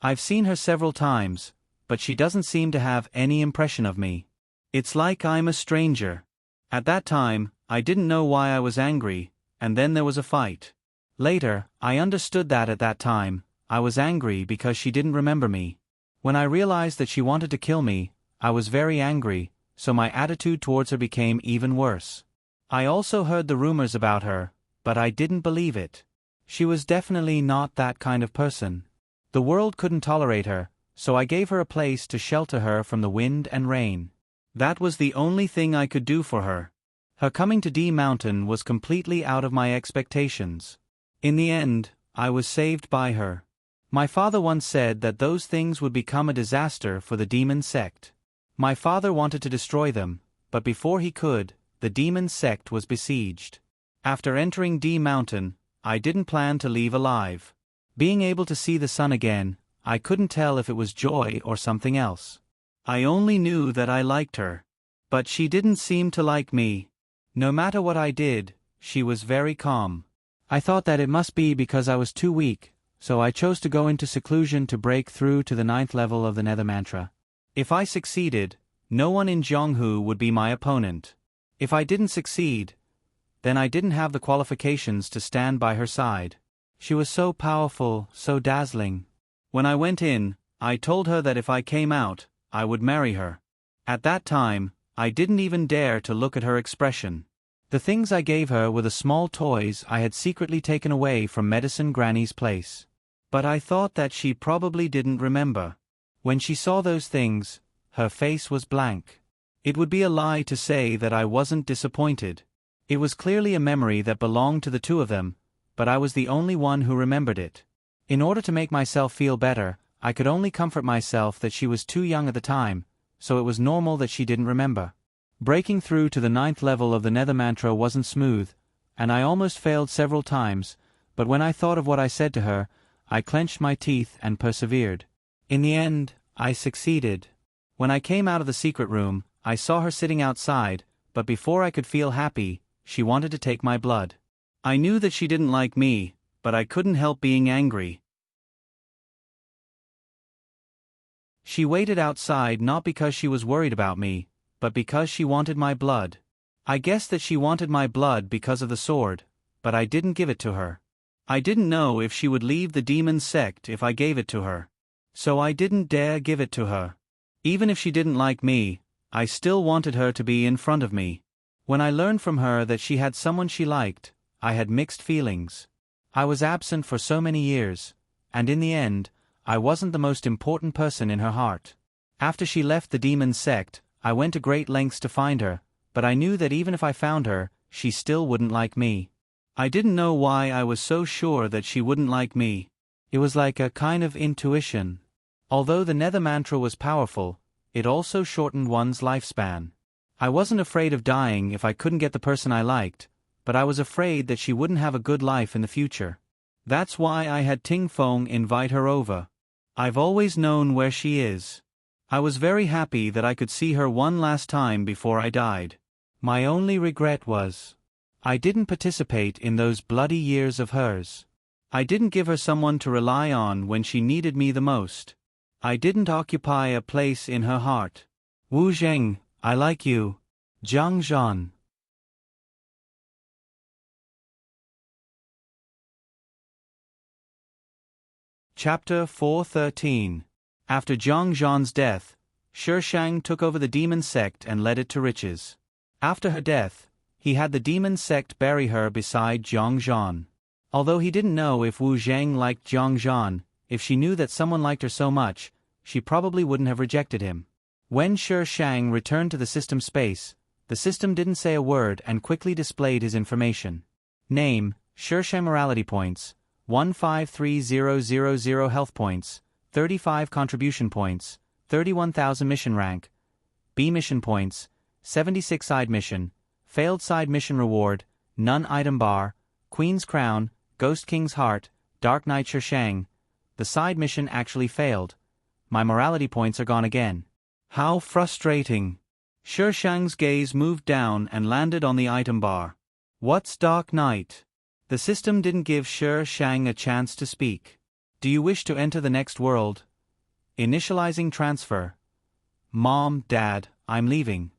I've seen her several times, but she doesn't seem to have any impression of me. It's like I'm a stranger. At that time, I didn't know why I was angry, and then there was a fight. Later, I understood that at that time, I was angry because she didn't remember me. When I realized that she wanted to kill me, I was very angry, so my attitude towards her became even worse. I also heard the rumors about her, but I didn't believe it. She was definitely not that kind of person. The world couldn't tolerate her, so I gave her a place to shelter her from the wind and rain. That was the only thing I could do for her. Her coming to D Mountain was completely out of my expectations. In the end, I was saved by her. My father once said that those things would become a disaster for the demon sect. My father wanted to destroy them, but before he could, the demon sect was besieged. After entering D Mountain, I didn't plan to leave alive. Being able to see the sun again, I couldn't tell if it was joy or something else. I only knew that I liked her. But she didn't seem to like me. No matter what I did, she was very calm. I thought that it must be because I was too weak, so I chose to go into seclusion to break through to the 9th level of the Nether Mantra. If I succeeded, no one in Jianghu would be my opponent. If I didn't succeed, then I didn't have the qualifications to stand by her side. She was so powerful, so dazzling. When I went in, I told her that if I came out, I would marry her. At that time, I didn't even dare to look at her expression. The things I gave her were the small toys I had secretly taken away from Medicine Granny's place. But I thought that she probably didn't remember. When she saw those things, her face was blank. It would be a lie to say that I wasn't disappointed. It was clearly a memory that belonged to the two of them, but I was the only one who remembered it. In order to make myself feel better, I could only comfort myself that she was too young at the time, so it was normal that she didn't remember. Breaking through to the 9th level of the Nether Mantra wasn't smooth, and I almost failed several times, but when I thought of what I said to her, I clenched my teeth and persevered. In the end, I succeeded. When I came out of the secret room, I saw her sitting outside, but before I could feel happy, she wanted to take my blood. I knew that she didn't like me, but I couldn't help being angry. She waited outside not because she was worried about me, but because she wanted my blood. I guessed that she wanted my blood because of the sword, but I didn't give it to her. I didn't know if she would leave the demon sect if I gave it to her. So I didn't dare give it to her. Even if she didn't like me, I still wanted her to be in front of me. When I learned from her that she had someone she liked, I had mixed feelings. I was absent for so many years, and in the end, I wasn't the most important person in her heart. After she left the demon sect, I went to great lengths to find her, but I knew that even if I found her, she still wouldn't like me. I didn't know why I was so sure that she wouldn't like me. It was like a kind of intuition. Although the Nether Mantra was powerful, it also shortened one's lifespan. I wasn't afraid of dying if I couldn't get the person I liked, but I was afraid that she wouldn't have a good life in the future. That's why I had Ting Feng invite her over. I've always known where she is. I was very happy that I could see her one last time before I died. My only regret was, I didn't participate in those bloody years of hers. I didn't give her someone to rely on when she needed me the most. I didn't occupy a place in her heart. Wu Zheng, I like you. Zhang Zhan. Chapter 413. After Zhang Zhan's death, Shi Shang took over the demon sect and led it to riches. After her death, he had the demon sect bury her beside Zhang Zhan. Although he didn't know if Wu Zheng liked Zhang Zhan, if she knew that someone liked her so much, she probably wouldn't have rejected him. When Shi Shang returned to the system space, the system didn't say a word and quickly displayed his information. Name, Shi Shang morality points, 153000 health points, 35 contribution points, 31,000 mission rank, B mission points, 76 side mission, failed side mission reward, none item bar, Queen's Crown, Ghost King's Heart, Dark Knight Shi Shang. The side mission actually failed. My morality points are gone again. How frustrating. Shi Shang's gaze moved down and landed on the item bar. What's Dark Knight? The system didn't give Shi Shang a chance to speak. Do you wish to enter the next world? Initializing transfer. Mom, Dad, I'm leaving.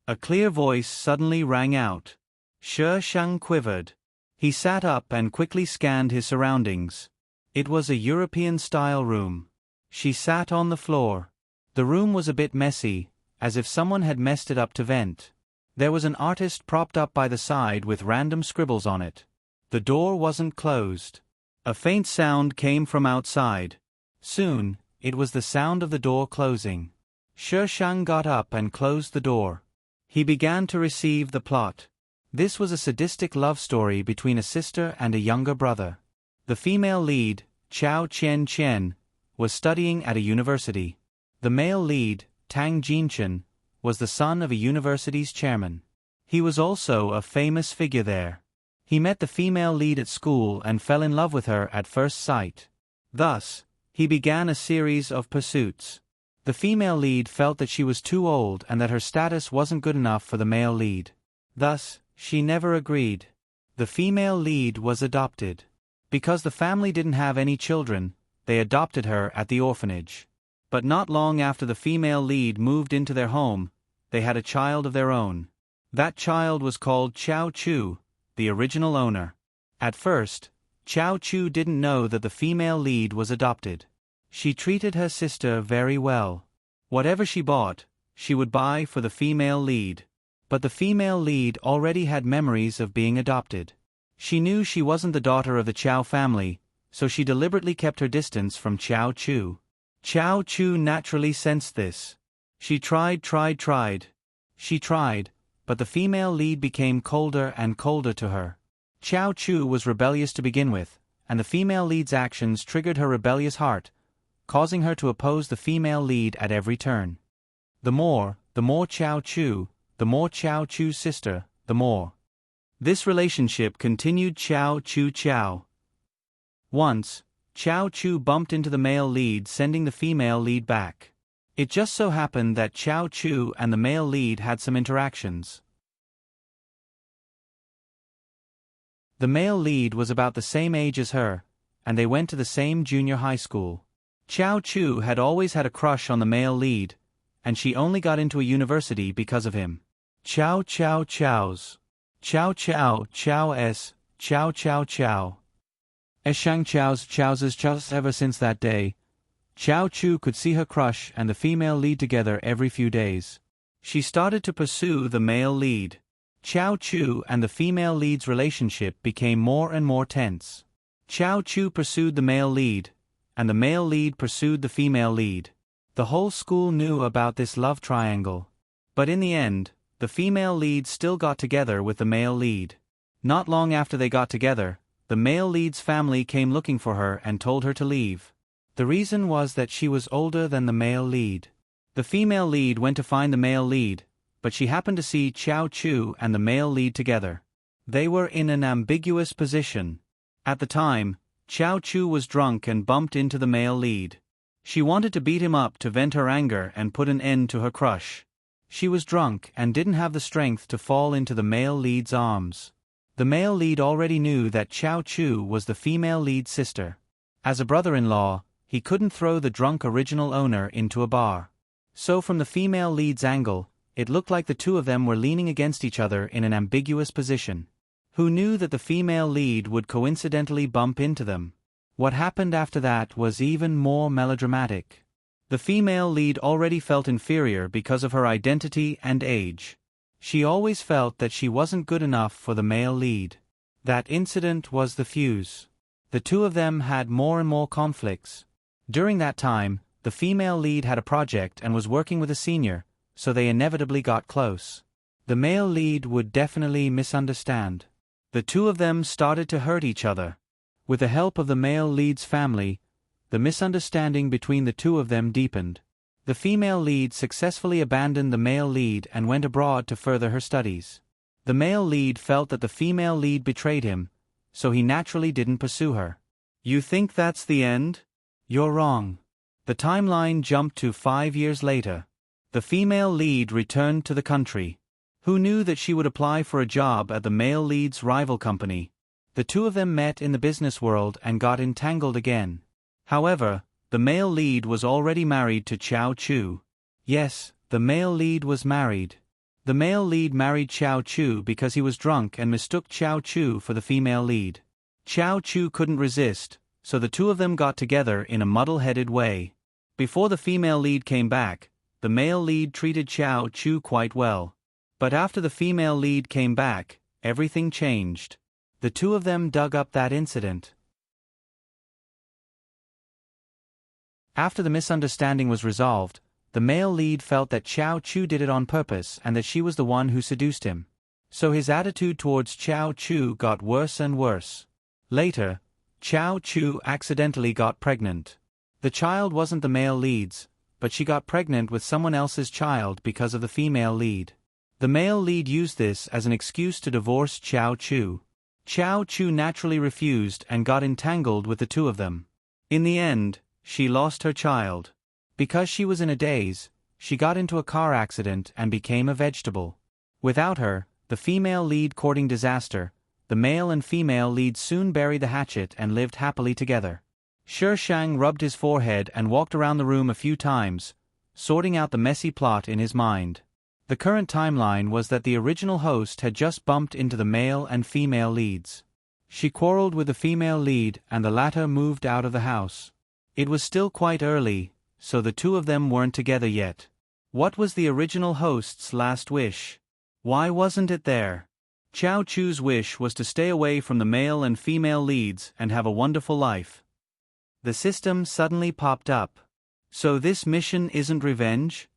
A clear voice suddenly rang out. Shi Shang quivered. He sat up and quickly scanned his surroundings. It was a European-style room. She sat on the floor. The room was a bit messy, as if someone had messed it up to vent. There was an artist propped up by the side with random scribbles on it. The door wasn't closed. A faint sound came from outside. Soon, it was the sound of the door closing. Shi Shang got up and closed the door. He began to receive the plot. This was a sadistic love story between a sister and a younger brother. The female lead, Chao Chen Chen, was studying at a university. The male lead, Tang Jinchen, was the son of a university's chairman. He was also a famous figure there. He met the female lead at school and fell in love with her at first sight. Thus, he began a series of pursuits. The female lead felt that she was too old and that her status wasn't good enough for the male lead. Thus, she never agreed. The female lead was adopted. Because the family didn't have any children, they adopted her at the orphanage. But not long after the female lead moved into their home, they had a child of their own. That child was called Chao Chu, the original owner. At first, Chao Chu didn't know that the female lead was adopted. She treated her sister very well. Whatever she bought, she would buy for the female lead. But the female lead already had memories of being adopted. She knew she wasn't the daughter of the Chao family, so she deliberately kept her distance from Chao Chu. Chao Chu naturally sensed this. She tried, but the female lead became colder and colder to her. Chao Chu was rebellious to begin with, and the female lead's actions triggered her rebellious heart, causing her to oppose the female lead at every turn. The more Chao Chu's sister, the more. This relationship continued Chao Chu. Once, Chao Chu bumped into the male lead, sending the female lead back. It just so happened that Chao Chu and the male lead had some interactions. The male lead was about the same age as her, and they went to the same junior high school. Chao Chu had always had a crush on the male lead, and she only got into a university because of him. Chow. Eshang Chow's. Ever since that day, Chao Chu could see her crush and the female lead together every few days. She started to pursue the male lead. Chao Chu and the female lead's relationship became more and more tense. Chao Chu pursued the male lead, and the male lead pursued the female lead. The whole school knew about this love triangle. But in the end, the female lead still got together with the male lead. Not long after they got together, the male lead's family came looking for her and told her to leave. The reason was that she was older than the male lead. The female lead went to find the male lead, but she happened to see Chao Chu and the male lead together. They were in an ambiguous position. At the time, Chao Chu was drunk and bumped into the male lead. She wanted to beat him up to vent her anger and put an end to her crush. She was drunk and didn't have the strength to fall into the male lead's arms. The male lead already knew that Chao Chu was the female lead's sister. As a brother-in-law, he couldn't throw the drunk original owner into a bar. So from the female lead's angle, it looked like the two of them were leaning against each other in an ambiguous position. Who knew that the female lead would coincidentally bump into them? What happened after that was even more melodramatic. The female lead already felt inferior because of her identity and age. She always felt that she wasn't good enough for the male lead. That incident was the fuse. The two of them had more and more conflicts. During that time, the female lead had a project and was working with a senior, so they inevitably got close. The male lead would definitely misunderstand. The two of them started to hurt each other. With the help of the male lead's family, the misunderstanding between the two of them deepened. The female lead successfully abandoned the male lead and went abroad to further her studies. The male lead felt that the female lead betrayed him, so he naturally didn't pursue her. You think that's the end? You're wrong. The timeline jumped to 5 years later. The female lead returned to the country. Who knew that she would apply for a job at the male lead's rival company? The two of them met in the business world and got entangled again. However, the male lead was already married to Chao Chu. Yes, the male lead was married. The male lead married Chao Chu because he was drunk and mistook Chao Chu for the female lead. Chao Chu couldn't resist, so the two of them got together in a muddle-headed way. Before the female lead came back, the male lead treated Chao Chu quite well. But after the female lead came back, everything changed. The two of them dug up that incident. After the misunderstanding was resolved, the male lead felt that Chao Chu did it on purpose and that she was the one who seduced him. So his attitude towards Chao Chu got worse and worse. Later, Chao Chu accidentally got pregnant. The child wasn't the male lead's, but she got pregnant with someone else's child because of the female lead. The male lead used this as an excuse to divorce Chao Chu. Chao Chu naturally refused and got entangled with the two of them. In the end, she lost her child. Because she was in a daze, she got into a car accident and became a vegetable. Without her, the female lead courting disaster, the male and female leads soon buried the hatchet and lived happily together. Shi Shang rubbed his forehead and walked around the room a few times, sorting out the messy plot in his mind. The current timeline was that the original host had just bumped into the male and female leads. She quarreled with the female lead and the latter moved out of the house. It was still quite early, so the two of them weren't together yet. What was the original host's last wish? Why wasn't it there? Chao Chu's wish was to stay away from the male and female leads and have a wonderful life. The system suddenly popped up. So this mission isn't revenge?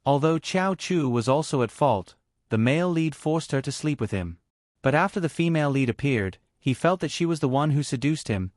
Although Chao Chu was also at fault, the male lead forced her to sleep with him. But after the female lead appeared, he felt that she was the one who seduced him.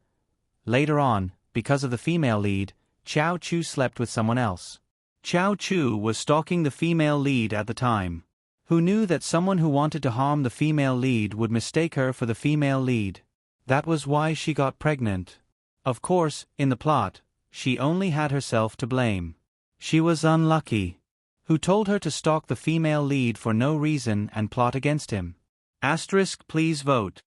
Later on, because of the female lead, Chao Chu slept with someone else. Chao Chu was stalking the female lead at the time. Who knew that someone who wanted to harm the female lead would mistake her for the female lead? That was why she got pregnant. Of course, in the plot, she only had herself to blame. She was unlucky. Who told her to stalk the female lead for no reason and plot against him? Asterisk, please vote.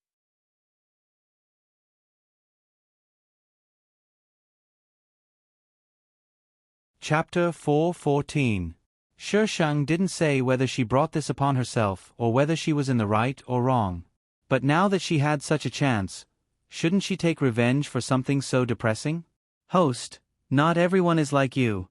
Chapter 4:14. Shi Sheng didn't say whether she brought this upon herself or whether she was in the right or wrong. But now that she had such a chance, shouldn't she take revenge for something so depressing? Host, not everyone is like you.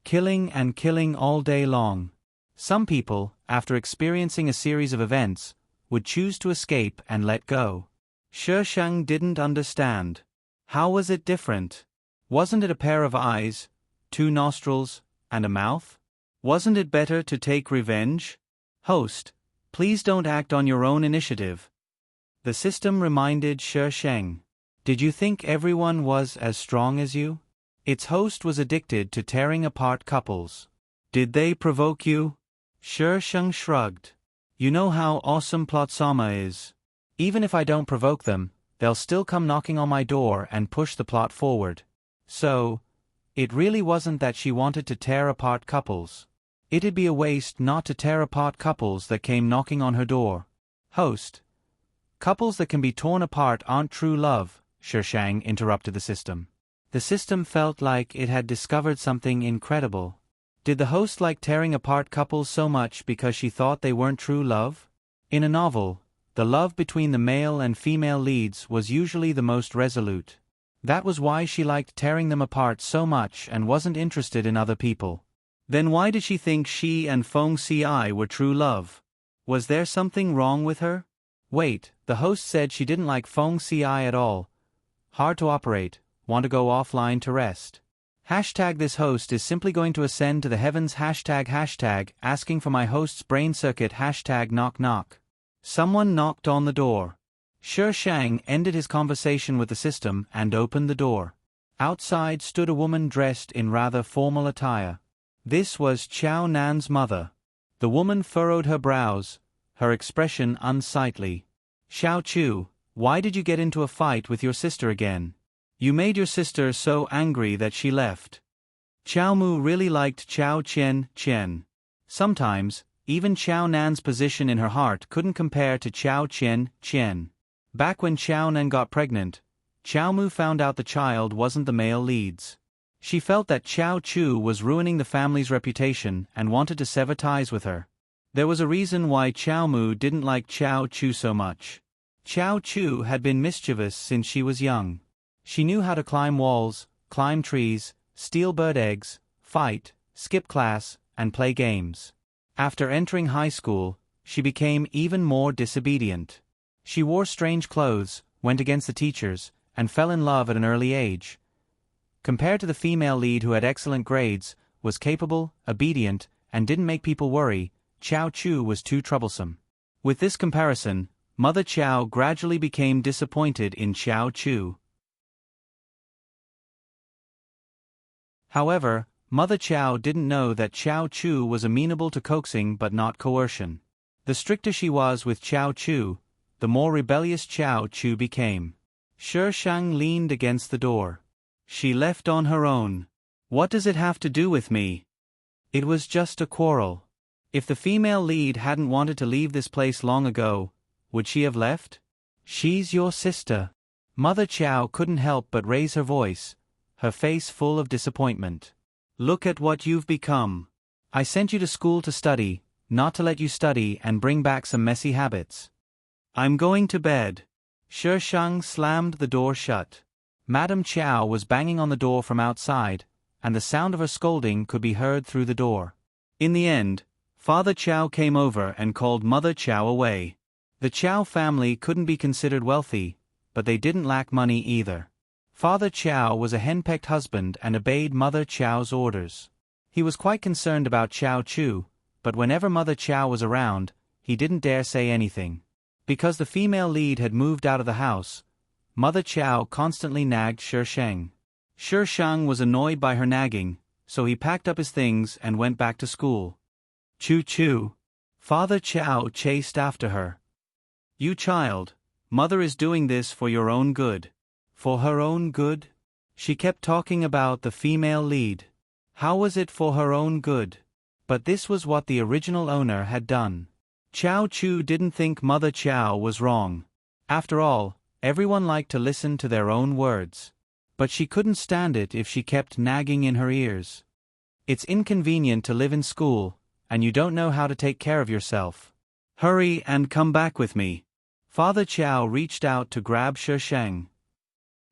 Killing and killing all day long. Some people, after experiencing a series of events, would choose to escape and let go. Shi Sheng didn't understand. How was it different? Wasn't it a pair of eyes, 2 nostrils, and a mouth? Wasn't it better to take revenge? Host, please don't act on your own initiative. The system reminded Shi Sheng. Did you think everyone was as strong as you? Its host was addicted to tearing apart couples. Did they provoke you? Shi Sheng shrugged. You know how awesome Plot-sama is. Even if I don't provoke them, they'll still come knocking on my door and push the plot forward. So, it really wasn't that she wanted to tear apart couples. It'd be a waste not to tear apart couples that came knocking on her door. Host, couples that can be torn apart aren't true love, Shi Sheng interrupted the system. The system felt like it had discovered something incredible. Did the host like tearing apart couples so much because she thought they weren't true love? In a novel, the love between the male and female leads was usually the most resolute. That was why she liked tearing them apart so much and wasn't interested in other people. Then why did she think she and Feng Ci were true love? Was there something wrong with her? Wait, the host said she didn't like Feng Ci at all. Hard to operate, want to go offline to rest. Hashtag this host is simply going to ascend to the heavens hashtag asking for my host's brain circuit hashtag knock knock. Someone knocked on the door. Shi Sheng ended his conversation with the system and opened the door. Outside stood a woman dressed in rather formal attire. This was Chao Nan's mother. The woman furrowed her brows, her expression unsightly. Xiao Chu, why did you get into a fight with your sister again? You made your sister so angry that she left. Chao Mu really liked Chao Chen. Sometimes, even Chao Nan's position in her heart couldn't compare to Chao Chen. Back when Chao Nan got pregnant, Chao Mu found out the child wasn't the male lead's. She felt that Chao Chu was ruining the family's reputation and wanted to sever ties with her. There was a reason why Chao Mu didn't like Chao Chu so much. Chao Chu had been mischievous since she was young. She knew how to climb walls, climb trees, steal bird eggs, fight, skip class, and play games. After entering high school, she became even more disobedient. She wore strange clothes, went against the teachers, and fell in love at an early age. Compared to the female lead who had excellent grades, was capable, obedient, and didn't make people worry, Chao Chu was too troublesome. With this comparison, Mother Chao gradually became disappointed in Chao Chu. However, Mother Chao didn't know that Chao Chu was amenable to coaxing but not coercion. The stricter she was with Chao Chu, the more rebellious Chao Chu became. Shi Sheng leaned against the door. She left on her own. What does it have to do with me? It was just a quarrel. If the female lead hadn't wanted to leave this place long ago, would she have left? She's your sister. Mother Chao couldn't help but raise her voice, her face full of disappointment. Look at what you've become. I sent you to school to study, not to let you study and bring back some messy habits. I'm going to bed. Shi Sheng slammed the door shut. Madame Chao was banging on the door from outside, and the sound of her scolding could be heard through the door. In the end, Father Chao came over and called Mother Chao away. The Chao family couldn't be considered wealthy, but they didn't lack money either. Father Chow was a henpecked husband and obeyed Mother Chow's orders. He was quite concerned about Chow Chu, but whenever Mother Chow was around, he didn't dare say anything. Because the female lead had moved out of the house, Mother Chow constantly nagged Shi Sheng. Shi Sheng was annoyed by her nagging, so he packed up his things and went back to school. Choo choo. Father Chow chased after her. You child, Mother is doing this for your own good. For her own good? She kept talking about the female lead. How was it for her own good? But this was what the original owner had done. Chow Chu didn't think Mother Chow was wrong. After all, everyone liked to listen to their own words. But she couldn't stand it if she kept nagging in her ears. It's inconvenient to live in school, and you don't know how to take care of yourself. Hurry and come back with me. Father Chow reached out to grab Shi Sheng.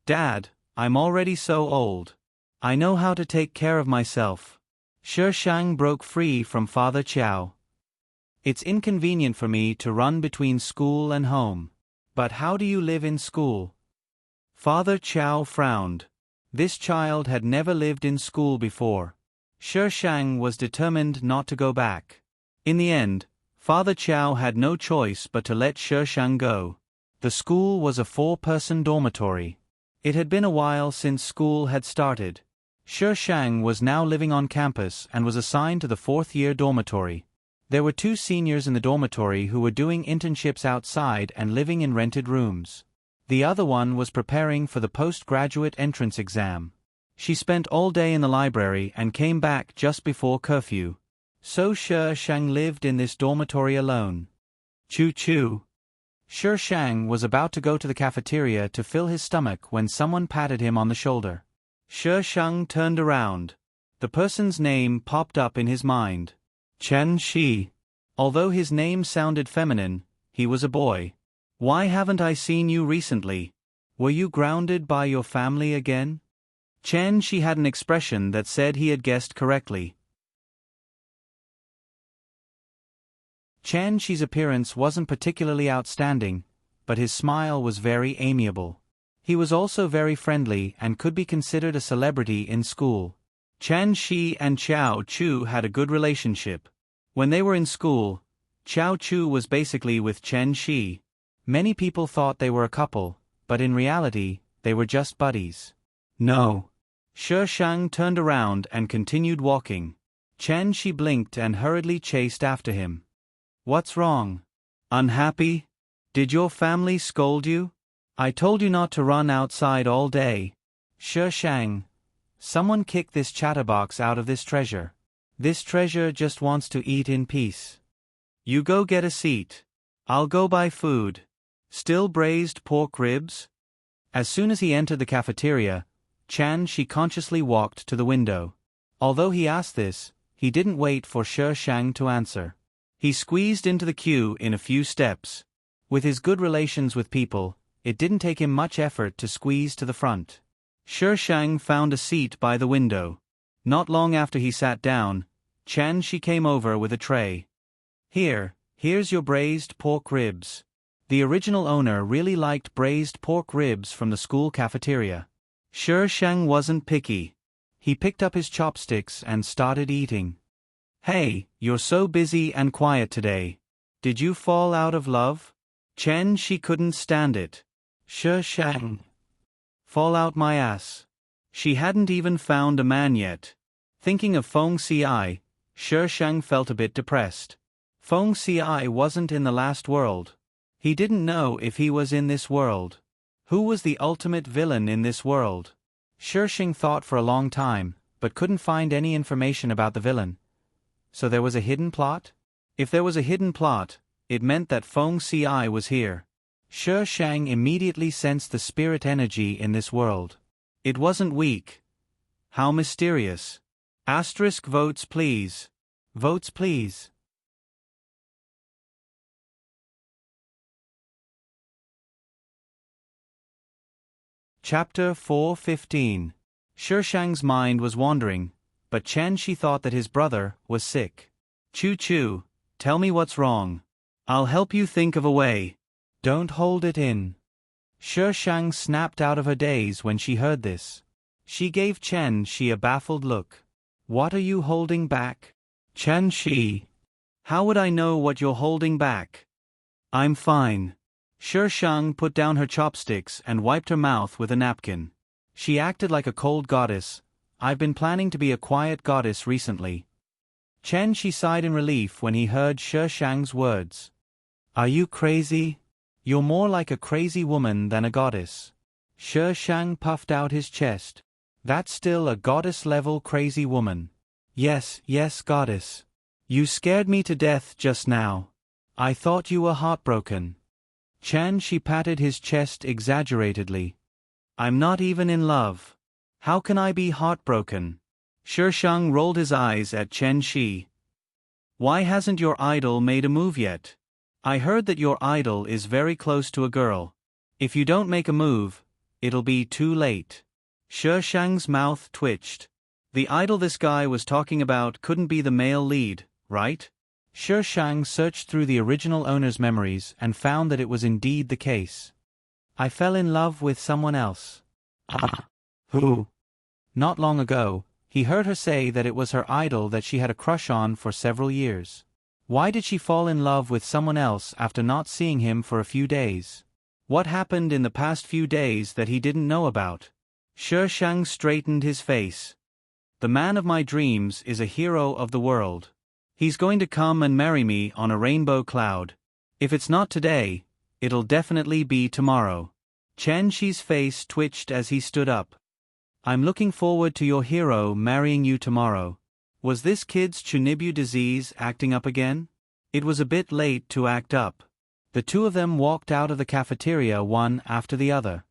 Dad, I'm already so old. I know how to take care of myself. Shi Sheng broke free from Father Chow. It's inconvenient for me to run between school and home. But how do you live in school? Father Chow frowned. This child had never lived in school before. Shi Sheng was determined not to go back. In the end, Father Chow had no choice but to let Shi Sheng go. The school was a 4-person dormitory. It had been a while since school had started. Shi Sheng was now living on campus and was assigned to the 4th-year dormitory. There were 2 seniors in the dormitory who were doing internships outside and living in rented rooms. The other one was preparing for the postgraduate entrance exam. She spent all day in the library and came back just before curfew. So Shi Sheng lived in this dormitory alone. Choo choo. Shi Sheng was about to go to the cafeteria to fill his stomach when someone patted him on the shoulder. Shi Sheng turned around. The person's name popped up in his mind. Chen Shi. Although his name sounded feminine, he was a boy. Why haven't I seen you recently? Were you grounded by your family again? Chen Shi had an expression that said he had guessed correctly. Chen Shi's appearance wasn't particularly outstanding, but his smile was very amiable. He was also very friendly and could be considered a celebrity in school. Chen Shi and Chow Chu had a good relationship. When they were in school, Chow Chu was basically with Chen Shi. Many people thought they were a couple, but in reality, they were just buddies. No. Shi Sheng turned around and continued walking. Chen Shi blinked and hurriedly chased after him. What's wrong? Unhappy? Did your family scold you? I told you not to run outside all day. Shi Sheng. Someone kick this chatterbox out of this treasure. This treasure just wants to eat in peace. You go get a seat. I'll go buy food. Still braised pork ribs? As soon as he entered the cafeteria, Chen Shi consciously walked to the window. Although he asked this, he didn't wait for Shi Sheng to answer. He squeezed into the queue in a few steps. With his good relations with people, it didn't take him much effort to squeeze to the front. Shi Sheng found a seat by the window. Not long after he sat down, Chen Shi came over with a tray. Here's your braised pork ribs. The original owner really liked braised pork ribs from the school cafeteria. Shi Sheng wasn't picky. He picked up his chopsticks and started eating. Hey, you're so busy and quiet today. Did you fall out of love? Chen Shi couldn't stand it. Shi Sheng. Fall out my ass. She hadn't even found a man yet. Thinking of Feng Ci, Shi Sheng felt a bit depressed. Feng Ci wasn't in the last world. He didn't know if he was in this world. Who was the ultimate villain in this world? Shi Sheng thought for a long time, but couldn't find any information about the villain. So there was a hidden plot? If there was a hidden plot, it meant that Feng Ci was here. Shi Sheng immediately sensed the spirit energy in this world. It wasn't weak. How mysterious. Asterisk votes please. Votes please. Chapter 4:15. Shi Sheng's mind was wandering, but Chen Shi thought that his brother was sick. Choo choo, tell me what's wrong. I'll help you think of a way. Don't hold it in. Shi Shang snapped out of her daze when she heard this. She gave Chen Shi a baffled look. What are you holding back? Chen Shi. How would I know what you're holding back? I'm fine. Shi Shang put down her chopsticks and wiped her mouth with a napkin. She acted like a cold goddess. I've been planning to be a quiet goddess recently. Chen Shi sighed in relief when he heard Shi Shang's words. Are you crazy? You're more like a crazy woman than a goddess. Shi Shang puffed out his chest. That's still a goddess-level crazy woman. Yes, goddess. You scared me to death just now. I thought you were heartbroken. Chen Shi patted his chest exaggeratedly. I'm not even in love. How can I be heartbroken? Shi Shang rolled his eyes at Chen Shi. Why hasn't your idol made a move yet? I heard that your idol is very close to a girl. If you don't make a move, it'll be too late. Shi Shang's mouth twitched. The idol this guy was talking about couldn't be the male lead, right? Shi Shang searched through the original owner's memories and found that it was indeed the case. I fell in love with someone else. Who? Not long ago, he heard her say that it was her idol that she had a crush on for several years. Why did she fall in love with someone else after not seeing him for a few days? What happened in the past few days that he didn't know about? Shi Shang straightened his face. The man of my dreams is a hero of the world. He's going to come and marry me on a rainbow cloud. If it's not today, it'll definitely be tomorrow. Chen Shi's face twitched as he stood up. I'm looking forward to your hero marrying you tomorrow. Was this kid's Chunibu disease acting up again? It was a bit late to act up. The two of them walked out of the cafeteria one after the other.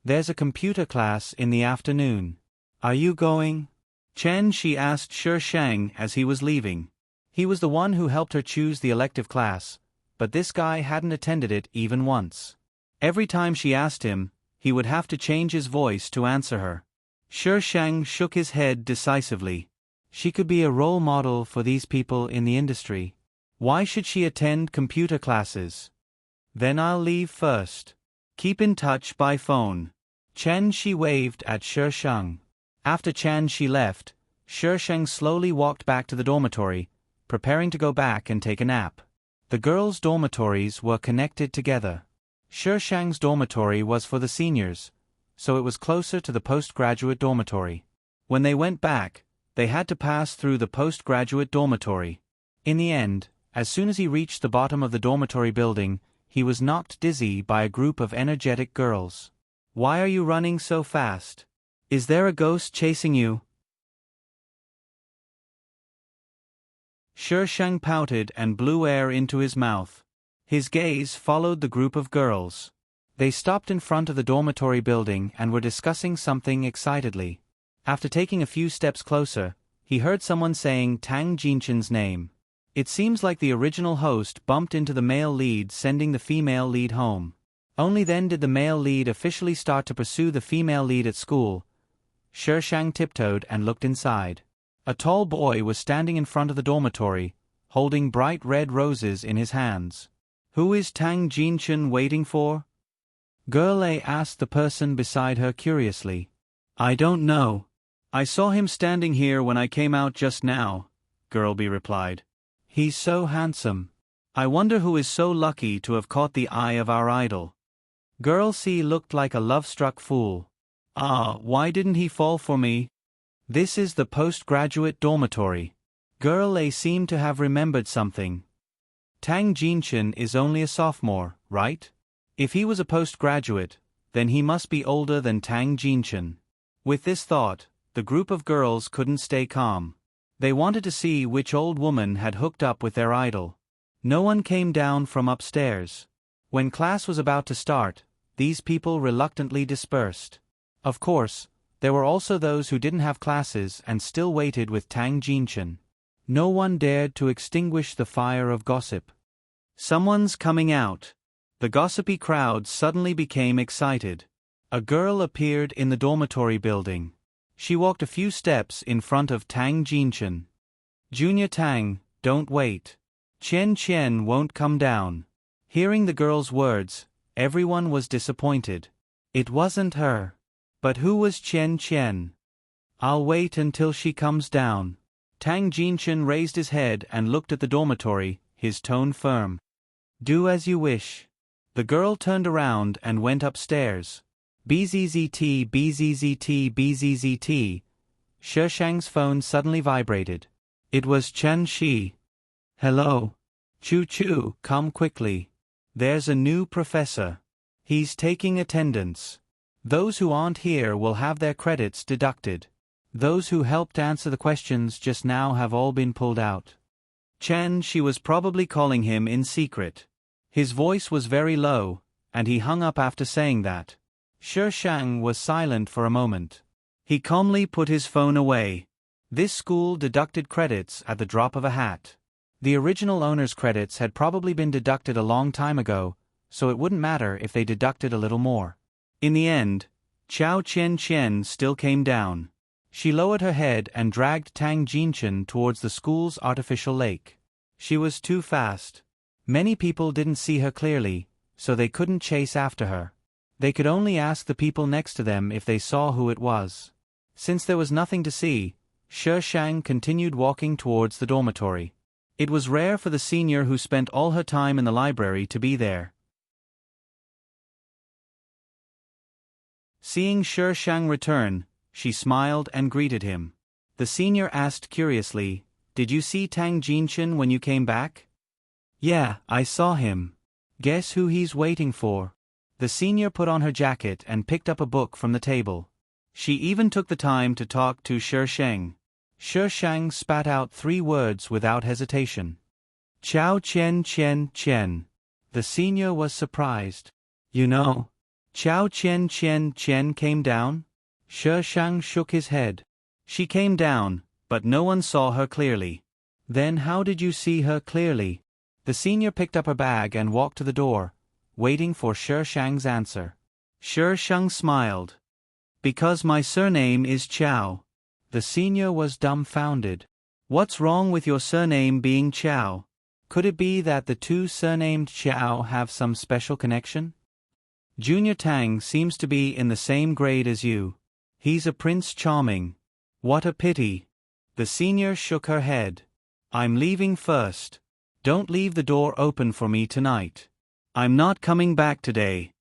There's a computer class in the afternoon. Are you going? Chen Shi asked Shi Shang as he was leaving. He was the one who helped her choose the elective class, but this guy hadn't attended it even once. Every time she asked him, he would have to change his voice to answer her. Shi Shang shook his head decisively. She could be a role model for these people in the industry. Why should she attend computer classes? Then I'll leave first. Keep in touch by phone. Chen Shi waved at Shi Shang. After Chen Shi left, Shi Shang slowly walked back to the dormitory, preparing to go back and take a nap. The girls' dormitories were connected together. Shi Shang's dormitory was for the seniors, so it was closer to the postgraduate dormitory. When they went back, they had to pass through the postgraduate dormitory. In the end, as soon as he reached the bottom of the dormitory building, he was knocked dizzy by a group of energetic girls. Why are you running so fast? Is there a ghost chasing you? Shi Shang pouted and blew air into his mouth. His gaze followed the group of girls. They stopped in front of the dormitory building and were discussing something excitedly. After taking a few steps closer, he heard someone saying Tang Jinchen's name. It seems like the original host bumped into the male lead, sending the female lead home. Only then did the male lead officially start to pursue the female lead at school. Shi Shang tiptoed and looked inside. A tall boy was standing in front of the dormitory, holding bright red roses in his hands. Who is Tang Jinchen waiting for? Girl A asked the person beside her curiously. I don't know. I saw him standing here when I came out just now, Girl B replied. He's so handsome. I wonder who is so lucky to have caught the eye of our idol. Girl C looked like a love-struck fool. Why didn't he fall for me? This is the postgraduate dormitory. Girl A seemed to have remembered something. Tang Jinchen is only a sophomore, right? If he was a postgraduate, then he must be older than Tang Jinchen. With this thought, the group of girls couldn't stay calm. They wanted to see which old woman had hooked up with their idol. No one came down from upstairs. When class was about to start, these people reluctantly dispersed. Of course, there were also those who didn't have classes and still waited with Tang Jinchen. No one dared to extinguish the fire of gossip. Someone's coming out. The gossipy crowd suddenly became excited. A girl appeared in the dormitory building. She walked a few steps in front of Tang Jinchen. Junior Tang, don't wait. Chen won't come down. Hearing the girl's words, Everyone was disappointed. It wasn't her. But who was Chen Chen? I'll wait until she comes down. Tang Jinshan raised his head and looked at the dormitory, his tone firm. Do as you wish. The girl turned around and went upstairs. BZZT BZZT BZZT. Shishang's phone suddenly vibrated. It was Chen Shi. Hello. Choo choo, come quickly. There's a new professor. He's taking attendance. Those who aren't here will have their credits deducted. Those who helped answer the questions just now have all been pulled out. Chen Shi was probably calling him in secret. His voice was very low, and he hung up after saying that. Shishang was silent for a moment. He calmly put his phone away. This school deducted credits at the drop of a hat. The original owner's credits had probably been deducted a long time ago, so it wouldn't matter if they deducted a little more. In the end, Chao Chen Chen still came down. She lowered her head and dragged Tang Jinshan towards the school's artificial lake. She was too fast. Many people didn't see her clearly, so they couldn't chase after her. They could only ask the people next to them if they saw who it was. Since there was nothing to see, Shishang continued walking towards the dormitory. It was rare for the senior who spent all her time in the library to be there. Seeing Shishang return, she smiled and greeted him. The senior asked curiously, Did you see Tang Jinshan when you came back? Yeah, I saw him. Guess who he's waiting for? The senior put on her jacket and picked up a book from the table. She even took the time to talk to Shishang. Shishang spat out 3 words without hesitation. Chao Chen Chen Chen. The senior was surprised. You know, Chao Chen Chen Chen came down? Shishang shook his head. She came down, but no one saw her clearly. Then how did you see her clearly? The senior picked up her bag and walked to the door, waiting for Shishang's answer. Shishang smiled. Because my surname is Chao. The senior was dumbfounded. What's wrong with your surname being Chao? Could it be that the two surnamed Chao have some special connection? Junior Tang seems to be in the same grade as you. He's a Prince Charming. What a pity. The senior shook her head. I'm leaving first. Don't leave the door open for me tonight. I'm not coming back today.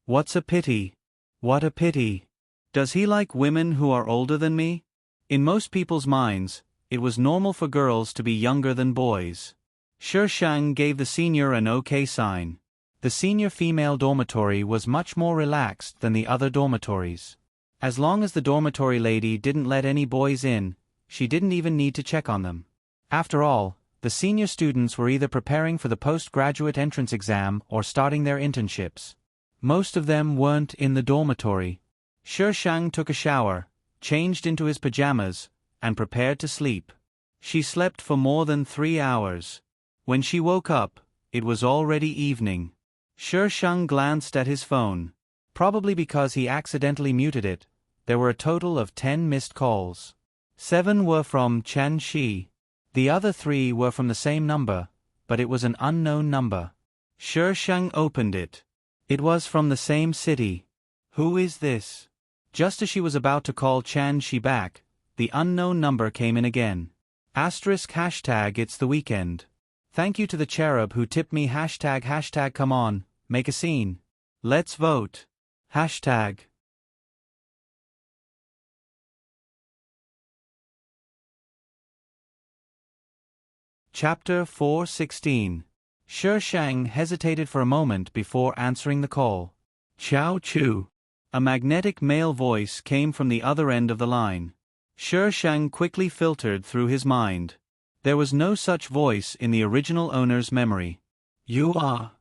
What's a pity? What a pity. Does he like women who are older than me? In most people's minds, it was normal for girls to be younger than boys. Shishang gave the senior an okay sign. The senior female dormitory was much more relaxed than the other dormitories. As long as the dormitory lady didn't let any boys in, she didn't even need to check on them. After all, the senior students were either preparing for the postgraduate entrance exam or starting their internships. Most of them weren't in the dormitory. Shishang took a shower, changed into his pajamas, and prepared to sleep. She slept for more than 3 hours. When she woke up, it was already evening. Shishang glanced at his phone. Probably because he accidentally muted it, there were a total of 10 missed calls. 7 were from Chen Shi. The other 3 were from the same number, but it was an unknown number. Shishang opened it. It was from the same city. Who is this? Just as she was about to call Chen Shi back, the unknown number came in again. #hashtag it's the weekend. Thank you to the cherub who tipped me #hashtag come on, make a scene. Let's vote. Hashtag. Chapter 4:16. Shishang hesitated for a moment before answering the call. Chao Chu. A magnetic male voice came from the other end of the line. Shishang quickly filtered through his mind. There was no such voice in the original owner's memory. You are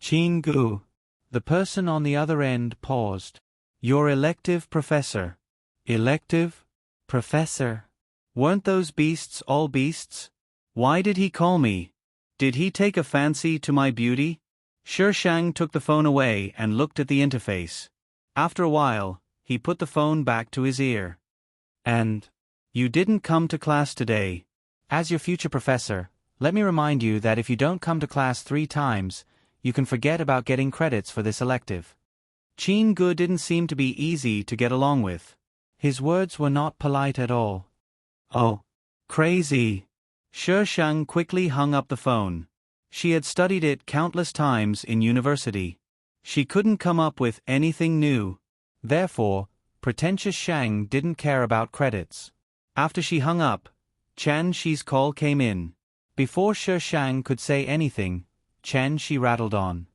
Qin Gu. The person on the other end paused. Your elective professor. Elective? Professor? Weren't those beasts all beasts? Why did he call me? Did he take a fancy to my beauty? Shishang took the phone away and looked at the interface. After a while, he put the phone back to his ear. And you didn't come to class today. As your future professor, let me remind you that if you don't come to class 3 times, you can forget about getting credits for this elective. Qin Gu didn't seem to be easy to get along with. His words were not polite at all. Oh. Crazy. Shi Sheng quickly hung up the phone. She had studied it countless times in university. She couldn't come up with anything new. Therefore, pretentious Shang didn't care about credits. After she hung up, Chen Shi's call came in. Before Shi Shang could say anything, Chen Shi rattled on.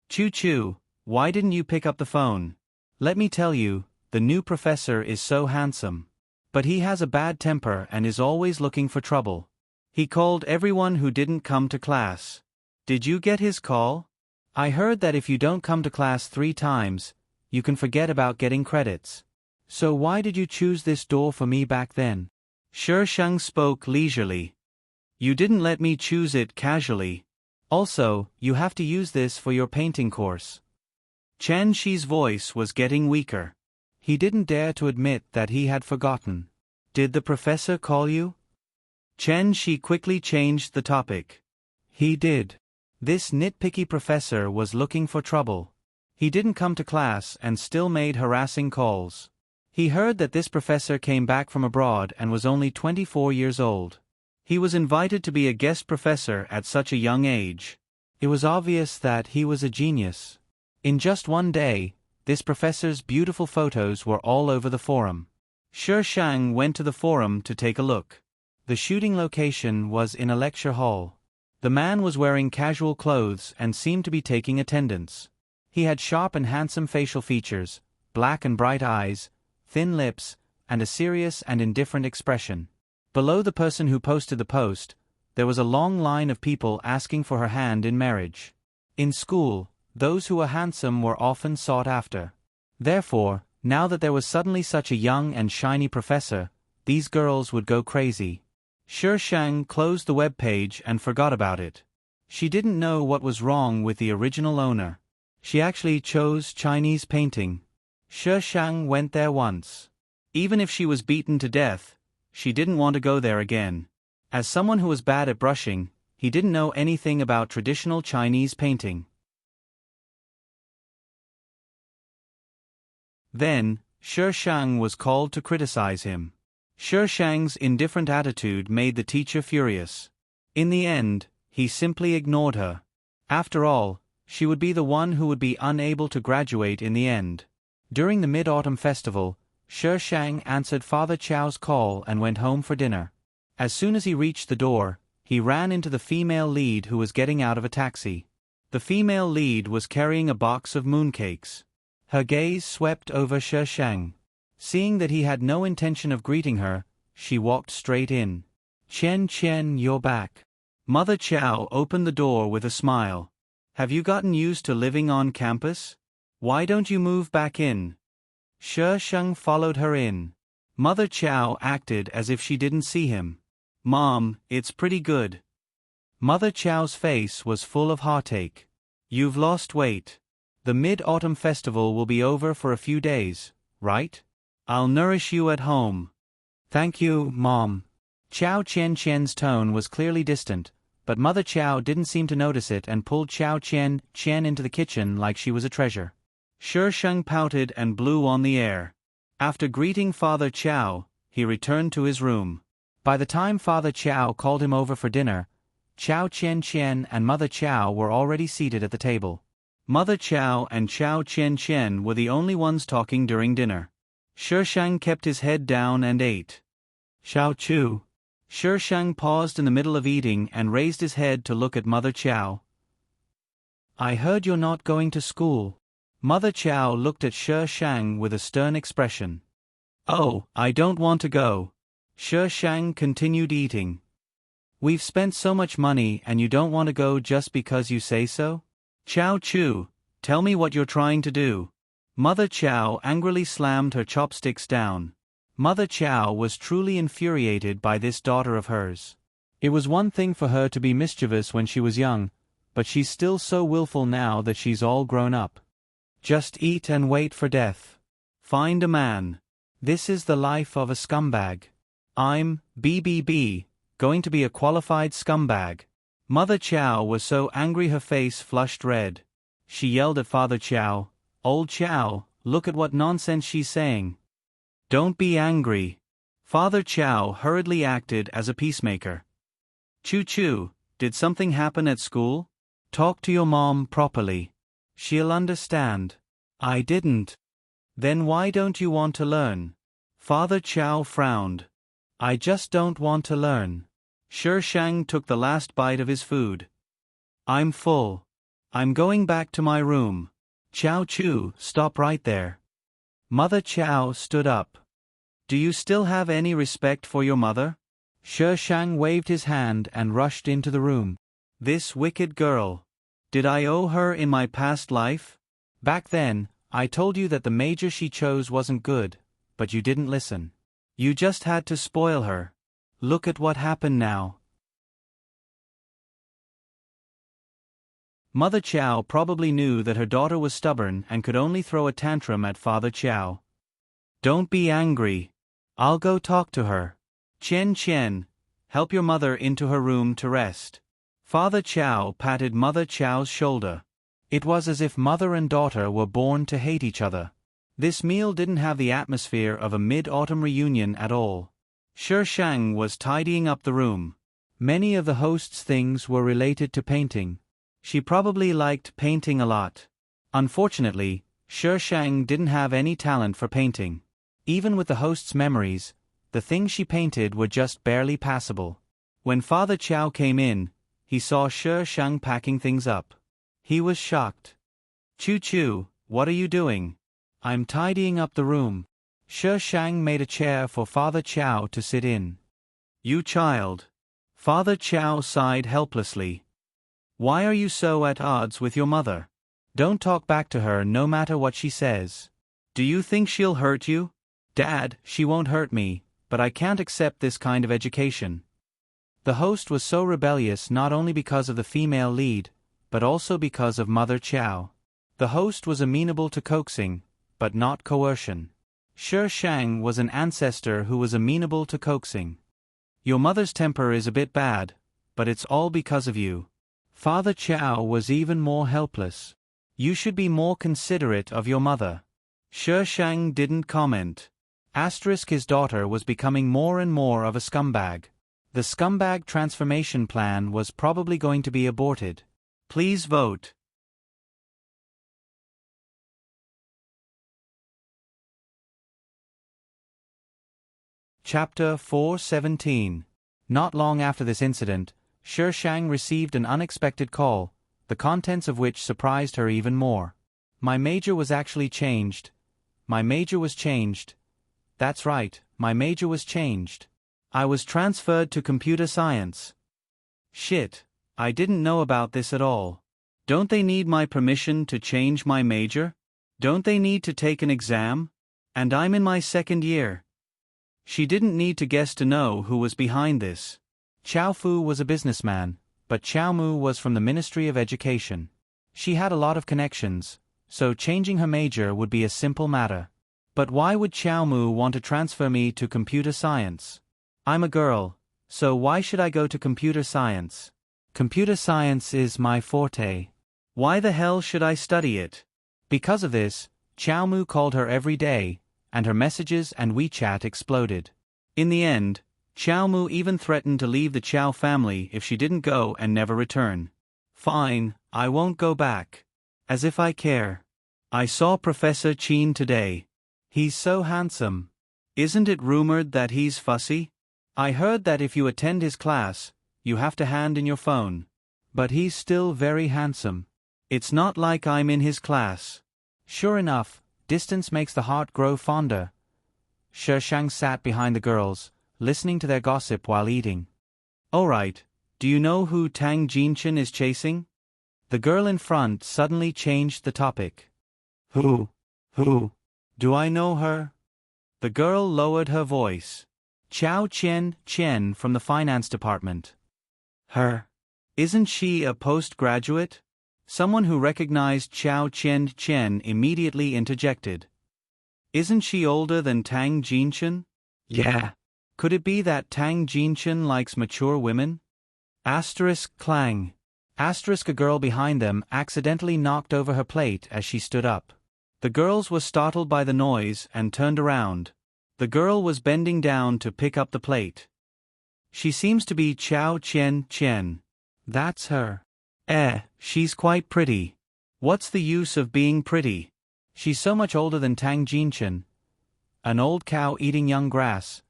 Chu Chu, why didn't you pick up the phone? Let me tell you, the new professor is so handsome. But he has a bad temper and is always looking for trouble. He called everyone who didn't come to class. Did you get his call? I heard that if you don't come to class 3 times, you can forget about getting credits. So why did you choose this door for me back then? Shi Sheng spoke leisurely. You didn't let me choose it casually. Also, you have to use this for your painting course. Chen Shi's voice was getting weaker. He didn't dare to admit that he had forgotten. Did the professor call you? Chen Shi quickly changed the topic. He did. This nitpicky professor was looking for trouble. He didn't come to class and still made harassing calls. He heard that this professor came back from abroad and was only 24 years old. He was invited to be a guest professor at such a young age. It was obvious that he was a genius. In just one day, this professor's beautiful photos were all over the forum. Shi Shang went to the forum to take a look. The shooting location was in a lecture hall. The man was wearing casual clothes and seemed to be taking attendance. He had sharp and handsome facial features, black and bright eyes, thin lips, and a serious and indifferent expression. Below the person who posted the post, there was a long line of people asking for her hand in marriage. In school, those who were handsome were often sought after. Therefore, now that there was suddenly such a young and shiny professor, these girls would go crazy. Shi Shang closed the web page and forgot about it. She didn't know what was wrong with the original owner. She actually chose Chinese painting. Shi Shang went there once. Even if she was beaten to death, she didn't want to go there again. As someone who was bad at brushing, he didn't know anything about traditional Chinese painting. Then, Shi Shang was called to criticize him. Shi Shang's indifferent attitude made the teacher furious. In the end, he simply ignored her. After all, she would be the one who would be unable to graduate in the end. During the Mid-Autumn Festival, Shi Shang answered Father Chow's call and went home for dinner. As soon as he reached the door, he ran into the female lead who was getting out of a taxi. The female lead was carrying a box of mooncakes. Her gaze swept over Shi Shang. Seeing that he had no intention of greeting her, she walked straight in. Chen, you're back. Mother Chow opened the door with a smile. Have you gotten used to living on campus? Why don't you move back in? Shi Sheng followed her in. Mother Chow acted as if she didn't see him. Mom, it's pretty good. Mother Chow's face was full of heartache. You've lost weight. The Mid-Autumn Festival will be over for a few days, right? I'll nourish you at home. Thank you, Mom. Chow Chen's tone was clearly distant, but Mother Chow didn't seem to notice it and pulled Chow Chen into the kitchen like she was a treasure. Shi Sheng pouted and blew on the air. After greeting Father Chow, he returned to his room. By the time Father Chow called him over for dinner, Chow Chen and Mother Chow were already seated at the table. Mother Chow and Chow Chen were the only ones talking during dinner. Shi Sheng kept his head down and ate. Xiao Chu. Shi Sheng paused in the middle of eating and raised his head to look at Mother Chow. I heard you're not going to school. Mother Chow looked at Shi Sheng with a stern expression. Oh, I don't want to go. Shi Sheng continued eating. We've spent so much money and you don't want to go just because you say so? Chow Chu, tell me what you're trying to do. Mother Chow angrily slammed her chopsticks down. Mother Chow was truly infuriated by this daughter of hers. It was one thing for her to be mischievous when she was young, but she's still so willful now that she's all grown up. Just eat and wait for death. Find a man. This is the life of a scumbag. I'm, BBB, going to be a qualified scumbag. Mother Chow was so angry her face flushed red. She yelled at Father Chow, "Old Chow, look at what nonsense she's saying." "Don't be angry." Father Chow hurriedly acted as a peacemaker. "Choo-choo, did something happen at school? Talk to your mom properly. She'll understand." "I didn't." "Then why don't you want to learn?" Father Chow frowned. "I just don't want to learn." Shi Shang took the last bite of his food. "I'm full. I'm going back to my room." "Chow Chu, stop right there." Mother Chow stood up. "Do you still have any respect for your mother?" Shi Shang waved his hand and rushed into the room. "This wicked girl. Did I owe her in my past life? Back then, I told you that the major she chose wasn't good, but you didn't listen. You just had to spoil her. Look at what happened now." Mother Chow probably knew that her daughter was stubborn and could only throw a tantrum at Father Chow. "Don't be angry. I'll go talk to her. Chen, help your mother into her room to rest." Father Chow patted Mother Chow's shoulder. It was as if mother and daughter were born to hate each other. This meal didn't have the atmosphere of a mid-autumn reunion at all. Shi Shang was tidying up the room. Many of the host's things were related to painting. She probably liked painting a lot. Unfortunately, Shi Shang didn't have any talent for painting. Even with the host's memories, the things she painted were just barely passable. When Father Chow came in, he saw Shi Shang packing things up. He was shocked. "Choo-choo, what are you doing?" "I'm tidying up the room." Shi Shang made a chair for Father Chow to sit in. "You child." Father Chow sighed helplessly. "Why are you so at odds with your mother? Don't talk back to her no matter what she says. Do you think she'll hurt you?" "Dad, she won't hurt me, but I can't accept this kind of education." The host was so rebellious not only because of the female lead, but also because of Mother Chow. The host was amenable to coaxing, but not coercion. Shi Shang was an ancestor who was amenable to coaxing. "Your mother's temper is a bit bad, but it's all because of you." Father Chow was even more helpless. "You should be more considerate of your mother." Shi Shang didn't comment. His daughter was becoming more and more of a scumbag. The scumbag transformation plan was probably going to be aborted. Please vote. Chapter 417. Not long after this incident, Shi Shang received an unexpected call, the contents of which surprised her even more. "My major was actually changed. My major was changed. That's right, my major was changed. I was transferred to computer science." "Shit, I didn't know about this at all. Don't they need my permission to change my major? Don't they need to take an exam? And I'm in my second year." She didn't need to guess to know who was behind this. Chow Fu was a businessman, but Chow Mu was from the Ministry of Education. She had a lot of connections, so changing her major would be a simple matter. But why would Chow Mu want to transfer me to computer science? I'm a girl, so why should I go to computer science? Computer science is my forte. Why the hell should I study it? Because of this, Chow Mu called her every day, and her messages and WeChat exploded. In the end, Chow Mu even threatened to leave the Chow family if she didn't go and never return. "Fine, I won't go back." As if I care. "I saw Professor Chin today. He's so handsome. Isn't it rumored that he's fussy? I heard that if you attend his class, you have to hand in your phone. But he's still very handsome. It's not like I'm in his class." Sure enough, distance makes the heart grow fonder. Shi Shang sat behind the girls, listening to their gossip while eating. "Alright, do you know who Tang Jinchen is chasing?" The girl in front suddenly changed the topic. Who? Do I know her?" The girl lowered her voice. "Chao Chen from the finance department." "Her? Isn't she a postgraduate?" Someone who recognized Chao Chen immediately interjected. "Isn't she older than Tang Jinchen?" "Yeah." "Could it be that Tang Jinchen likes mature women?" Asterisk clang. Asterisk a girl behind them accidentally knocked over her plate as she stood up. The girls were startled by the noise and turned around. The girl was bending down to pick up the plate. She seems to be Chao Chen Chen. That's her. She's quite pretty. What's the use of being pretty? She's so much older than Tang Jinchen. An old cow eating young grass.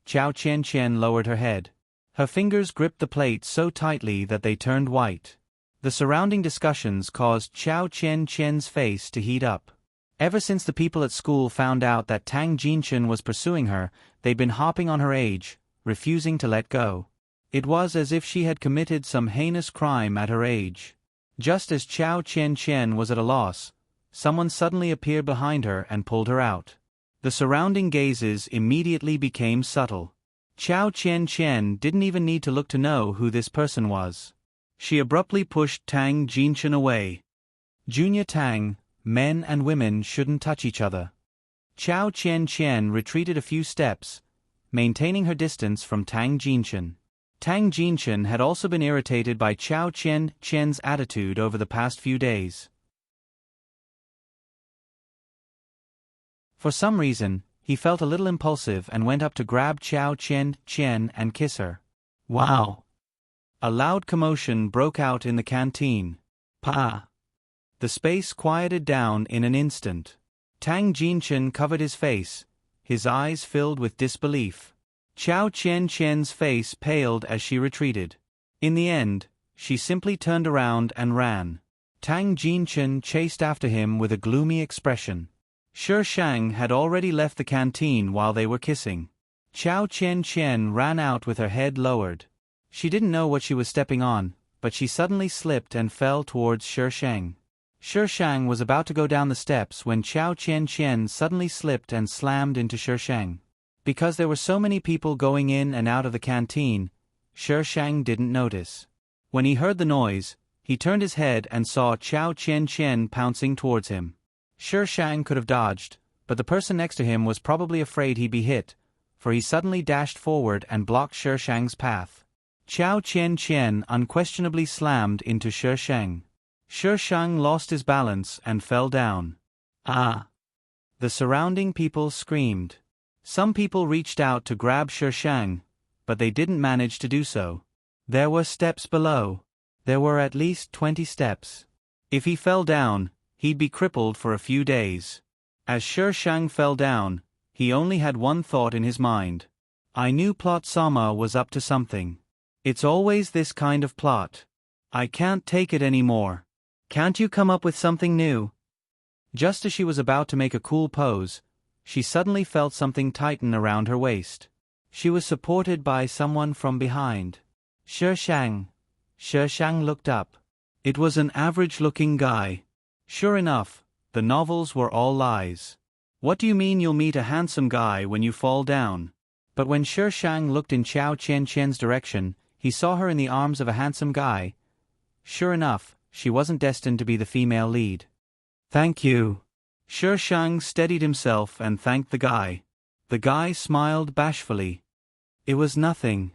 Chao Chen Chen lowered her head. Her fingers gripped the plate so tightly that they turned white. The surrounding discussions caused Chao Chen Chen's face to heat up. Ever since the people at school found out that Tang Jinchen was pursuing her, they'd been hopping on her age, refusing to let go. It was as if she had committed some heinous crime at her age. Just as Chao Chen Chen was at a loss, someone suddenly appeared behind her and pulled her out. The surrounding gazes immediately became subtle. Chao Chen Chen didn't even need to look to know who this person was. She abruptly pushed Tang Jinchen away. Junior Tang, men and women shouldn't touch each other. Chao Chen Chen retreated a few steps, maintaining her distance from Tang Jinchen. Tang Jinchen had also been irritated by Chao Chen Chen's attitude over the past few days. For some reason, he felt a little impulsive and went up to grab Chao Chen Chen and kiss her. Wow! A loud commotion broke out in the canteen. Pa! The space quieted down in an instant. Tang Jinchen covered his face, his eyes filled with disbelief. Chao Chen Chen's face paled as she retreated. In the end, she simply turned around and ran. Tang Jinchen chased after him with a gloomy expression. Shi Shang had already left the canteen while they were kissing. Chao Chen Chen ran out with her head lowered. She didn't know what she was stepping on, but she suddenly slipped and fell towards Shi Shang. Shi Shang was about to go down the steps when Chao Chen Chen suddenly slipped and slammed into Shi Shang. Because there were so many people going in and out of the canteen, Shi Shang didn't notice. When he heard the noise, he turned his head and saw Chao Chen Chen pouncing towards him. Shi Shang could have dodged, but the person next to him was probably afraid he'd be hit, for he suddenly dashed forward and blocked Shi Shang's path. Chao Chen Chen unquestionably slammed into Shi Shang. Shi Shang lost his balance and fell down. Ah! The surrounding people screamed. Some people reached out to grab Shi Shang, but they didn't manage to do so. There were steps below. There were at least 20 steps. If he fell down, he'd be crippled for a few days. As Shi Shang fell down, he only had one thought in his mind. I knew Plot Sama was up to something. It's always this kind of plot. I can't take it anymore. Can't you come up with something new? Just as she was about to make a cool pose, she suddenly felt something tighten around her waist. She was supported by someone from behind. Shi Shang. Shi Shang looked up. It was an average-looking guy. Sure enough, the novels were all lies. What do you mean you'll meet a handsome guy when you fall down? But when Shi Shang looked in Chao Chen Chen's direction, he saw her in the arms of a handsome guy. Sure enough, she wasn't destined to be the female lead. Thank you. Shi Shang steadied himself and thanked the guy. The guy smiled bashfully. It was nothing.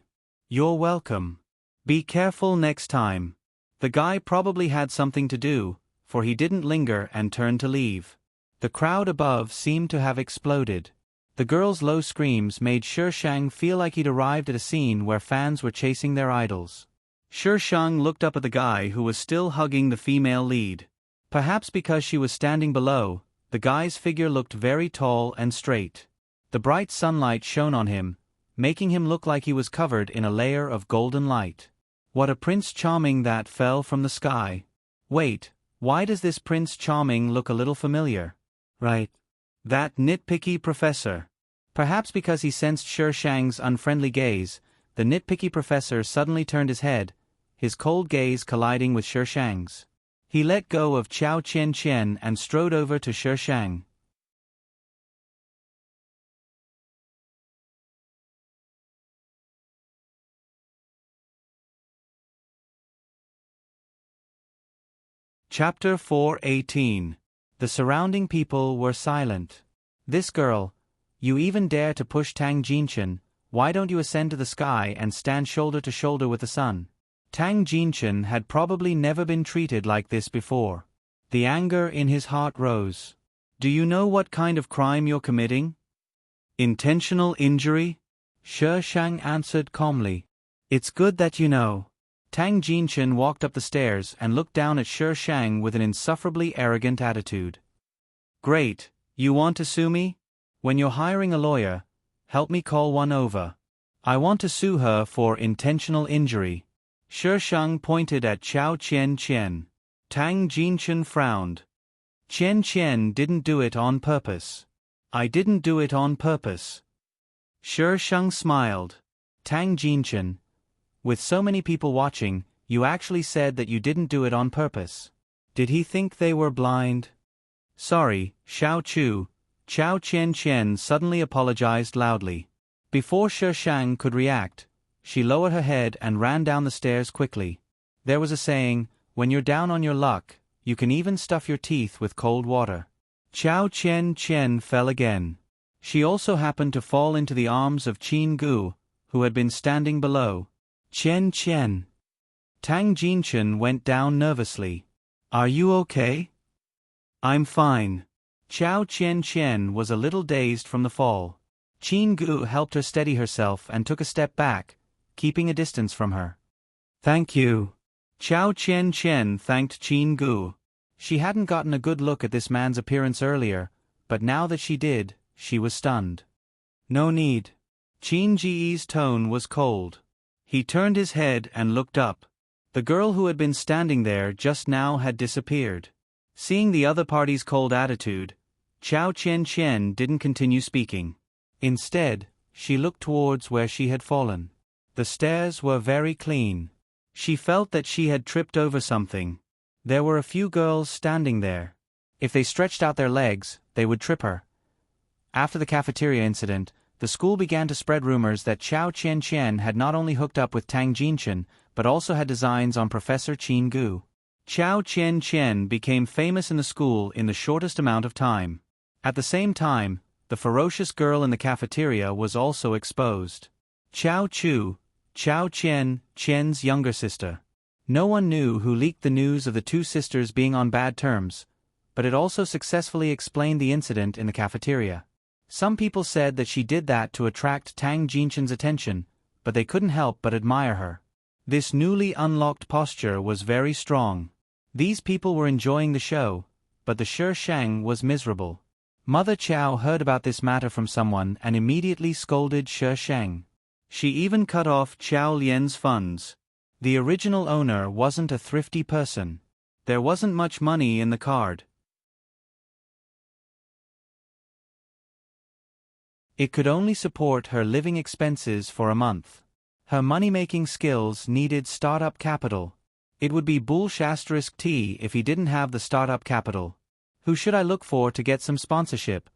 You're welcome. Be careful next time. The guy probably had something to do, for he didn't linger and turned to leave. The crowd above seemed to have exploded. The girls' low screams made Shi Shang feel like he'd arrived at a scene where fans were chasing their idols. Shi Shang looked up at the guy who was still hugging the female lead. Perhaps because she was standing below, the guy's figure looked very tall and straight. The bright sunlight shone on him, making him look like he was covered in a layer of golden light. What a Prince Charming that fell from the sky. Wait, why does this Prince Charming look a little familiar? Right. That nitpicky professor. Perhaps because he sensed Shi Shang's unfriendly gaze, the nitpicky professor suddenly turned his head, his cold gaze colliding with Shi Shang's. He let go of Chao Chen Chen and strode over to Shi Shang. Chapter 4:18. The surrounding people were silent. This girl, you even dare to push Tang Jinchen, why don't you ascend to the sky and stand shoulder to shoulder with the sun? Tang Jinchen had probably never been treated like this before. The anger in his heart rose. Do you know what kind of crime you're committing? Intentional injury? Shi Shang answered calmly. It's good that you know. Tang Jinchen walked up the stairs and looked down at Shi Shang with an insufferably arrogant attitude. Great, you want to sue me? When you're hiring a lawyer, help me call one over. I want to sue her for intentional injury. Shi Shang pointed at Chao Qian Qian. Tang Jinchen frowned. Qian Qian didn't do it on purpose. I didn't do it on purpose. Shi Shang smiled. Tang Jinchen, with so many people watching, you actually said that you didn't do it on purpose. Did he think they were blind? Sorry, Xiao Chu. Chao Qian Qian suddenly apologized loudly. Before Shi Shang could react, she lowered her head and ran down the stairs quickly. There was a saying, when you're down on your luck, you can even stuff your teeth with cold water. Chao Qian Qian fell again. She also happened to fall into the arms of Qin Gu, who had been standing below. Qian Qian. Tang Jinchen went down nervously. Are you okay? I'm fine. Chao Qian Qian was a little dazed from the fall. Qin Gu helped her steady herself and took a step back, keeping a distance from her. Thank you. Chao Qian Qian thanked Qin Gu. She hadn't gotten a good look at this man's appearance earlier, but now that she did, she was stunned. No need. Qin Ji's tone was cold. He turned his head and looked up. The girl who had been standing there just now had disappeared. Seeing the other party's cold attitude, Chao Qian Qian didn't continue speaking. Instead, she looked towards where she had fallen. The stairs were very clean. She felt that she had tripped over something. There were a few girls standing there. If they stretched out their legs, they would trip her. After the cafeteria incident, the school began to spread rumors that Chao Qian Qian had not only hooked up with Tang Jinchen, but also had designs on Professor Qin Gu. Chao Qian Qian became famous in the school in the shortest amount of time. At the same time, the ferocious girl in the cafeteria was also exposed. Chao Chu, Chao Qian Qian's younger sister. No one knew who leaked the news of the two sisters being on bad terms, but it also successfully explained the incident in the cafeteria. Some people said that she did that to attract Tang Jinchen's attention, but they couldn't help but admire her. This newly unlocked posture was very strong. These people were enjoying the show, but the Shi Shang was miserable. Mother Chao heard about this matter from someone and immediately scolded Shi Shang. She even cut off Chao Lian's funds. The original owner wasn't a thrifty person. There wasn't much money in the card. It could only support her living expenses for a month. Her money-making skills needed startup capital. It would be *T if he didn't have the startup capital. Who should I look for to get some sponsorship?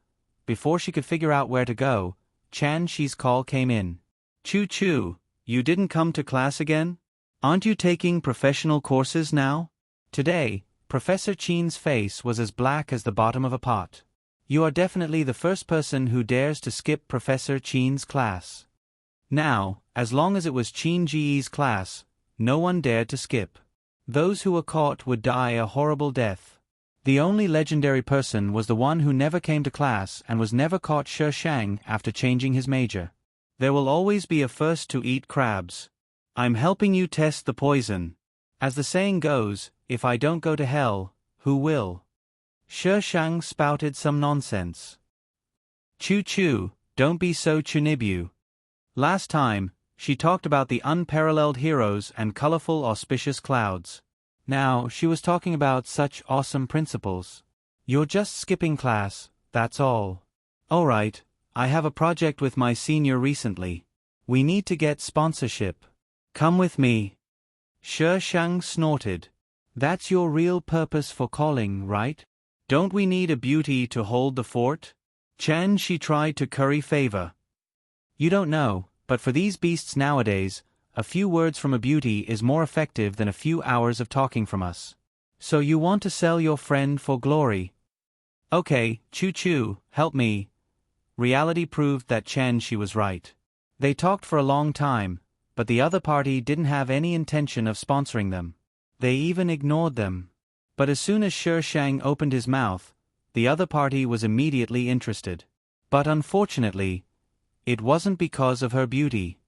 Before she could figure out where to go, Chan Shi's call came in. Chu Chu, you didn't come to class again? Aren't you taking professional courses now? Today, Professor Qin's face was as black as the bottom of a pot. You are definitely the first person who dares to skip Professor Qin's class. Now, as long as it was Qin Ji's class, no one dared to skip. Those who were caught would die a horrible death. The only legendary person was the one who never came to class and was never caught. Shi Shang after changing his major. There will always be a first to eat crabs. I'm helping you test the poison. As the saying goes, if I don't go to hell, who will? Shi Shang spouted some nonsense. Chu Chu, don't be so chunibu. Last time, she talked about the unparalleled heroes and colorful auspicious clouds. Now, she was talking about such awesome principles. You're just skipping class, that's all. Alright, I have a project with my senior recently. We need to get sponsorship. Come with me. Shi Shang snorted. That's your real purpose for calling, right? Don't we need a beauty to hold the fort? Chan Shi tried to curry favor. You don't know, but for these beasts nowadays, a few words from a beauty is more effective than a few hours of talking from us. So you want to sell your friend for glory? Okay, Chu Chu, help me. Reality proved that Chan Shi was right. They talked for a long time, but the other party didn't have any intention of sponsoring them. They even ignored them. But as soon as Shi Shang opened his mouth, the other party was immediately interested. But unfortunately, it wasn't because of her beauty.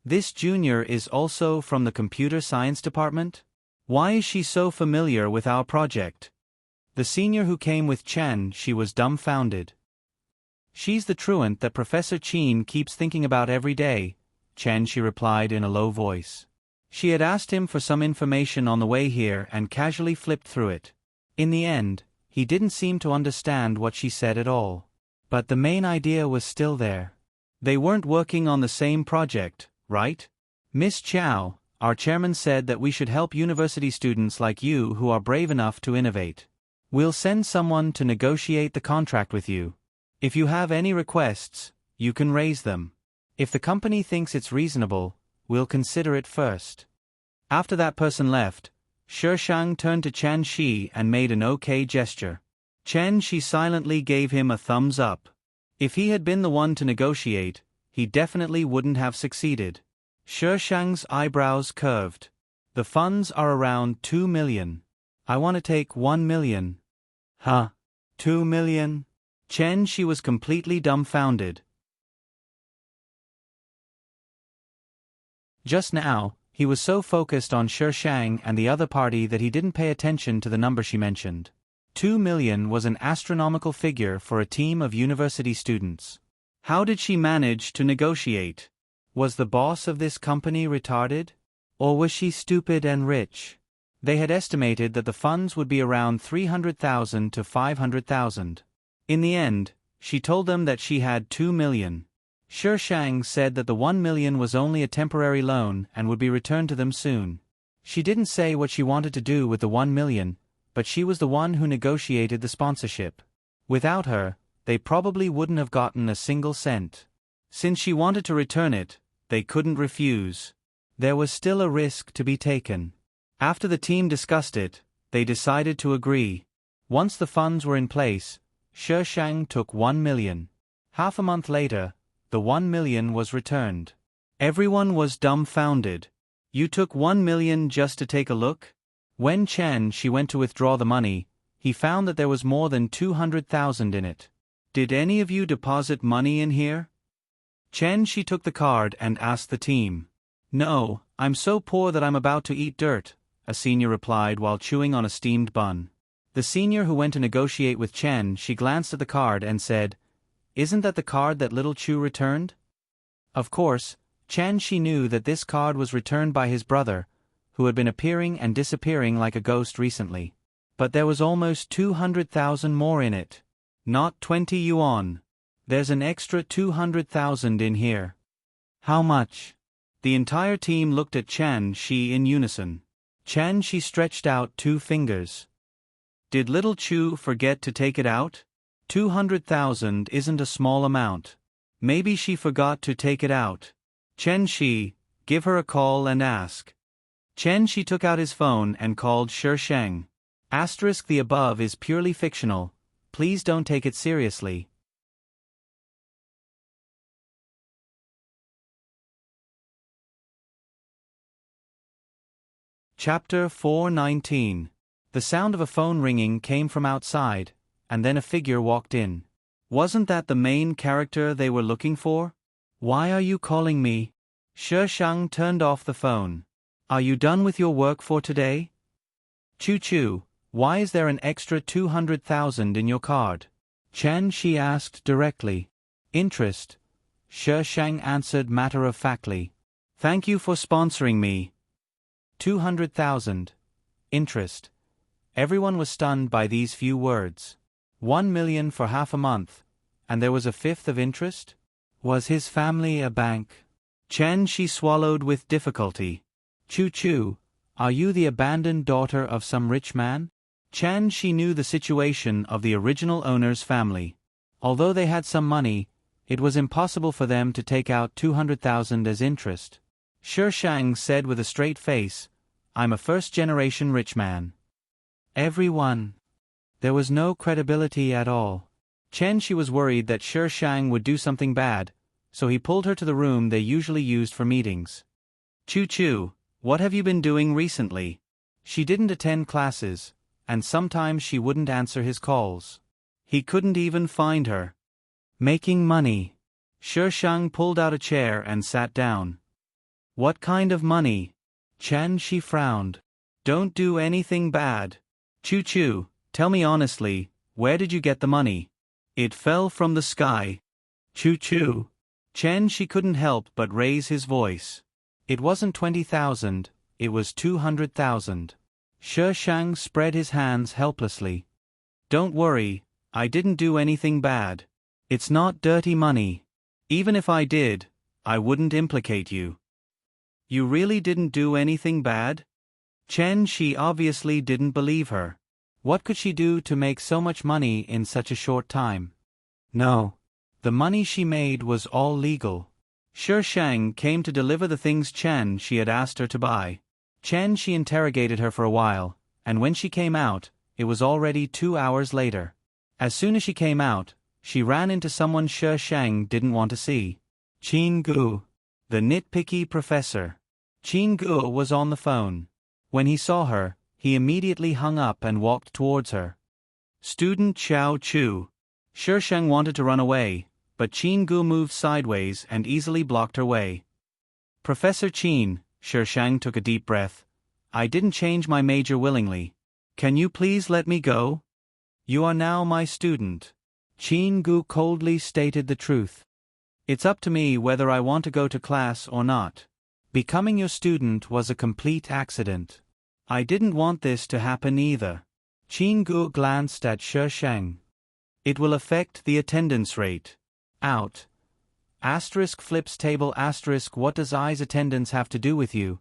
This junior is also from the computer science department? Why is she so familiar with our project? The senior who came with Chen, she was dumbfounded. She's the truant that Professor Qin keeps thinking about every day, Chen, she replied in a low voice. She had asked him for some information on the way here and casually flipped through it. In the end, he didn't seem to understand what she said at all. But the main idea was still there. They weren't working on the same project, right? Miss Chow, our chairman said that we should help university students like you who are brave enough to innovate. We'll send someone to negotiate the contract with you. If you have any requests, you can raise them. If the company thinks it's reasonable, we'll consider it first. After that person left, Shi Shang turned to Chen Shi and made an okay gesture. Chen Shi silently gave him a thumbs up. If he had been the one to negotiate, he definitely wouldn't have succeeded. Shi Shang's eyebrows curved. The funds are around 2 million. I want to take 1 million. Huh? 2 million? Chen Shi was completely dumbfounded. Just now, he was so focused on Shi Shang and the other party that he didn't pay attention to the number she mentioned. 2 million was an astronomical figure for a team of university students. How did she manage to negotiate? Was the boss of this company retarded? Or was she stupid and rich? They had estimated that the funds would be around 300,000 to 500,000. In the end, she told them that she had 2 million. Shi Shang said that the 1 million was only a temporary loan and would be returned to them soon. She didn't say what she wanted to do with the 1 million, but she was the one who negotiated the sponsorship. Without her, they probably wouldn't have gotten a single cent. Since she wanted to return it, they couldn't refuse. There was still a risk to be taken. After the team discussed it, they decided to agree. Once the funds were in place, Shi Shang took 1 million. Half a month later, the 1 million was returned. Everyone was dumbfounded. You took 1 million just to take a look? When Chen Shi went to withdraw the money, he found that there was more than 200,000 in it. Did any of you deposit money in here? Chen Shi took the card and asked the team. No, I'm so poor that I'm about to eat dirt, a senior replied while chewing on a steamed bun. The senior who went to negotiate with Chen Shi glanced at the card and said, Isn't that the card that little Chu returned? Of course, Chen Shi knew that this card was returned by his brother, who had been appearing and disappearing like a ghost recently. But there was almost 200,000 more in it. Not 20 yuan. There's an extra 200,000 in here. How much? The entire team looked at Chen Shi in unison. Chen Shi stretched out 2 fingers. Did little Chu forget to take it out? 200,000 isn't a small amount. Maybe she forgot to take it out. Chen Shi, give her a call and ask. Chen Shi took out his phone and called Shi Shang. Asterisk the above is purely fictional. Please don't take it seriously. Chapter 419. The sound of a phone ringing came from outside, and then a figure walked in. Wasn't that the main character they were looking for? Why are you calling me? Shi Shang turned off the phone. Are you done with your work for today? Chu, why is there an extra 200,000 in your card? Chen Shi asked directly. Interest. Shi Shang answered matter-of-factly. Thank you for sponsoring me. 200,000. Interest. Everyone was stunned by these few words. 1 million for half a month, and there was a fifth of interest? Was his family a bank? Chen Shi swallowed with difficulty. Chu, are you the abandoned daughter of some rich man? Chen Shi knew the situation of the original owner's family. Although they had some money, it was impossible for them to take out 200,000 as interest. Shi Shang said with a straight face, I'm a first-generation rich man. Everyone. There was no credibility at all. Chen Shi was worried that Shi Shang would do something bad, so he pulled her to the room they usually used for meetings. Choo-choo, what have you been doing recently? She didn't attend classes, and sometimes she wouldn't answer his calls. He couldn't even find her. Making money. Shishang pulled out a chair and sat down. What kind of money? Chen, she frowned. Don't do anything bad. Choo-choo, tell me honestly, where did you get the money? It fell from the sky. Choo-choo. Chen, she couldn't help but raise his voice. It wasn't 20,000, it was 200,000. Shishang spread his hands helplessly. Don't worry, I didn't do anything bad. It's not dirty money. Even if I did, I wouldn't implicate you. You really didn't do anything bad? Chen, she obviously didn't believe her. What could she do to make so much money in such a short time? No. The money she made was all legal. Shishang came to deliver the things Chen she had asked her to buy. Chen, she interrogated her for a while, and when she came out, it was already 2 hours later. As soon as she came out, she ran into someone Shishang didn't want to see. Qin Gu, the nitpicky professor. Qin Gu was on the phone. When he saw her, he immediately hung up and walked towards her. Student Xiao Chu. Shishang wanted to run away, but Qin Gu moved sideways and easily blocked her way. Professor Qin, Shishang took a deep breath. I didn't change my major willingly. Can you please let me go? You are now my student. Qin Gu coldly stated the truth. It's up to me whether I want to go to class or not. Becoming your student was a complete accident. I didn't want this to happen either. Qin Gu glanced at Shishang. It will affect the attendance rate. Out. Asterisk flips table asterisk. What does I's attendance have to do with you?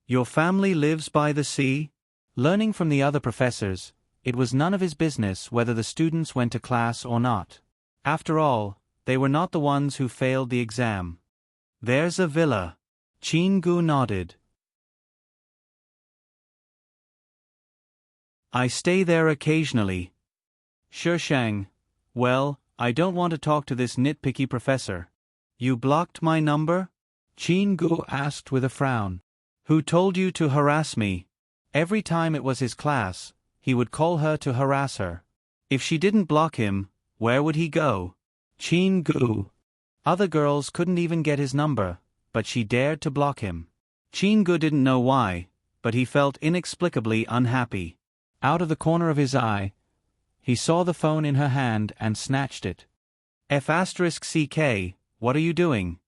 Your family lives by the sea? Learning from the other professors, it was none of his business whether the students went to class or not. After all, they were not the ones who failed the exam. There's a villa. Qin Gu nodded. I stay there occasionally. Shishang. Well, I don't want to talk to this nitpicky professor. You blocked my number? Qin Gu asked with a frown. Who told you to harass me? Every time it was his class, he would call her to harass her. If she didn't block him, where would he go? Qin Gu. Other girls couldn't even get his number, but she dared to block him. Qin Gu didn't know why, but he felt inexplicably unhappy. Out of the corner of his eye, he saw the phone in her hand and snatched it. F*CK, what are you doing?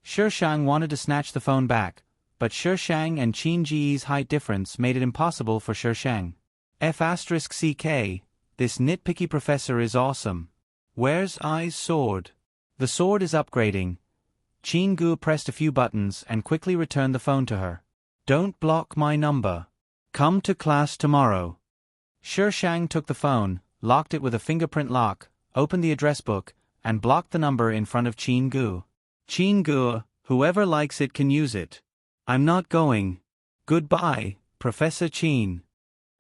Shishang wanted to snatch the phone back, but Shishang and Qin Ji's height difference made it impossible for Shishang. F*CK, this nitpicky professor is awesome. Where's I's sword? The sword is upgrading. Qin Gu pressed a few buttons and quickly returned the phone to her. Don't block my number. Come to class tomorrow. Shishang took the phone, locked it with a fingerprint lock, opened the address book, and blocked the number in front of Qin Gu. Qin Gu, whoever likes it can use it. I'm not going. Goodbye, Professor Qin.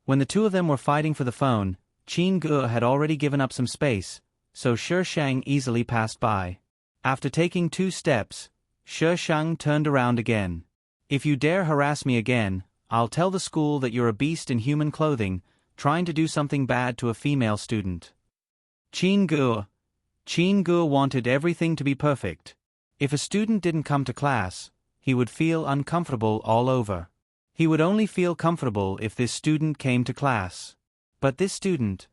When the two of them were fighting for the phone, Qin Gu had already given up some space, so Shishang easily passed by. After taking 2 steps, Shishang turned around again. If you dare harass me again, I'll tell the school that you're a beast in human clothing, trying to do something bad to a female student. Qin Gu wanted everything to be perfect. If a student didn't come to class, he would feel uncomfortable all over. He would only feel comfortable if this student came to class. But this student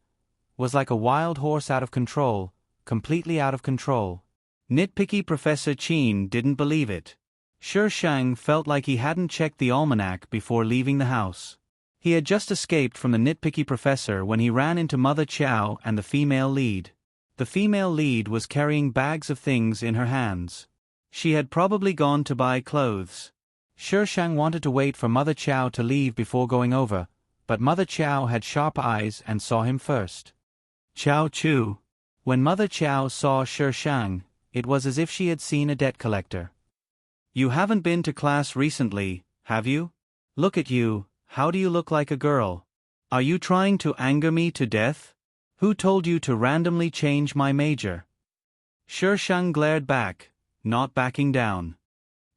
was like a wild horse out of control, completely out of control. Nitpicky Professor Qin didn't believe it. Shishang felt like he hadn't checked the almanac before leaving the house. He had just escaped from the nitpicky professor when he ran into Mother Chow and the female lead. The female lead was carrying bags of things in her hands. She had probably gone to buy clothes. Shishang wanted to wait for Mother Chow to leave before going over, but Mother Chow had sharp eyes and saw him first. Chow Chu. When Mother Chow saw Shishang, it was as if she had seen a debt collector. You haven't been to class recently, have you? Look at you, how do you look like a girl? Are you trying to anger me to death? Who told you to randomly change my major? Shishang glared back, not backing down.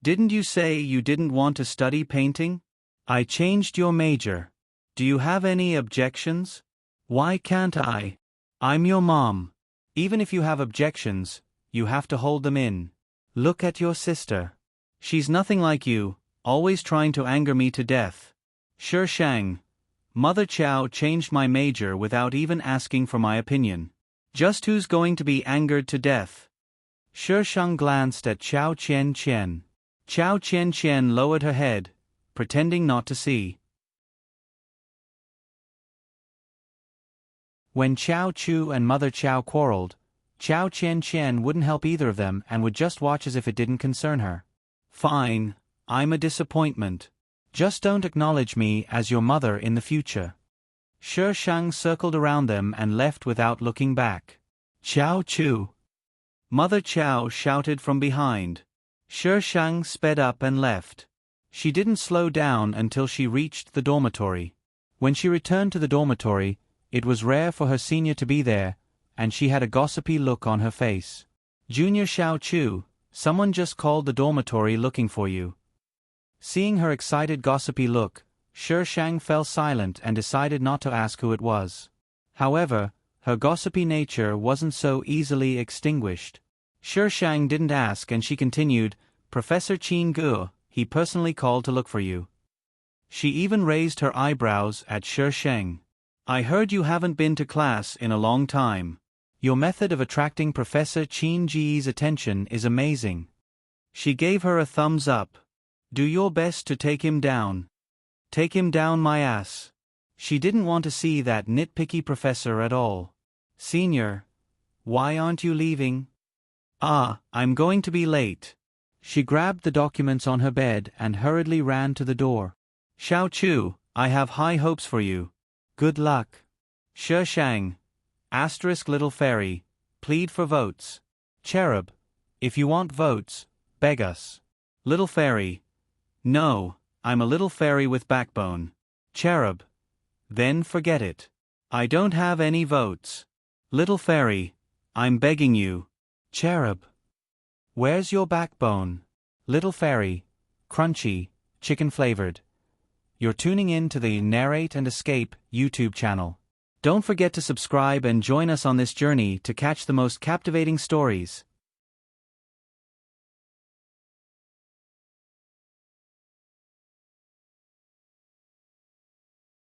Didn't you say you didn't want to study painting? I changed your major. Do you have any objections? Why can't I? I'm your mom. Even if you have objections, you have to hold them in. Look at your sister. She's nothing like you, always trying to anger me to death. Shi Shang. Mother Chow changed my major without even asking for my opinion. Just who's going to be angered to death? Shi Shang glanced at Chao Chen Chen. Chao Chen Chen lowered her head, pretending not to see. When Chao Chu and Mother Chow quarreled, Chao Chen Chen wouldn't help either of them and would just watch as if it didn't concern her. Fine, I'm a disappointment. Just don't acknowledge me as your mother in the future. Shi Shang circled around them and left without looking back. Chao Chu. Mother Chow shouted from behind. Shi Shang sped up and left. She didn't slow down until she reached the dormitory. When she returned to the dormitory, it was rare for her senior to be there, and she had a gossipy look on her face. Junior Xiao Chu, someone just called the dormitory looking for you. Seeing her excited gossipy look, Shi Shang fell silent and decided not to ask who it was. However, her gossipy nature wasn't so easily extinguished. Shi Shang didn't ask and she continued, Professor Qin Gu, he personally called to look for you. She even raised her eyebrows at Shi Shang. I heard you haven't been to class in a long time. Your method of attracting Professor Qin Ji's attention is amazing. She gave her a thumbs up. Do your best to take him down. Take him down my ass. She didn't want to see that nitpicky professor at all. Senior, why aren't you leaving? I'm going to be late. She grabbed the documents on her bed and hurriedly ran to the door. Xiao Chu, I have high hopes for you. Good luck. Shi Shang. Asterisk little fairy. Plead for votes. Cherub. If you want votes, beg us. Little fairy. No, I'm a little fairy with backbone. Cherub. Then forget it. I don't have any votes. Little fairy. I'm begging you. Cherub. Where's your backbone? Little fairy. Crunchy, chicken flavored. You're tuning in to the Narrate and Escape YouTube channel. Don't forget to subscribe and join us on this journey to catch the most captivating stories.